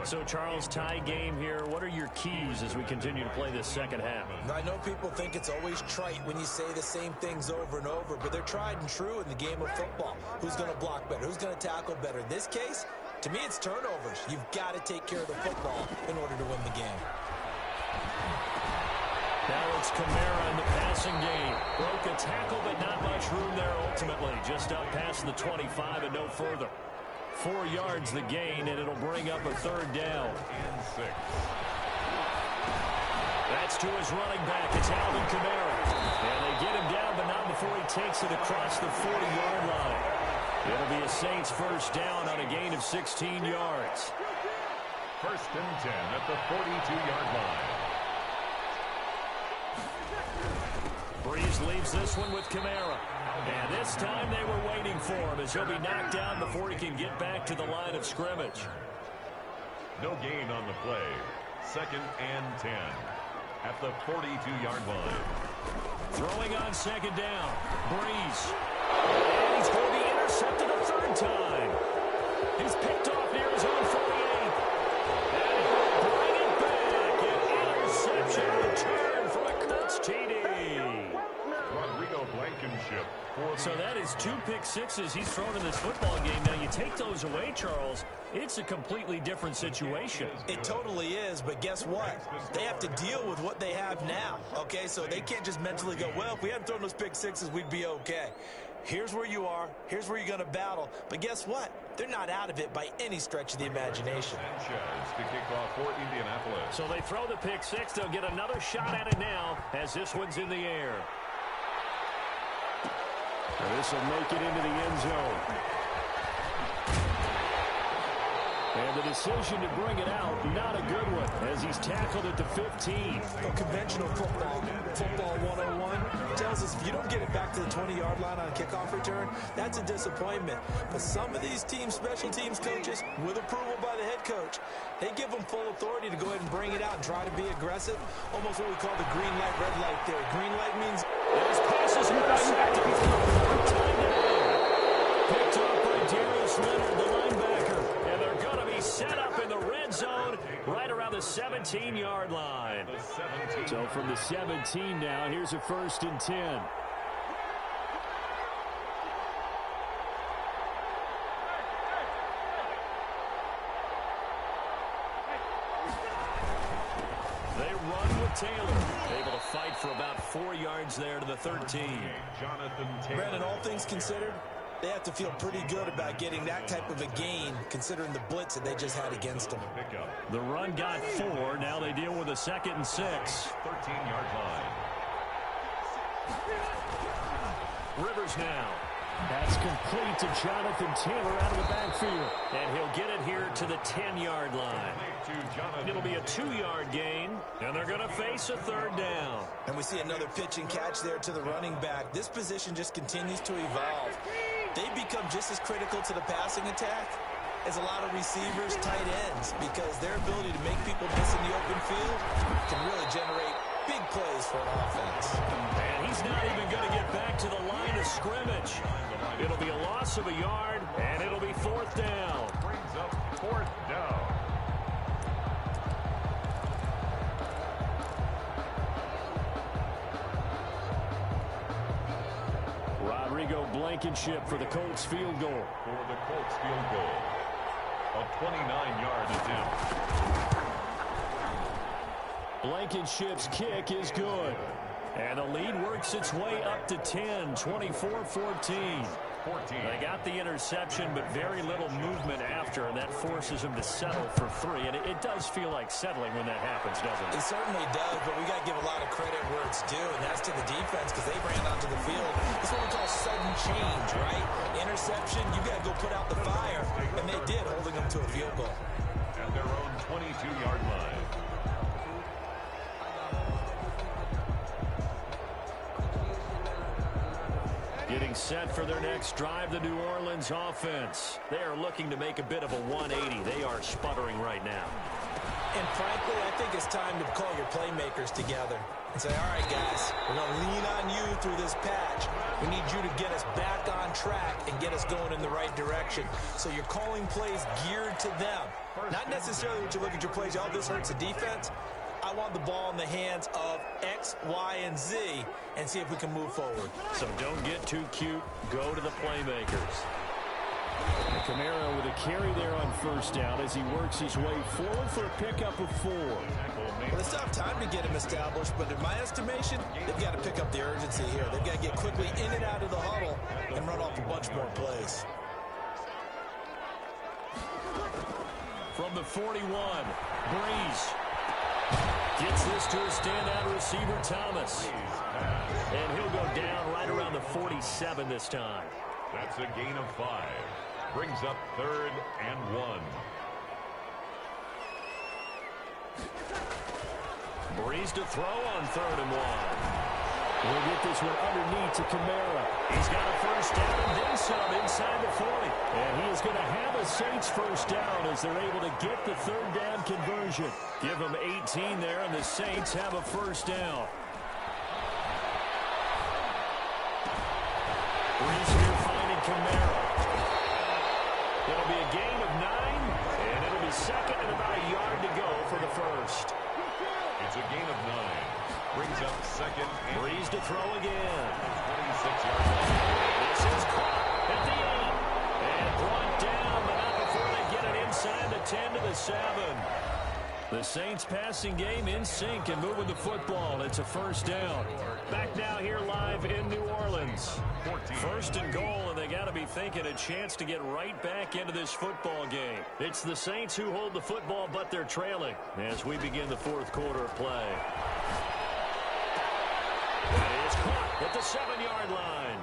So, Charles, tie game here. What are your keys as we continue to play this second half?
I know people think it's always trite when you say the same things over and over, but they're tried and true in the game of football. Who's going to block better? Who's going to tackle better? In this case, to me, it's turnovers. You've got to take care of the football in order to win the game.
Now it's Kamara in the passing game. Broke a tackle, but not much room there ultimately. Just up past the 25 and no further. 4 yards the gain, and it'll bring up a 3rd down.
And 6.
That's to his running back. It's Alvin Kamara. And they get him down, but not before he takes it across the 40-yard line. It'll be a Saints first down on a gain of 16 yards.
1st and 10 at the 42-yard line.
Brees leaves this one with Kamara. And this time they were waiting for him as he'll be knocked down before he can get back to the line of scrimmage.
No gain on the play. 2nd and 10 at the 42-yard line.
Throwing on second down. Breeze. And he's going to be intercepted a third time. He's picked off near his own 48. And he'll bring it back. An interception return from a Colts TD.
Rodrigo Blankenship.
So that is 2 pick sixes he's thrown in this football game. Now, you take those away, Charles, it's a completely different situation.
It totally is, but guess what? They have to deal with what they have now, okay? So they can't just mentally go, well, if we hadn't thrown those pick sixes, we'd be okay. Here's where you are. Here's where you're going to battle. But guess what? They're not out of it by any stretch of the imagination.
Sanchez to kick off for Indianapolis.
So they throw the pick six. They'll get another shot at it now as this one's in the air.
And this will make it into the end zone. And the decision to bring it out, not a good one, as he's tackled at the 15.
But conventional football 101, tells us if you don't get it back to the 20-yard line on a kickoff return, that's a disappointment. But some of these teams, special teams coaches, with approval by the head coach, they give them full authority to go ahead and bring it out and try to be aggressive. Almost what we call the green light, red light theory. Green light means
those passes intercepted. Picked up by Darius Leonard, the linebacker. And they're going to be set up in the red zone right around the 17-yard line.
So from the 17 now, here's a 1st and 10.
They run with Taylor. Able to fight for about 4 yards there to the 13.
Jonathan Taylor.
Brandon, all things considered, they have to feel pretty good about getting that type of a gain, considering the blitz that they just had against them.
The run got 4. Now they deal with a 2nd and 6.
13-yard line.
Rivers now.
That's complete to Jonathan Taylor out of the backfield.
And he'll get it here to the 10-yard line. It'll be a 2-yard gain, and they're going to face a 3rd down.
And we see another pitch and catch there to the running back. This position just continues to evolve. They become just as critical to the passing attack as a lot of receivers, tight ends, because their ability to make people miss in the open field can really generate big plays for an offense.
And he's not even going to get back to the line of scrimmage. It'll be a loss of a yard, and it'll be 4th down.
Brings up 4th down.
Rodrigo Blankenship for the Colts field goal.
For the Colts field goal. A 29-yard attempt.
Blankenship's kick is good.
And the lead works its way up to 10, 24-14. They got the interception, but very little movement after, and that forces them to settle for 3. And it does feel like settling when that happens, doesn't it?
It certainly does, but we got to give a lot of credit where it's due, and that's to the defense, because they ran onto the field. It's what we call sudden change, right? Interception, you got to go put out the fire, and they did, holding them to a field goal.
At their own 22-yard line.
Getting set for their next drive, the New Orleans offense. They are looking to make a bit of a 180. They are sputtering right now.
And frankly, I think it's time to call your playmakers together and say, all right, guys, we're going to lean on you through this patch. We need you to get us back on track and get us going in the right direction. So you're calling plays geared to them. Not necessarily when you look at your plays, oh, this hurts the defense. I want the ball in the hands of X, Y, and Z and see if we can move forward.
So don't get too cute. Go to the playmakers.
Kamara with a carry there on 1st down as he works his way forward for a pickup of 4.
Well, they still have time to get him established, but in my estimation, they've got to pick up the urgency here. They've got to get quickly in and out of the huddle and run off a bunch more plays.
From the 41, Breeze gets this to a standout receiver, Thomas. And he'll go down right around the 47 this time.
That's a gain of 5. Brings up 3rd and 1.
Breeze to throw on 3rd and 1.
We'll get this one underneath to Kamara.
He's got a 1st down and then some inside the 40.
And he is going to have a Saints 1st down as they're able to get the 3rd down conversion.
Give them 18 there, and the Saints have a 1st down.
Breeze here finding Kamara. It'll be a gain of 9, and it'll be second and about a yard to go for the first.
It's a gain of 9. Brings up second.
Breeze to throw again.
26 yards.
This is caught at the 8. And brought down, but not before they get it inside the 10 to the 7. The Saints passing game in sync and moving the football. It's a first down. Back now here live in New Orleans. 1st and goal, and they got to be thinking a chance to get right back into this football game. It's the Saints who hold the football, but they're trailing as we begin the 4th quarter of play. That is caught at the 7-yard line.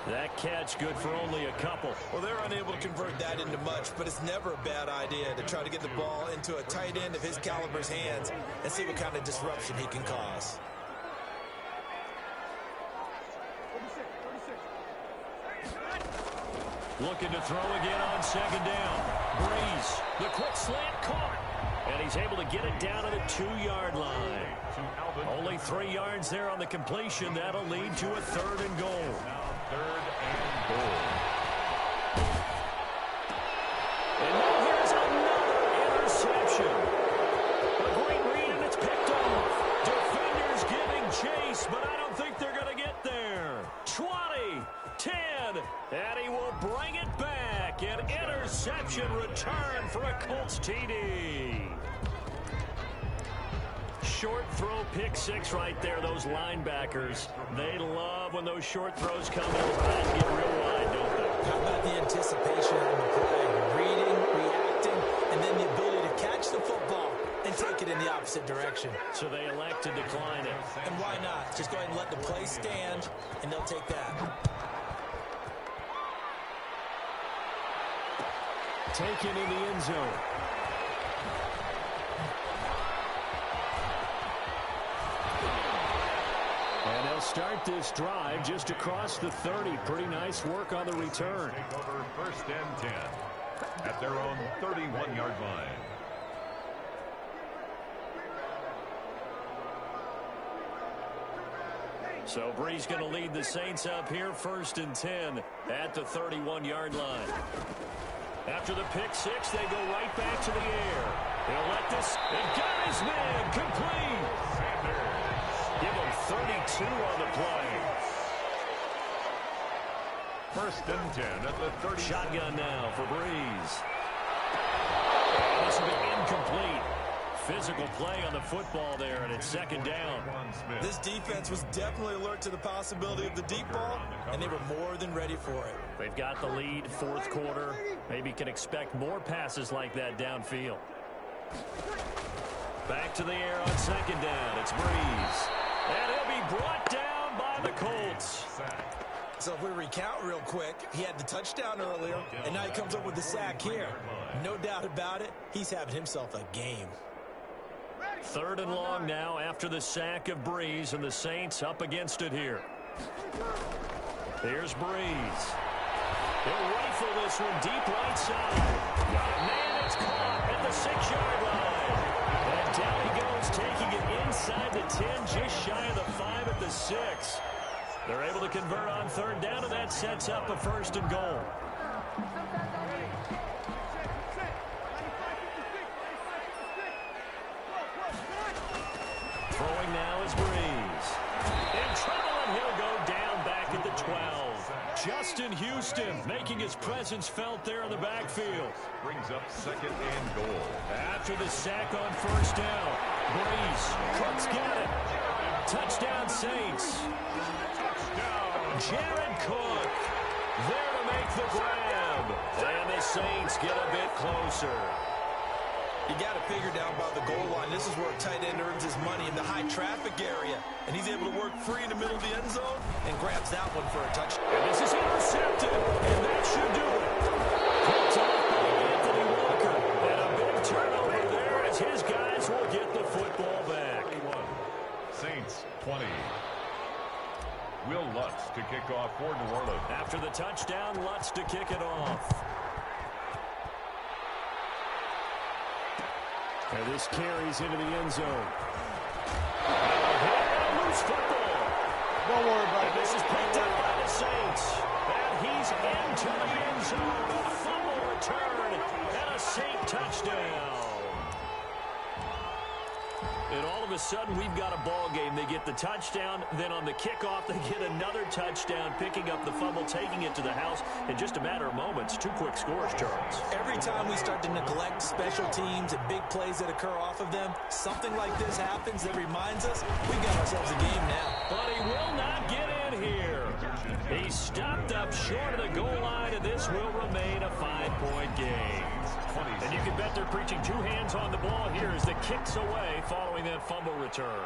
That catch good for only a couple.
Well, they're unable to convert that into much, but it's never a bad idea to try to get the ball into a tight end of his caliber's hands and see what kind of disruption he can cause.
Looking to throw again on 2nd down. Breeze, the quick slant caught. And he's able to get it down to the 2-yard line. Only 3 yards there on the completion. That'll lead to a 3rd and goal.
3rd and goal.
And now here's another interception. A great read, and it's picked off. Defenders giving chase, but I don't think they're going to get there. 20, 10, and he will bring it back. An interception return for a Colts TD. Short throw, pick 6 right there. Those linebackers, they love when those short throws come over and get real wide, don't they?
How about the anticipation on the play? Reading, reacting, and then the ability to catch the football and take it in the opposite direction.
So they elect to decline it.
And why not? Just go ahead and let the play stand, and they'll take that.
Taken in the end zone. And they'll start this drive just across the 30. Pretty nice work on the return.
Take over 1st and 10 at their own 31-yard line.
So Breeze going to lead the Saints up here 1st and 10 at the 31-yard line. After the pick 6, they go right back to the air. They'll let this, and got his man complete. Give him 32 on the play.
1st and 10 at the 30.
Shotgun now for Breeze. This will be incomplete. Physical play on the football there, and it's 2nd down.
This defense was definitely alert to the possibility of the deep ball, and they were more than ready for it.
They've got the lead, 4th quarter. Maybe can expect more passes like that downfield. Back to the air on 2nd down. It's Breeze. And he'll be brought down by the Colts.
So if we recount real quick, he had the touchdown earlier, and now he comes up with the sack here. No doubt about it, he's having himself a game.
3rd and long now after the sack of Breeze, and the Saints up against it here. Here's Breeze. He'll rifle this one deep right side. Man, it's caught at the 6-yard line. And down he goes, taking it inside the 10, just shy of the 5 at the 6. They're able to convert on 3rd down, and that sets up a 1st and goal. Throwing now is Breeze. In trouble, and he'll go down back at the 12. Justin Houston making his presence felt there in the backfield.
Brings up 2nd and goal.
After the sack on 1st down, Breeze, Cook's got it. Touchdown Saints. Touchdown. Jared Cook there to make the grab. And the Saints get a bit closer.
You got to figure down by the goal line. This is where a tight end earns his money in the high traffic area. And he's able to work free in the middle of the end zone and grabs that one for a touchdown.
And this is intercepted. And that should do it. Picked off by Anthony Walker. And a big turnover there as his guys will get the football back.
21. Saints 20. Will Lutz to kick off for New Orleans.
After the touchdown, Lutz to kick it off. And this carries into the end zone. Loose football.
Don't worry about
And this is picked up by the Saints. And
he's into the end zone. A fumble return and a Saint touchdown. And all of a sudden, we've got a ball game. They get the touchdown, then on the kickoff, they get another touchdown, picking up the fumble, taking it to the house in just a matter of moments. 2 quick scores, Charles.
Every time we start to neglect special teams and big plays that occur off of them, something like this happens that reminds us we've got ourselves a game now.
But he will not get in here. He stopped up short of the goal line, and this will remain a 5-point game. And you can bet they're preaching 2 hands on the ball here as the kick's away following that fumble return.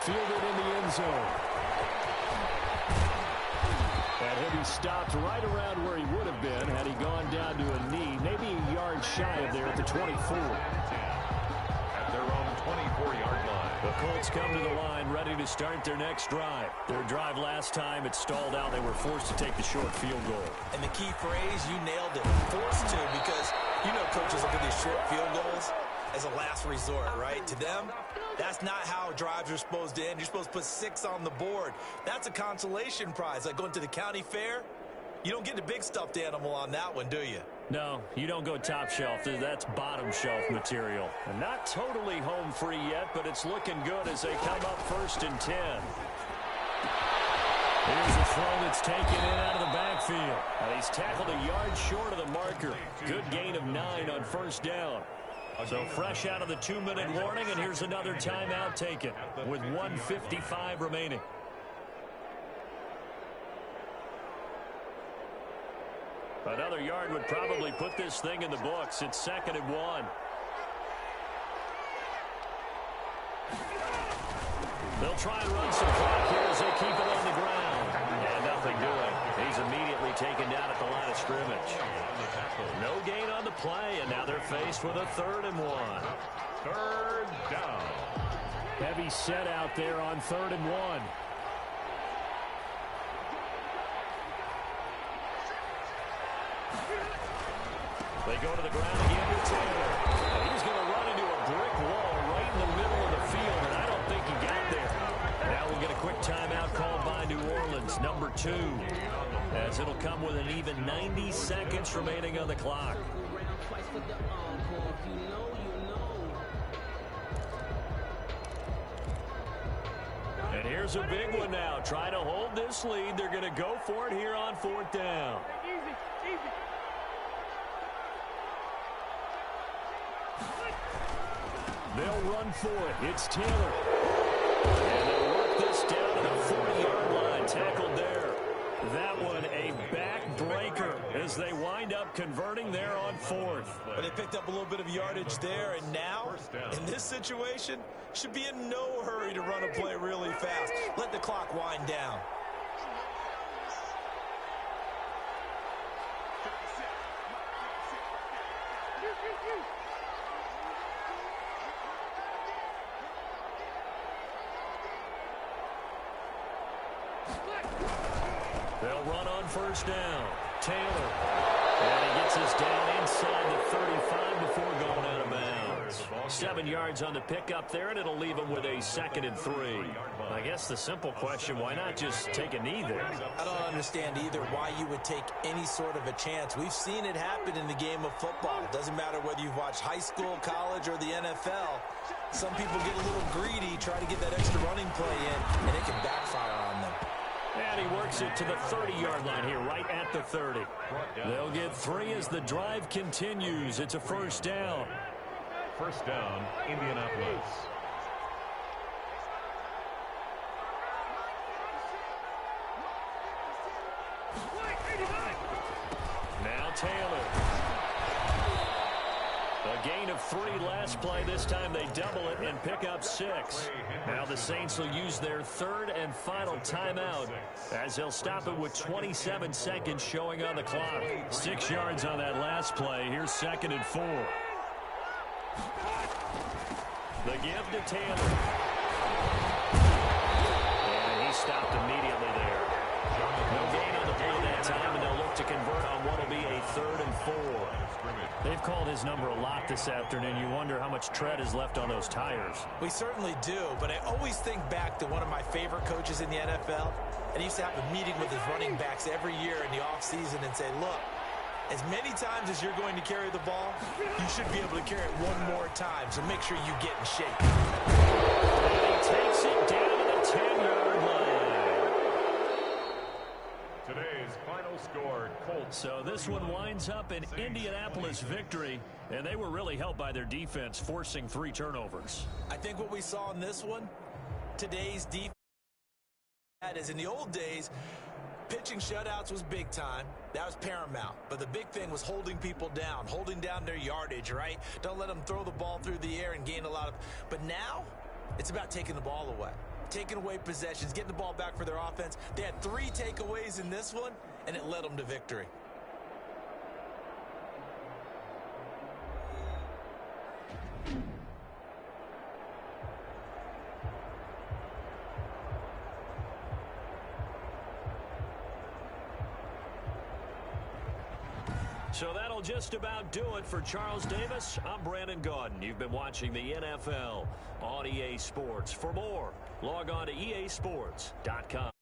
Fielded in the end zone. And he'll be stopped right around where he would have been had he gone down to a knee, maybe a yard shy of there at the 24.
At their own 24-yard line.
The Colts come to the line ready to start their next drive. Their drive last time, it stalled out. They were forced to take the short field goal.
And the key phrase, you nailed it, forced to, because you know coaches look at these short field goals as a last resort, right? To them, that's not how drives are supposed to end. You're supposed to put 6 on the board. That's a consolation prize, like going to the county fair. You don't get the big stuffed animal on that one, do you?
No, you don't go top shelf. That's bottom shelf material. And not totally home free yet, but it's looking good as they come up 1st and 10. Here's a throw that's taken in out of the backfield. And he's tackled a yard short of the marker. Good gain of 9 on 1st down. So fresh out of the 2-minute warning, and here's another timeout taken with 1:55 remaining. Another yard would probably put this thing in the books. It's 2nd and 1. They'll try and run some clock here as they keep it on the ground. And nothing doing. He's immediately taken down at the line of scrimmage. No gain on the play, and now they're faced with a 3rd and 1.
3rd down.
Heavy set out there on 3rd and 1.
They go to the ground again with Taylor. And he's going to run into a brick wall right in the middle of the field, and I don't think he got there. Now we'll get a quick timeout called by New Orleans, number 2, as it'll come with an even 90 seconds remaining on the clock. And here's a big one now. Try to hold this lead. They're going to go for it here on 4th down.
They'll run for it. It's Taylor.
And they'll work this down to the 40-yard line. Tackled there. That one a backbreaker as they wind up converting there on 4th.
But they picked up a little bit of yardage there, and now, in this situation, should be in no hurry to run a play really fast. Let the clock wind down.
They'll run on 1st down. Taylor. And he gets us down inside the 35 before going out of bounds. 7 yards on the pickup there, and it'll leave him with a 2nd and 3. I guess the simple question, why not just take a knee there?
I don't understand either why you would take any sort of a chance. We've seen it happen in the game of football. It doesn't matter whether you've watched high school, college, or the NFL. Some people get a little greedy, try to get that extra running play in, and it can backfire on them.
And he works it to the 30-yard line here, right at the 30. They'll get 3 as the drive continues. It's a 1st down.
1st down, Indianapolis.
Now Taylor. A gain of 3 last play. This time they double it and pick up 6. Now the Saints will use their 3rd and final timeout as they'll stop it with 27 seconds showing on the clock. 6 yards on that last play. Here's 2nd and 4. The give to Taylor. And he stopped immediately there. No gain on the play that time, and they'll look to convert on what will be a 3rd and 4. They've called his number a lot this afternoon. You wonder how much tread is left on those tires.
We certainly do, but I always think back to one of my favorite coaches in the NFL, And he used to have a meeting with his running backs every year in the offseason and say, look, as many times as you're going to carry the ball, you should be able to carry it one more time, so make sure you get in shape.
And he takes it down to the 10-yard line.
Today's final score, Colts.
So this one winds up an Indianapolis victory, and they were really helped by their defense, forcing 3 turnovers.
I think what we saw in this one, today's defense, is in the old days, pitching shutouts was big time. That was paramount. But the big thing was holding people down, holding down their yardage, right? Don't let them throw the ball through the air and gain a lot of... But now, it's about taking the ball away. Taking away possessions, getting the ball back for their offense. They had 3 takeaways in this one, and it led them to victory.
So that'll just about do it for Charles Davis. I'm Brandon Gaudin. You've been watching the NFL on EA Sports. For more, log on to easports.com.